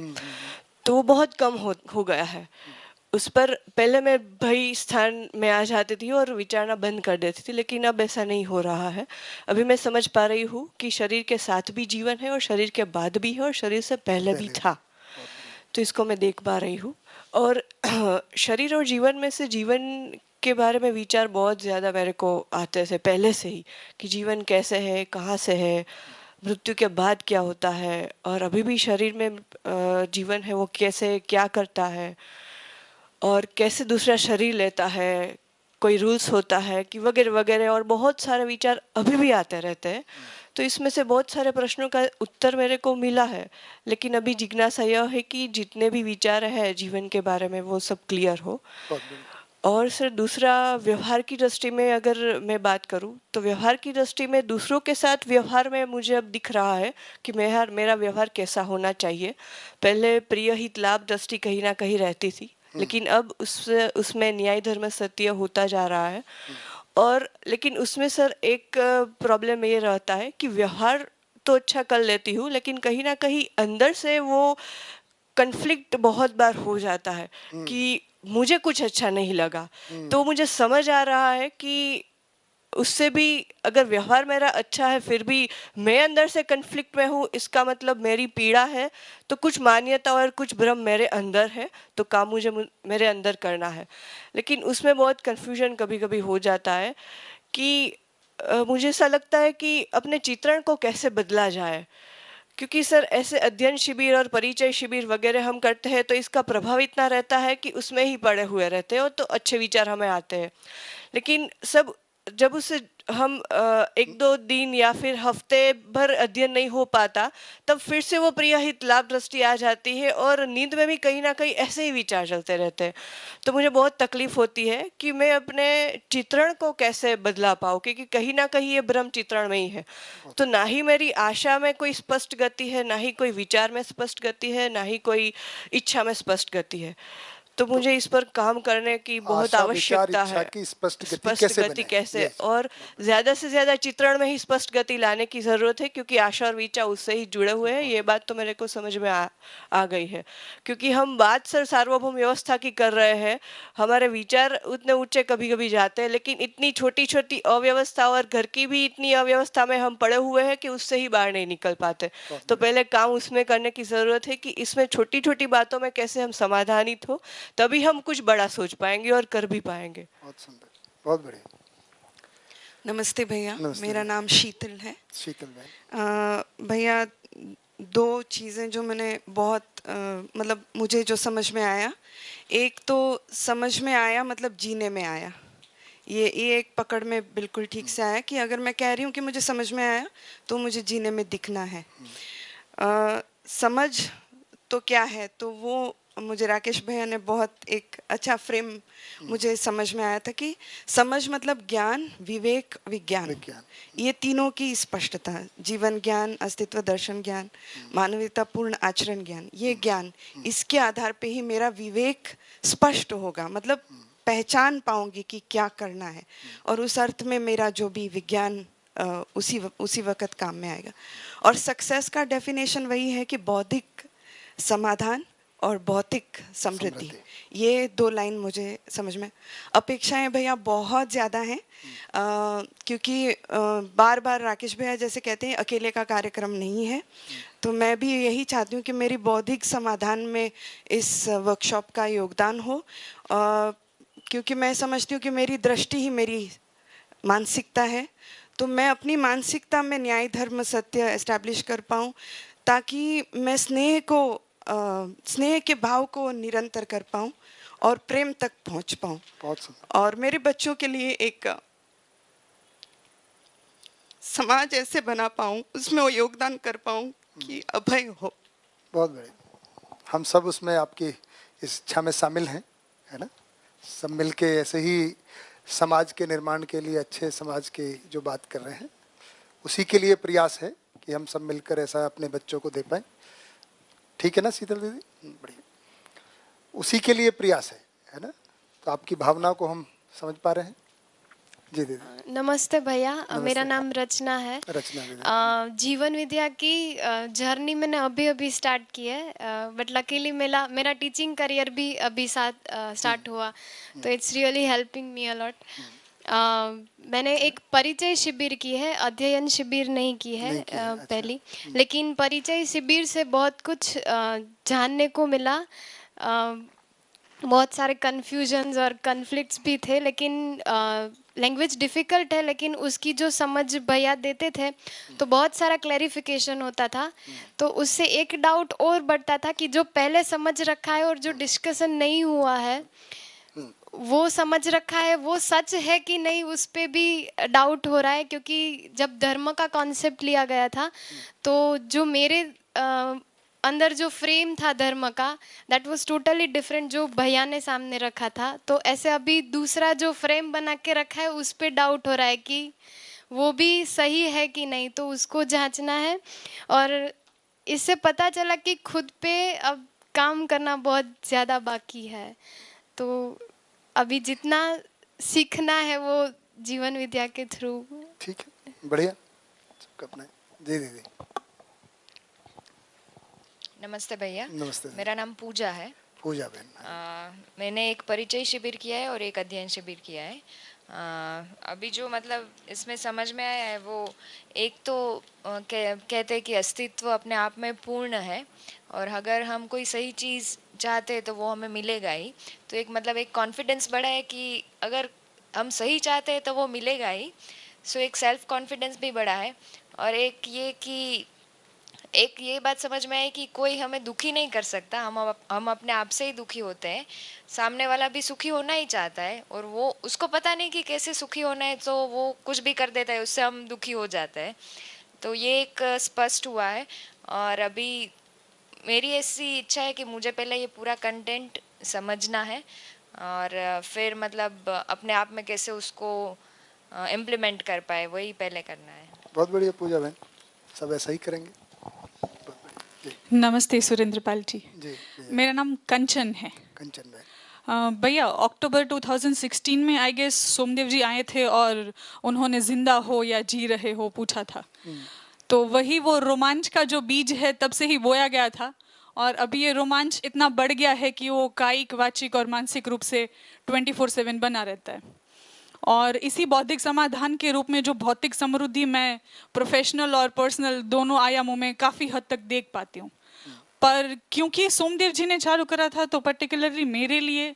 तो वो बहुत कम हो गया है। उस पर पहले मैं भय स्थान में आ जाती थी और विचारना बंद कर देती थी, लेकिन अब ऐसा नहीं हो रहा है। अभी मैं समझ पा रही हूँ कि शरीर के साथ भी जीवन है और शरीर के बाद भी है और शरीर से पहले भी था, तो इसको मैं देख पा रही हूँ। और शरीर और जीवन में से जीवन के बारे में विचार बहुत ज़्यादा मेरे को आते थे पहले से ही, कि जीवन कैसे है, कहाँ से है, मृत्यु के बाद क्या होता है, और अभी भी शरीर में जीवन है वो कैसे क्या करता है और कैसे दूसरा शरीर लेता है, कोई रूल्स होता है कि वगैरह वगैरह, और बहुत सारे विचार अभी भी आते रहते हैं। तो इसमें से बहुत सारे प्रश्नों का उत्तर मेरे को मिला है, लेकिन अभी जिज्ञासा यह है कि जितने भी विचार है जीवन के बारे में वो सब क्लियर हो। और सर दूसरा, व्यवहार की दृष्टि में अगर मैं बात करूं तो व्यवहार की दृष्टि में दूसरों के साथ व्यवहार में मुझे अब दिख रहा है कि मेरा व्यवहार कैसा होना चाहिए। पहले प्रिय हित लाभ दृष्टि कहीं ना कहीं रहती थी, लेकिन अब उसमें न्याय धर्म सत्य होता जा रहा है। और लेकिन उसमें सर एक प्रॉब्लम ये रहता है कि व्यवहार तो अच्छा कर लेती हूँ, लेकिन कहीं ना कहीं अंदर से वो कन्फ्लिक्ट बहुत बार हो जाता है कि मुझे कुछ अच्छा नहीं लगा। तो मुझे समझ आ रहा है कि उससे भी अगर व्यवहार मेरा अच्छा है फिर भी मैं अंदर से कन्फ्लिक्ट में हूँ, इसका मतलब मेरी पीड़ा है, तो कुछ मान्यता और कुछ भ्रम मेरे अंदर है, तो काम मुझे मेरे अंदर करना है। लेकिन उसमें बहुत कन्फ्यूजन कभी कभी हो जाता है कि मुझे ऐसा लगता है कि अपने चित्रण को कैसे बदला जाए, क्योंकि सर ऐसे अध्ययन शिविर और परिचय शिविर वगैरह हम करते हैं तो इसका प्रभाव इतना रहता है कि उसमें ही पड़े हुए रहते हैं, तो अच्छे विचार हमें आते हैं। लेकिन जब उसे हम 1-2 दिन या फिर हफ्ते भर अध्ययन नहीं हो पाता, तब फिर से वो प्रिय हित लाभ दृष्टि आ जाती है और नींद में भी कहीं ना कहीं ऐसे ही विचार चलते रहते हैं। तो मुझे बहुत तकलीफ होती है कि मैं अपने चित्रण को कैसे बदला पाऊँ, क्योंकि कहीं ना कहीं ये भ्रम चित्रण में ही है। तो ना ही मेरी आशा में कोई स्पष्ट गति है, ना ही कोई विचार में स्पष्ट गति है, ना ही कोई इच्छा में स्पष्ट गति है। तो मुझे इस पर काम करने की बहुत आवश्यकता है। स्पष्ट गति कैसे और ज्यादा से ज्यादा चित्रण में ही स्पष्ट गति लाने की जरूरत है, क्योंकि आशा और विचार उससे ही जुड़े हुए हैं। ये बात तो मेरे को समझ में आ गई है, क्योंकि हम बात सर सार्वभौम व्यवस्था की कर रहे हैं, हमारे विचार उतने ऊंचे कभी कभी जाते हैं, लेकिन इतनी छोटी छोटी अव्यवस्था और घर की भी इतनी अव्यवस्था में हम पड़े हुए हैं कि उससे ही बाहर नहीं निकल पाते। तो पहले काम उसमें करने की जरूरत है कि इसमें छोटी छोटी बातों में कैसे हम समाधानित हो, तभी हम कुछ बड़ा सोच पाएंगे और कर भी पाएंगे। बहुत सुंदर, बहुत बढ़िया। नमस्ते भैया, मेरा नाम शीतल है। शीतल भाई। भैया दो चीज़ें जो मैंने बहुत मतलब मुझे जो समझ में आया, एक तो समझ में आया मतलब जीने में आया। ये एक पकड़ में बिल्कुल ठीक से आया कि अगर मैं कह रही हूँ कि मुझे समझ में आया तो मुझे जीने में दिखना है। समझ तो क्या है, तो वो मुझे राकेश भैया ने बहुत एक अच्छा फ्रेम मुझे समझ में आया था कि समझ मतलब ज्ञान, विवेक, विज्ञान, ये तीनों की स्पष्टता। जीवन ज्ञान, अस्तित्व दर्शन ज्ञान, मानवतापूर्ण आचरण ज्ञान, ये ज्ञान, इसके आधार पे ही मेरा विवेक स्पष्ट होगा, मतलब पहचान पाऊंगी कि क्या करना है, और उस अर्थ में मेरा जो भी विज्ञान उसी वक्त काम में आएगा। और सक्सेस का डेफिनेशन वही है कि बौद्धिक समाधान और भौतिक समृद्धि, ये दो लाइन मुझे समझ में। अपेक्षाएं भैया बहुत ज़्यादा हैं, क्योंकि बार बार राकेश भैया जैसे कहते हैं अकेले का कार्यक्रम नहीं है, तो मैं भी यही चाहती हूँ कि मेरी बौद्धिक समाधान में इस वर्कशॉप का योगदान हो, क्योंकि मैं समझती हूँ कि मेरी दृष्टि ही मेरी मानसिकता है। तो मैं अपनी मानसिकता में न्याय, धर्म, सत्य एस्टैब्लिश कर पाऊँ, ताकि मैं स्नेह के भाव को निरंतर कर पाऊँ और प्रेम तक पहुँच पाऊँ, और मेरे बच्चों के लिए एक समाज ऐसे बना पाऊँ, उसमें वो योगदान कर पाऊँ कि अभय हो। बहुत बढ़िया, हम सब उसमें आपकी इस इच्छा में शामिल हैं, है ना। सब मिलके ऐसे ही समाज के निर्माण के लिए, अच्छे समाज के जो बात कर रहे हैं, उसी के लिए प्रयास है कि हम सब मिलकर ऐसा अपने बच्चों को दे पाएं। ठीक है ना शीतल दीदी, बढ़िया, उसी के लिए प्रयास है ना। तो आपकी भावना को हम समझ पा रहे हैं। जी दीदी। नमस्ते भैया, मेरा नाम रचना है। रचना दीदी। जीवन विद्या की जर्नी मैंने अभी अभी स्टार्ट की है, बट लकीली मेरा टीचिंग करियर भी अभी स्टार्ट हुआ, तो it's really helping me a lot. मैंने एक परिचय शिविर की है, अध्ययन शिविर नहीं की है पहली, लेकिन परिचय शिविर से बहुत कुछ जानने को मिला। बहुत सारे कन्फ्यूजन्स और कन्फ्लिक्ट्स भी थे, लेकिन लैंग्वेज डिफ़िकल्ट है, लेकिन उसकी जो समझ भैया देते थे तो बहुत सारा क्लैरिफिकेशन होता था। तो उससे एक डाउट और बढ़ता था कि जो पहले समझ रखा है और जो डिस्कशन नहीं हुआ है, वो समझ रखा है वो सच है कि नहीं, उस पर भी डाउट हो रहा है। क्योंकि जब धर्म का कॉन्सेप्ट लिया गया था, तो जो मेरे अंदर जो फ्रेम था धर्म का, दैट वाज टोटली डिफरेंट जो भैया ने सामने रखा था। तो ऐसे अभी दूसरा जो फ्रेम बना के रखा है, उस पर डाउट हो रहा है कि वो भी सही है कि नहीं, तो उसको जांचना है। और इससे पता चला कि खुद पे अब काम करना बहुत ज़्यादा बाकी है। तो अभी जितना सीखना है वो जीवन विद्या के थ्रू। ठीक है, बढ़िया, अपना। जी दीदी। नमस्ते भैया। नमस्ते। मेरा नाम पूजा है। पूजा बहन। मैंने एक परिचय शिविर किया है और एक अध्ययन शिविर किया है। अभी जो मतलब इसमें समझ में आया है, वो एक तो कहते हैं कि अस्तित्व अपने आप में पूर्ण है, और अगर हम कोई सही चीज़ चाहते हैं तो वो हमें मिलेगा ही। तो एक मतलब एक कॉन्फिडेंस बढ़ा है कि अगर हम सही चाहते हैं तो वो मिलेगा ही। सो एक सेल्फ कॉन्फिडेंस भी बढ़ा है। और एक ये बात समझ में आई कि कोई हमें दुखी नहीं कर सकता, हम अपने आप से ही दुखी होते हैं। सामने वाला भी सुखी होना ही चाहता है, और वो उसको पता नहीं कि कैसे सुखी होना है, तो वो कुछ भी कर देता है, उससे हम दुखी हो जाते हैं। तो ये एक स्पष्ट हुआ है। और अभी मेरी ऐसी इच्छा है कि मुझे पहले ये पूरा कंटेंट समझना है, और फिर मतलब अपने आप में कैसे उसको इम्प्लीमेंट कर पाए, वही पहले करना है। बहुत बढ़िया पूजा बहन, सब ऐसा ही करेंगे। नमस्ते सुरेंद्र पाल जी। जी। मेरा नाम कंचन है। कंचन बहन। भैया, अक्टूबर 2016 में आई गेस सोमदेव जी आए थे और उन्होंने जिंदा हो या जी रहे हो पूछा था। तो वही वो रोमांच का जो बीज है तब से ही बोया गया था, और अभी ये रोमांच इतना बढ़ गया है कि वो कायिक, वाचिक और मानसिक रूप से 24/7 बना रहता है। और इसी बौद्धिक समाधान के रूप में जो भौतिक समृद्धि मैं प्रोफेशनल और पर्सनल दोनों आयामों में काफ़ी हद तक देख पाती हूँ। पर क्योंकि सोमदेव जी ने चालू करा था, तो पर्टिकुलरली मेरे लिए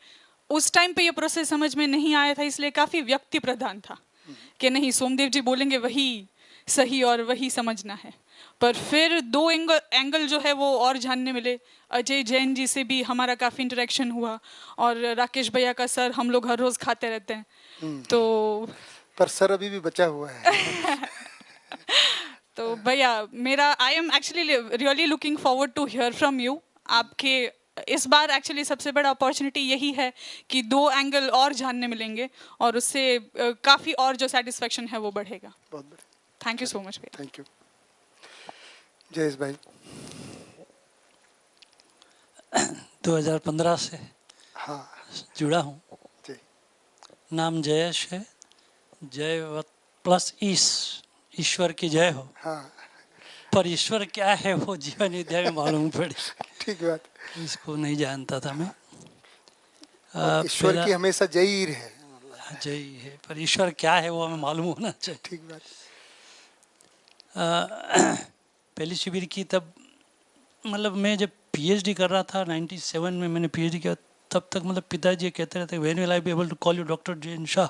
उस टाइम पे ये प्रोसेस समझ में नहीं आया था, इसलिए काफ़ी व्यक्ति प्रधान था कि नहीं, सोमदेव जी बोलेंगे वही सही और वही समझना है। पर फिर दो एंगल जो है वो और जानने मिले। अजय जैन जी से भी हमारा काफ़ी इंटरेक्शन हुआ, और राकेश भैया का सर हम लोग हर रोज़ खाते रहते हैं। तो पर सर अभी भी बचा हुआ है। तो भैया मेरा I am actually really looking forward to hear from you. आपके इस बार एक्चुअली सबसे बड़ा अपॉर्चुनिटी यही है कि दो एंगल और जानने मिलेंगे, और उससे काफ़ी और जो सेटिस्फेक्शन है वो बढ़ेगा। बहुत बढ़िया, थैंक यू सो मच भैया। Thank you. जयेश भाई 2015 से हाँ जुड़ा हूँ। जी। नाम जयेश है, जय प्लस ईश्वर की जय हो। हाँ पर ईश्वर क्या है वो जीवन विद्या में मालूम पड़ी। ठीक बात। इसको नहीं जानता था मैं। ईश्वर की हमेशा जय ही है। जय है, पर ईश्वर क्या है वो हमें मालूम होना चाहिए। ठीक बात। पहली शिविर की तब मतलब मैं जब पीएचडी कर रहा था 97 में मैंने पीएचडी किया, तब तक मतलब पिताजी कहते रहते when will I be able to call you doctor J N. Shah.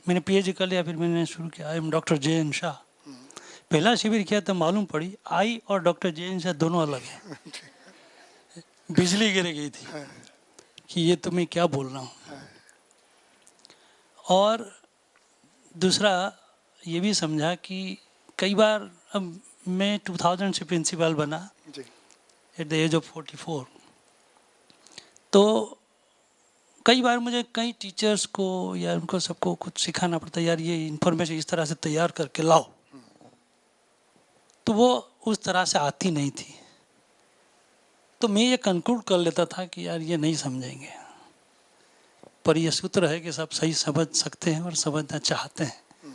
मैंने पीएचडी कर लिया, फिर मैंने शुरू किया I am doctor J N. Shah. पहला शिविर किया तब मालूम पड़ी आई और डॉक्टर जे.एन. शाह दोनों अलग हैं। बिजली गिर गई थी कि ये तो मैं क्या बोल रहा हूँ। और दूसरा ये भी समझा कि कई बार अब मैं 2000 से प्रिंसिपल बना एट द एज ऑफ 44। तो कई बार मुझे कई टीचर्स को या उनको सबको कुछ सिखाना पड़ता है, यार ये इन्फॉर्मेशन इस तरह से तैयार करके लाओ, तो वो उस तरह से आती नहीं थी। तो मैं ये कंक्लूड कर लेता था कि यार ये नहीं समझेंगे, पर ये सूत्र है कि सब सही समझ सकते हैं और समझना चाहते हैं।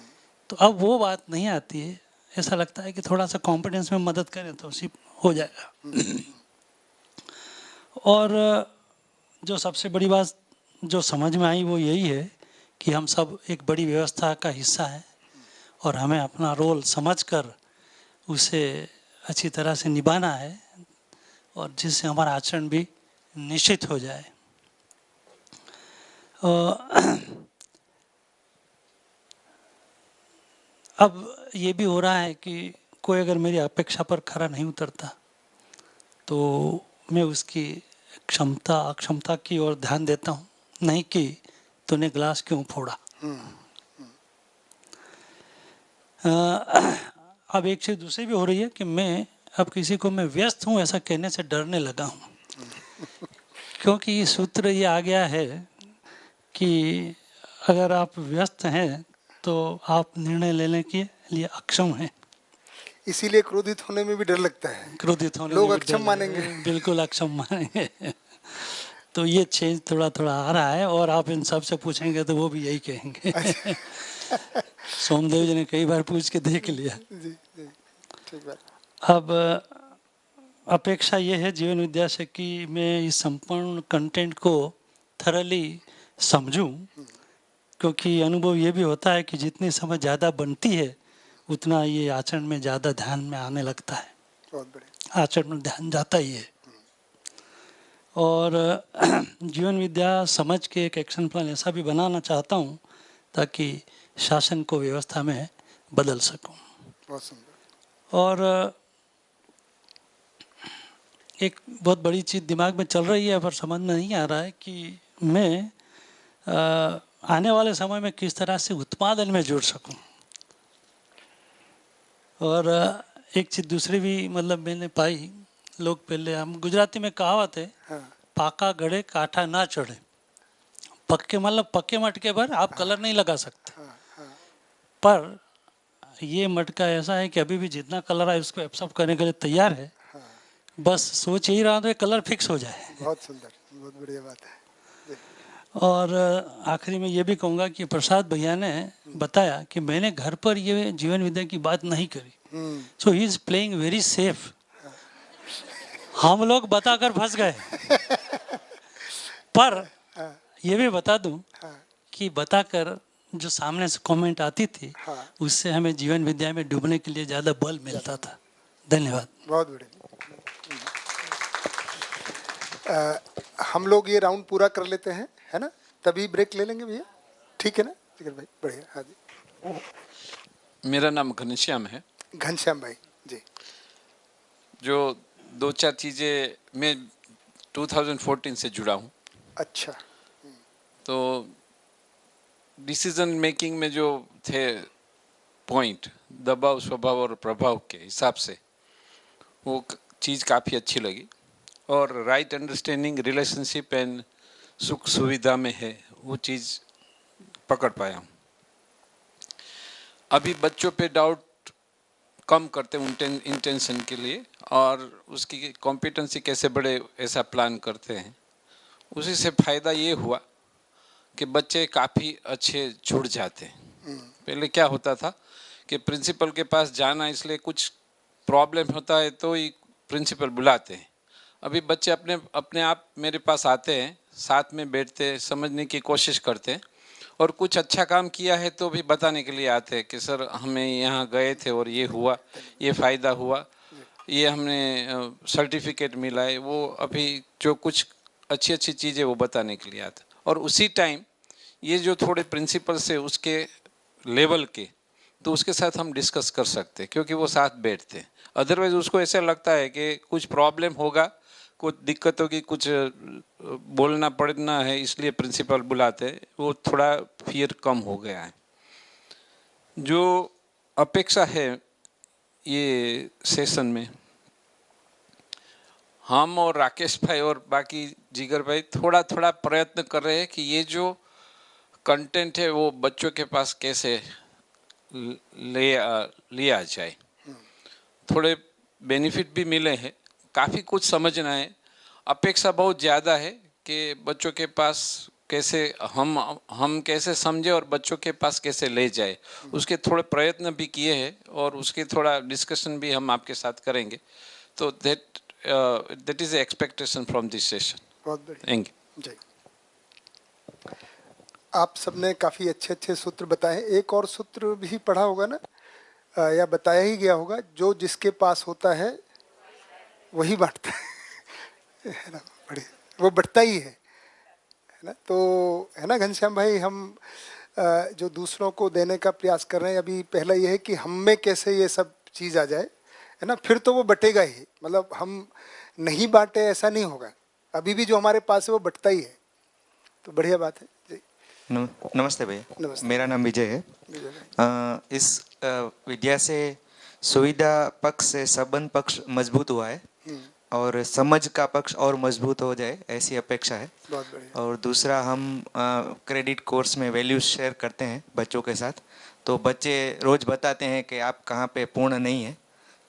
तो अब वो बात नहीं आती है, ऐसा लगता है कि थोड़ा सा कॉन्फिडेंस में मदद करें तो सिर्फ हो जाएगा। और जो सबसे बड़ी बात जो समझ में आई वो यही है कि हम सब एक बड़ी व्यवस्था का हिस्सा है, और हमें अपना रोल समझकर उसे अच्छी तरह से निभाना है, और जिससे हमारा आचरण भी निश्चित हो जाए। अब ये भी हो रहा है कि कोई अगर मेरी अपेक्षा पर खरा नहीं उतरता तो मैं उसकी क्षमता अक्षमता की ओर ध्यान देता हूँ, नहीं कि तूने ग्लास क्यों फोड़ा। अब एक चीज़ दूसरी भी हो रही है कि मैं अब किसी को मैं व्यस्त हूँ ऐसा कहने से डरने लगा हूँ, क्योंकि ये सूत्र ये आ गया है कि अगर आप व्यस्त हैं तो आप निर्णय लेने के लिए अक्षम हैं। इसीलिए क्रोधित होने में भी डर लगता है। क्रोधित होने लोग में अक्षम मानेंगे। बिल्कुल अक्षम मानेंगे। तो ये चेंज थोड़ा थोड़ा आ रहा है, और आप इन सब से पूछेंगे तो वो भी यही कहेंगे। सोमदेव जी ने कई बार पूछ के देख लिया। जी जी ठीक बात। अब अपेक्षा ये है जीवन विद्या से कि मैं इस संपूर्ण कंटेंट को थरली समझूं, क्योंकि अनुभव ये भी होता है कि जितनी समझ ज़्यादा बनती है उतना ये आचरण में ज़्यादा ध्यान में आने लगता है। बहुत बढ़िया। आचरण में ध्यान जाता ही है। और जीवन विद्या समझ के एक एक्शन प्लान ऐसा भी बनाना चाहता हूँ ताकि शासन को व्यवस्था में बदल सकूं। बहुत सुंदर। और एक बहुत बड़ी चीज़ दिमाग में चल रही है पर समझ में नहीं आ रहा है कि मैं आने वाले समय में किस तरह से उत्पादन में जुड़ सकूं। और एक चीज़ दूसरी भी मतलब मैंने पाई, लोग पहले हम गुजराती में कहावत है, पाका गड़े काठा ना चढ़े। पक्के मतलब पक्के मटके पर आप कलर नहीं लगा सकते, पर ये मटका ऐसा है कि अभी भी जितना कलर है उसको एब्सॉर्ब करने के लिए तैयार है। बस सोच यही रहा तो कलर फिक्स हो जाए। बहुत सुंदर, बहुत बढ़िया बात है। और आखिरी में ये भी कहूँगा कि प्रसाद भैया ने बताया कि मैंने घर पर ये जीवन विद्या की बात नहीं करी, so he is playing very safe. हम लोग बताकर फंस गए। पर ये भी बता दूं कि बताकर जो सामने से कमेंट आती थी उससे हमें जीवन विद्या में डूबने के लिए ज़्यादा बल मिलता था। धन्यवाद। बहुत बढ़िया। हम लोग ये राउंड पूरा कर लेते हैं, है ना, तभी ब्रेक ले लेंगे भैया, ठीक है ना जिगर भाई? बढ़िया। हाँ जी। मेरा नाम घनश्याम है। घनश्याम भाई जी। जो दो चार चीज़ें, मैं 2014 से जुड़ा हूँ। अच्छा। तो डिसीजन मेकिंग में जो थे पॉइंट, दबाव, स्वभाव और प्रभाव के हिसाब से, वो चीज़ काफ़ी अच्छी लगी। और राइट अंडरस्टैंडिंग रिलेशनशिप एंड सुख सुविधा में है, वो चीज़ पकड़ पाया हूँ। अभी बच्चों पे डाउट कम करते हैं इंटेंशन के लिए, और उसकी कॉम्पिटेंसी कैसे बढ़े ऐसा प्लान करते हैं। उसी से फ़ायदा ये हुआ कि बच्चे काफ़ी अच्छे जुड़ जाते हैं। पहले क्या होता था कि प्रिंसिपल के पास जाना, इसलिए कुछ प्रॉब्लम होता है तो ही प्रिंसिपल बुलाते हैं। अभी बच्चे अपने अपने आप मेरे पास आते हैं, साथ में बैठते हैं, समझने की कोशिश करते हैं, और कुछ अच्छा काम किया है तो भी बताने के लिए आते हैं कि सर हमें यहाँ गए थे और ये हुआ, ये फ़ायदा हुआ, ये हमने सर्टिफिकेट मिला है। वो अभी जो कुछ अच्छी अच्छी चीज़ें वो बताने के लिए आते। और उसी टाइम ये जो थोड़े प्रिंसिपल्स है उसके लेवल के, तो उसके साथ हम डिस्कस कर सकते हैं, क्योंकि वो साथ बैठते हैं। अदरवाइज उसको ऐसा लगता है कि कुछ प्रॉब्लम होगा, कुछ दिक्कत होगी, कुछ बोलना पड़ना है, इसलिए प्रिंसिपल बुलाते हैं। वो थोड़ा फियर कम हो गया है। जो अपेक्षा है ये सेशन में, हम और राकेश भाई और बाकी जिगर भाई थोड़ा थोड़ा प्रयत्न कर रहे हैं कि ये जो कंटेंट है वो बच्चों के पास कैसे लिया जाए। थोड़े बेनिफिट भी मिले हैं, काफ़ी कुछ समझना है। अपेक्षा बहुत ज़्यादा है कि बच्चों के पास कैसे हम कैसे समझे और बच्चों के पास कैसे ले जाए, उसके थोड़े प्रयत्न भी किए हैं, और उसके थोड़ा डिस्कशन भी हम आपके साथ करेंगे। तो that is expectation from this session. बहुत बढ़िया, थैंक यू। जय। आप सबने काफ़ी अच्छे अच्छे सूत्र बताए। एक और सूत्र भी पढ़ा होगा ना, या बताया ही गया होगा, जो जिसके पास होता है वही बांटता है ना। बढ़िया, वो बढ़ता ही है ना। तो है ना घनश्याम भाई, हम जो दूसरों को देने का प्रयास कर रहे हैं, अभी पहला ये है कि हम में कैसे ये सब चीज़ आ जाए, है ना। फिर तो वो बटेगा ही, मतलब हम नहीं बांटे ऐसा नहीं होगा। अभी भी जो हमारे पास है वो बटता ही है। तो बढ़िया बात है जी। नमस्ते भैया। नमस्ते। मेरा नाम विजय है। इस विद्या से सुविधा पक्ष से संबंध पक्ष मजबूत हुआ है, और समझ का पक्ष और मजबूत हो जाए ऐसी अपेक्षा है। बहुत बढ़िया। और दूसरा, हम क्रेडिट कोर्स में वैल्यूज शेयर करते हैं बच्चों के साथ, तो बच्चे रोज़ बताते हैं कि आप कहाँ पे पूर्ण नहीं है।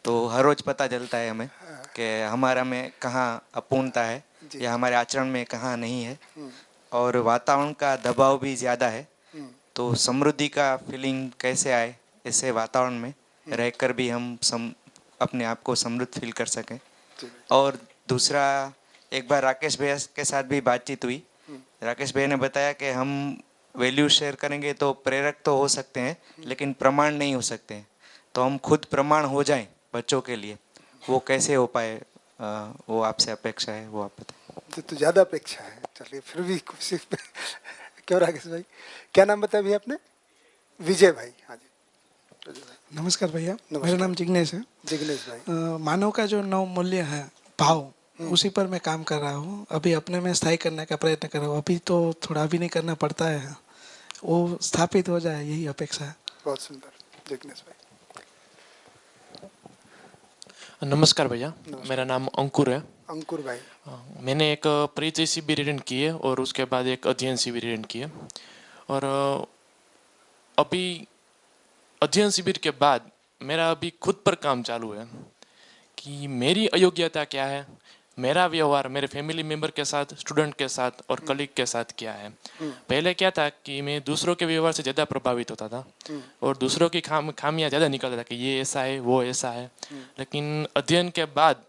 तो हर रोज़ पता चलता है हमें कि हमारा में कहाँ अपूर्णता है या हमारे आचरण में कहाँ नहीं है। और वातावरण का दबाव भी ज़्यादा है, तो समृद्धि का फीलिंग कैसे आए ऐसे वातावरण में रहकर भी हम अपने आप को समृद्ध फील कर सकें। और दूसरा, एक बार राकेश भैया के साथ भी बातचीत हुई। राकेश भैया ने बताया कि हम वैल्यू शेयर करेंगे तो प्रेरक तो हो सकते हैं, लेकिन प्रमाण नहीं हो सकते हैं। तो हम खुद प्रमाण हो जाएं बच्चों के लिए, वो कैसे हो पाए, वो आपसे अपेक्षा है, वो आप बताएं। तो ज़्यादा अपेक्षा है, चलिए फिर भी कोशिश। क्यों राकेश भाई, क्या नाम बताया भैया आपने? विजय भाई। हाँ जी। नमस्कार भैया, मेरा नाम जिग्नेश है। जिग्नेश भाई। मानव का जो नव मूल्य है, भाव, उसी पर मैं काम कर रहा हूँ। अभी अपने में स्थायी करने का प्रयत्न कर रहा हूँ। अभी तो थोड़ा भी नहीं करना पड़ता है, वो स्थापित हो जाए, यही अपेक्षा है। बहुत सुंदर जिग्नेश भाई। नमस्कार भैया, मेरा नाम अंकुर है। अंकुर भाई। मैंने एक परिचय शिविर अटेंड की है और उसके बाद एक अध्ययन शिविर अटेंड की है। और अभी अध्ययन शिविर के बाद मेरा अभी खुद पर काम चालू है कि मेरी अयोग्यता क्या है, मेरा व्यवहार मेरे फैमिली मेम्बर के साथ, स्टूडेंट के साथ और कलीग के साथ क्या है। पहले क्या था कि मैं दूसरों के व्यवहार से ज़्यादा प्रभावित होता था और दूसरों की खामियां ज़्यादा निकलता था कि ये ऐसा है, वो ऐसा है। लेकिन अध्ययन के बाद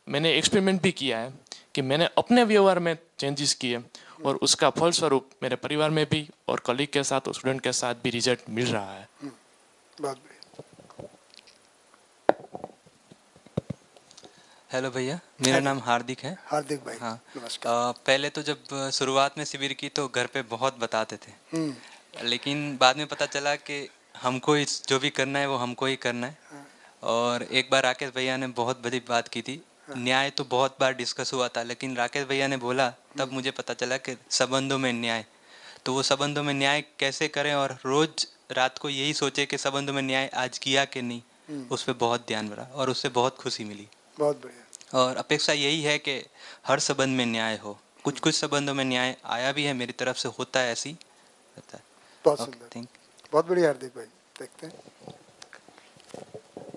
मैंने एक्सपेरिमेंट भी किया है कि मैंने अपने व्यवहार में चेंजेस किए और उसका फलस्वरूप मेरे परिवार में भी और कलीग के साथ और स्टूडेंट के साथ भी रिजल्ट मिल रहा है। बहुत हेलो भैया, मेरा नाम हार्दिक है। हार्दिक भाई। हाँ, नमस्कार। पहले तो जब शुरुआत में शिविर की तो घर पे बहुत बताते थे, लेकिन बाद में पता चला कि हमको जो भी करना है वो हमको ही करना है। और एक बार राकेश भैया ने बहुत बड़ी बात की थी। न्याय तो बहुत बार डिस्कस हुआ था, लेकिन राकेश भैया ने बोला तब मुझे पता चला कि संबंधों में न्याय, तो वो संबंधों में न्याय कैसे करें और रोज रात को यही सोचे कि संबंधों में न्याय आज किया कि नहीं, उस पर बहुत ध्यान बढ़ा और उससे बहुत खुशी मिली। बहुत बढ़िया। और अपेक्षा यही है कि हर संबंध में न्याय हो। कुछ कुछ संबंधों में न्याय आया भी है, मेरी तरफ से होता है, ऐसी होता है। बहुत सुंदर, बहुत बढ़िया हार्दिक भाई। देखते हैं।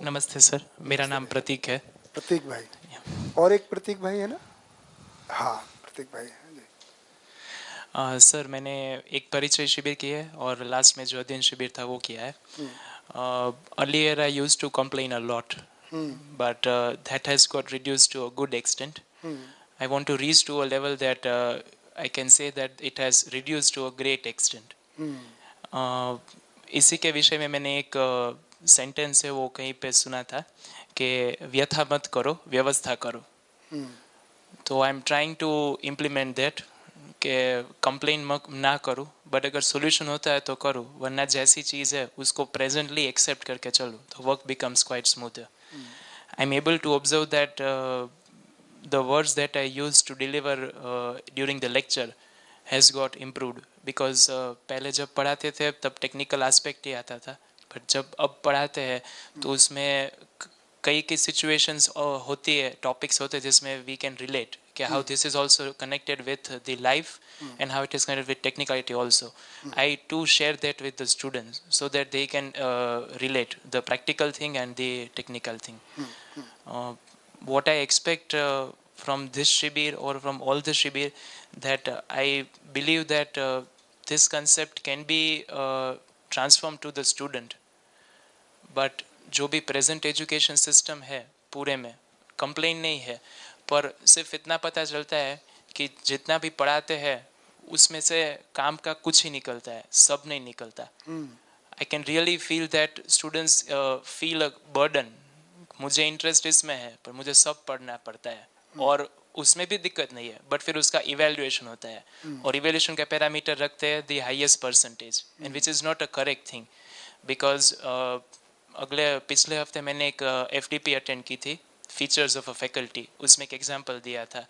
नमस्ते सर, मेरा नाम प्रतीक है। प्रतीक भाई, और एक प्रतीक भाई है ना? हाँ, प्रतीक भाई है जी। सर मैंने एक परिचय शिविर की है और लास्ट में जो अध्ययन शिविर था वो किया है। Earlier I used to complain a lot, but that has got reduced to a good extent. I want to reach to a level that I can say that it has reduced to a great extent. इसी के विषय में मैंने एक sentence है वो कहीं पे सुना था कि व्यथा मत करो, व्यवस्था करो। तो I am trying to implement that कि कंप्लेन ना करूँ, बट अगर सोल्यूशन होता है तो करूँ, वरना जैसी चीज़ है उसको प्रेजेंटली एक्सेप्ट करके चलो तो work becomes quite smoother. I'm able to observe that the words that I used to deliver during the lecture has got improved because पहले जब पढ़ाते थे तब टेक्निकल एस्पेक्ट ही आता था, बट जब अब पढ़ाते हैं तो उसमें कई कई सिचुएशंस होती है, टॉपिक्स होते हैं जिसमें वी कैन रिलेट कि how this is also connected with the life and how it is connected with technicality also. I too share that with the students so that they can relate the practical thing and the technical thing. What I expect from this shibir or from all the shibir, that I believe that this concept can be transformed to the student, but जो भी present education system है पूरे में complain नहीं है, पर सिर्फ इतना पता चलता है कि जितना भी पढ़ाते हैं उसमें से काम का कुछ ही निकलता है, सब नहीं निकलता। I can really feel that students feel a burden. मुझे इंटरेस्ट इसमें है पर मुझे सब पढ़ना पड़ता है, और उसमें भी दिक्कत नहीं है, बट फिर उसका इवेल्युएशन होता है और इवेल्युएशन का पैरामीटर रखते हैं the highest percentage, and which is not a correct thing because पिछले हफ्ते मैंने एक FDP अटेंड की थी, फीचर्स ऑफ अ फैकल्टी। उसमें एक एग्जाम्पल दिया था,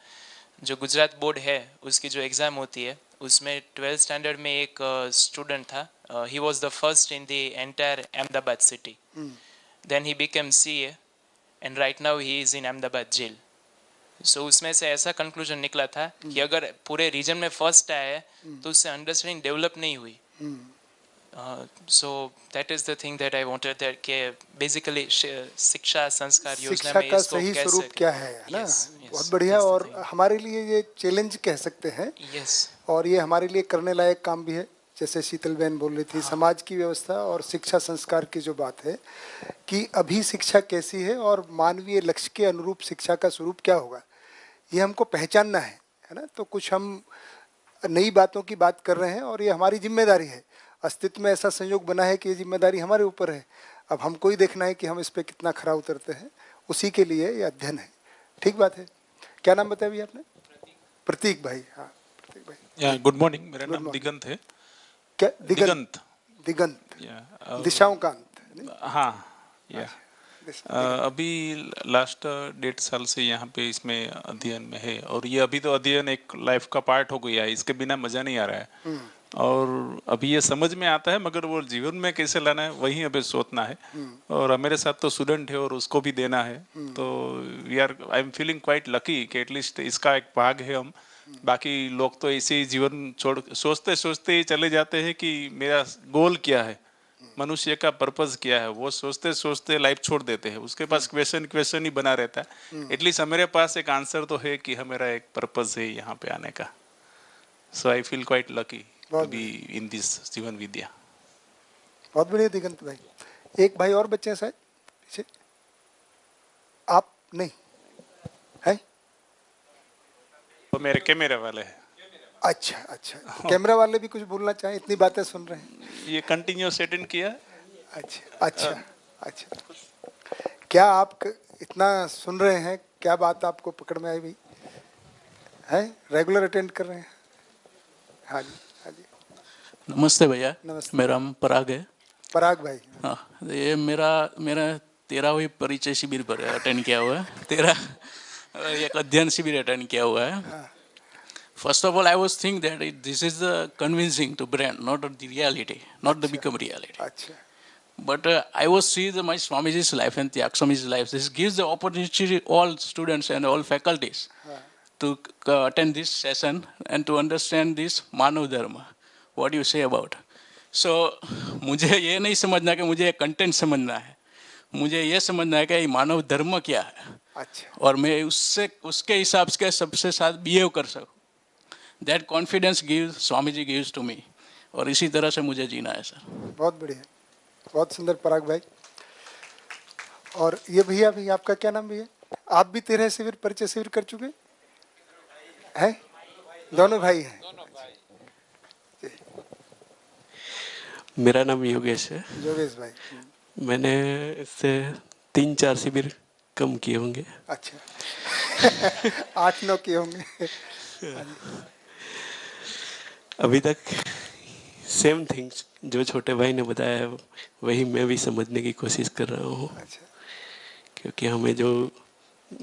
जो गुजरात बोर्ड है उसकी जो एग्ज़ाम होती है उसमें 12th स्टैंडर्ड में एक स्टूडेंट था, he was the first in the entire Ahmedabad city, then he became CA and right now he is in Ahmedabad jail. So उसमें से ऐसा कंक्लूजन निकला था कि अगर पूरे रीजन में फर्स्ट आया है तो उससे अंडरस्टैंडिंग डेवलप नहीं हुई। So that is the thing that I wanted, that के बेसिकली शिक्षा संस्कार योजना में का इसको सही कैसे स्वरूप क्या है ना? Yes, बहुत बढ़िया, और हमारे लिए ये चैलेंज कह सकते हैं। और ये हमारे लिए करने लायक काम भी है। जैसे शीतल बहन बोल रही थी, समाज की व्यवस्था और शिक्षा संस्कार की जो बात है कि अभी शिक्षा कैसी है और मानवीय लक्ष्य के अनुरूप शिक्षा का स्वरूप क्या होगा, ये हमको पहचानना है ना? तो कुछ हम नई बातों की बात कर रहे हैं और ये हमारी जिम्मेदारी है। अस्तित्व में ऐसा संयोग बना है कि ये जिम्मेदारी हमारे ऊपर है। अब हमको ही देखना है कि हम इस पर कितना खरा उतरते हैं, उसी के लिए ये अध्ययन है। ठीक बात है। क्या नाम बताया भैया आपने? प्रतीक भाई। हाँ प्रतीक भाई। गुड मॉर्निंग, मेरा नाम दिगंत है। क्या? दिगंत। दिगंत। दिशाओं का अंत। हाँ, या अभी लास्ट 1.5 साल से यहाँ पे इसमें अध्ययन में है, और ये अभी तो अध्ययन एक लाइफ का पार्ट हो गया है, इसके बिना मज़ा नहीं आ रहा है। और अभी ये समझ में आता है, मगर वो जीवन में कैसे लाना है वही अभी सोचना है। और मेरे साथ तो स्टूडेंट है और उसको भी देना है, तो I am feeling quite lucky कि एटलीस्ट इसका एक भाग है हम। बाकी लोग तो ऐसे ही जीवन छोड़ सोचते सोचते ही चले जाते हैं कि मेरा गोल क्या है, मनुष्य का पर्पस क्या है, वो सोचते सोचते लाइफ छोड़ देते हैं। उसके पास क्वेश्चन ही बना रहता है। एटलीस्ट मेरे पास एक आंसर तो है कि हमारा एक पर्पस है यहाँ पे आने का। So I feel quite lucky to be in this Jeevan Vidya. बहुत बढ़िया दिगंत भाई। एक भाई और बच्चे हैं शायद पीछे, आप नहीं है? तो मेरे कैमरे वाले हैं। अच्छा अच्छा, कैमरा वाले भी कुछ बोलना चाहें? इतनी बातें सुन रहे हैं। ये कंटिन्यूस अटेंड किया। अच्छा अच्छा अच्छा। क्या आप इतना सुन रहे हैं, क्या बात आपको पकड़ में आई भाई? है रेगुलर अटेंड कर रहे हैं? हाँ जी हाँ जी। नमस्ते भैया। नमस्ते। मेरा नाम पराग है। पराग भाई। हाँ, ये मेरा 13वीं परिचय शिविर पर अटेंड किया हुआ है, 13 एक अध्ययन शिविर अटेंड किया हुआ है. First of all, I was think that this is the convincing to brand, not the reality, not the become reality. But I was see my Swamiji's life and Tyak Swamiji's life. This gives the opportunity to all students and all faculties to attend this session and to understand this Manav Dharma. What do you say about? So, मुझे ये नहीं समझना कि मुझे content समझना है, मुझे ये समझना है कि ये मानव धर्म क्या है और मैं उसके हिसाब से सबसे साथ बिहेव कर सकूं. That confidence gives Swami ji gives to me और इसी तरह से मुझे जीना है सर. बहुत बढ़िया, बहुत सुंदर पराग भाई. और ये भैया भी, आपका क्या नाम भैया? आप भी 13 शिविर परिचय शिविर कर चुके हैं? दोनों भाई हैं. मेरा नाम योगेश है. योगेश भाई. मैंने इससे 3-4 शिविर कम किए होंगे. अच्छा. 8-9 किए होंगे. अभी तक सेम थिंग्स जो छोटे भाई ने बताया है वही मैं भी समझने की कोशिश कर रहा हूँ. क्योंकि हमें जो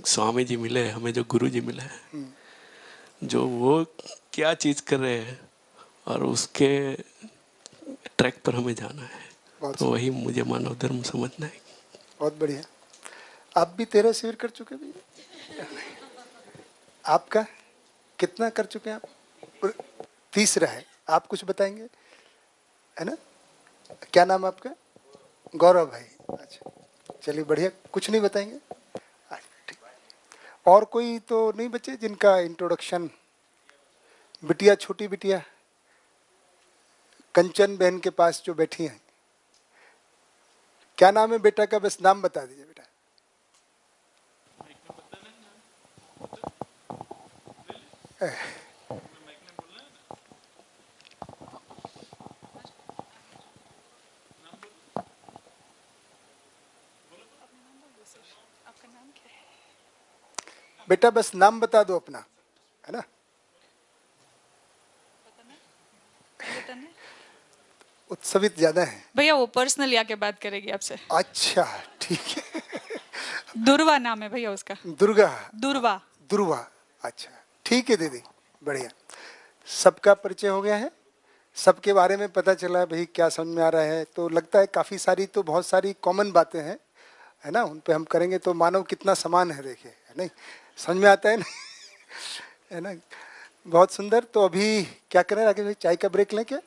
स्वामी जी मिले, हमें जो गुरु जी मिले हैं, जो वो क्या चीज़ कर रहे हैं और उसके ट्रैक पर हमें जाना है, तो वही मुझे मानव धर्म समझना है. बहुत बढ़िया. आप भी 13 शिविर कर चुके भैया? आपका कितना कर चुके हैं आप? तीसरा है. आप कुछ बताएंगे, है ना? क्या नाम आपका? गौरव भाई. अच्छा, चलिए बढ़िया. कुछ नहीं बताएंगे? ठीक. और कोई तो नहीं बचे जिनका इंट्रोडक्शन? बिटिया, छोटी बिटिया कंचन बहन के पास जो बैठी हैं, क्या नाम है बेटा का? बस नाम बता दीजिए बेटा. बेटा बस नाम बता दो अपना, है ना? उत्सवित ज्यादा है भैया, वो पर्सनली आके बात करेगी आपसे. अच्छा, ठीक है. दुर्वा नाम है भैया उसका. दुर्गा. दुर्वा. दुर्वा. अच्छा, ठीक है दीदी, बढ़िया. सबका परिचय हो गया है, सबके बारे में पता चला है भाई क्या समझ में आ रहा है. तो लगता है काफ़ी सारी, तो बहुत सारी कॉमन बातें हैं, है ना? उन पे हम करेंगे तो मानव कितना समान है, देखिए, है नहीं? समझ में आता है ना? है ना? बहुत सुंदर. तो अभी क्या करें राकेश भाई, चाय का ब्रेक लें क्या?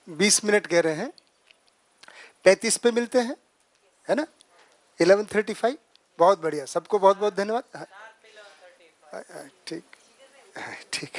20 मिनट कह रहे हैं. 35 पे मिलते हैं, है ना? 11:35. बहुत बढ़िया. सबको बहुत बहुत धन्यवाद. ठीक, ठीक.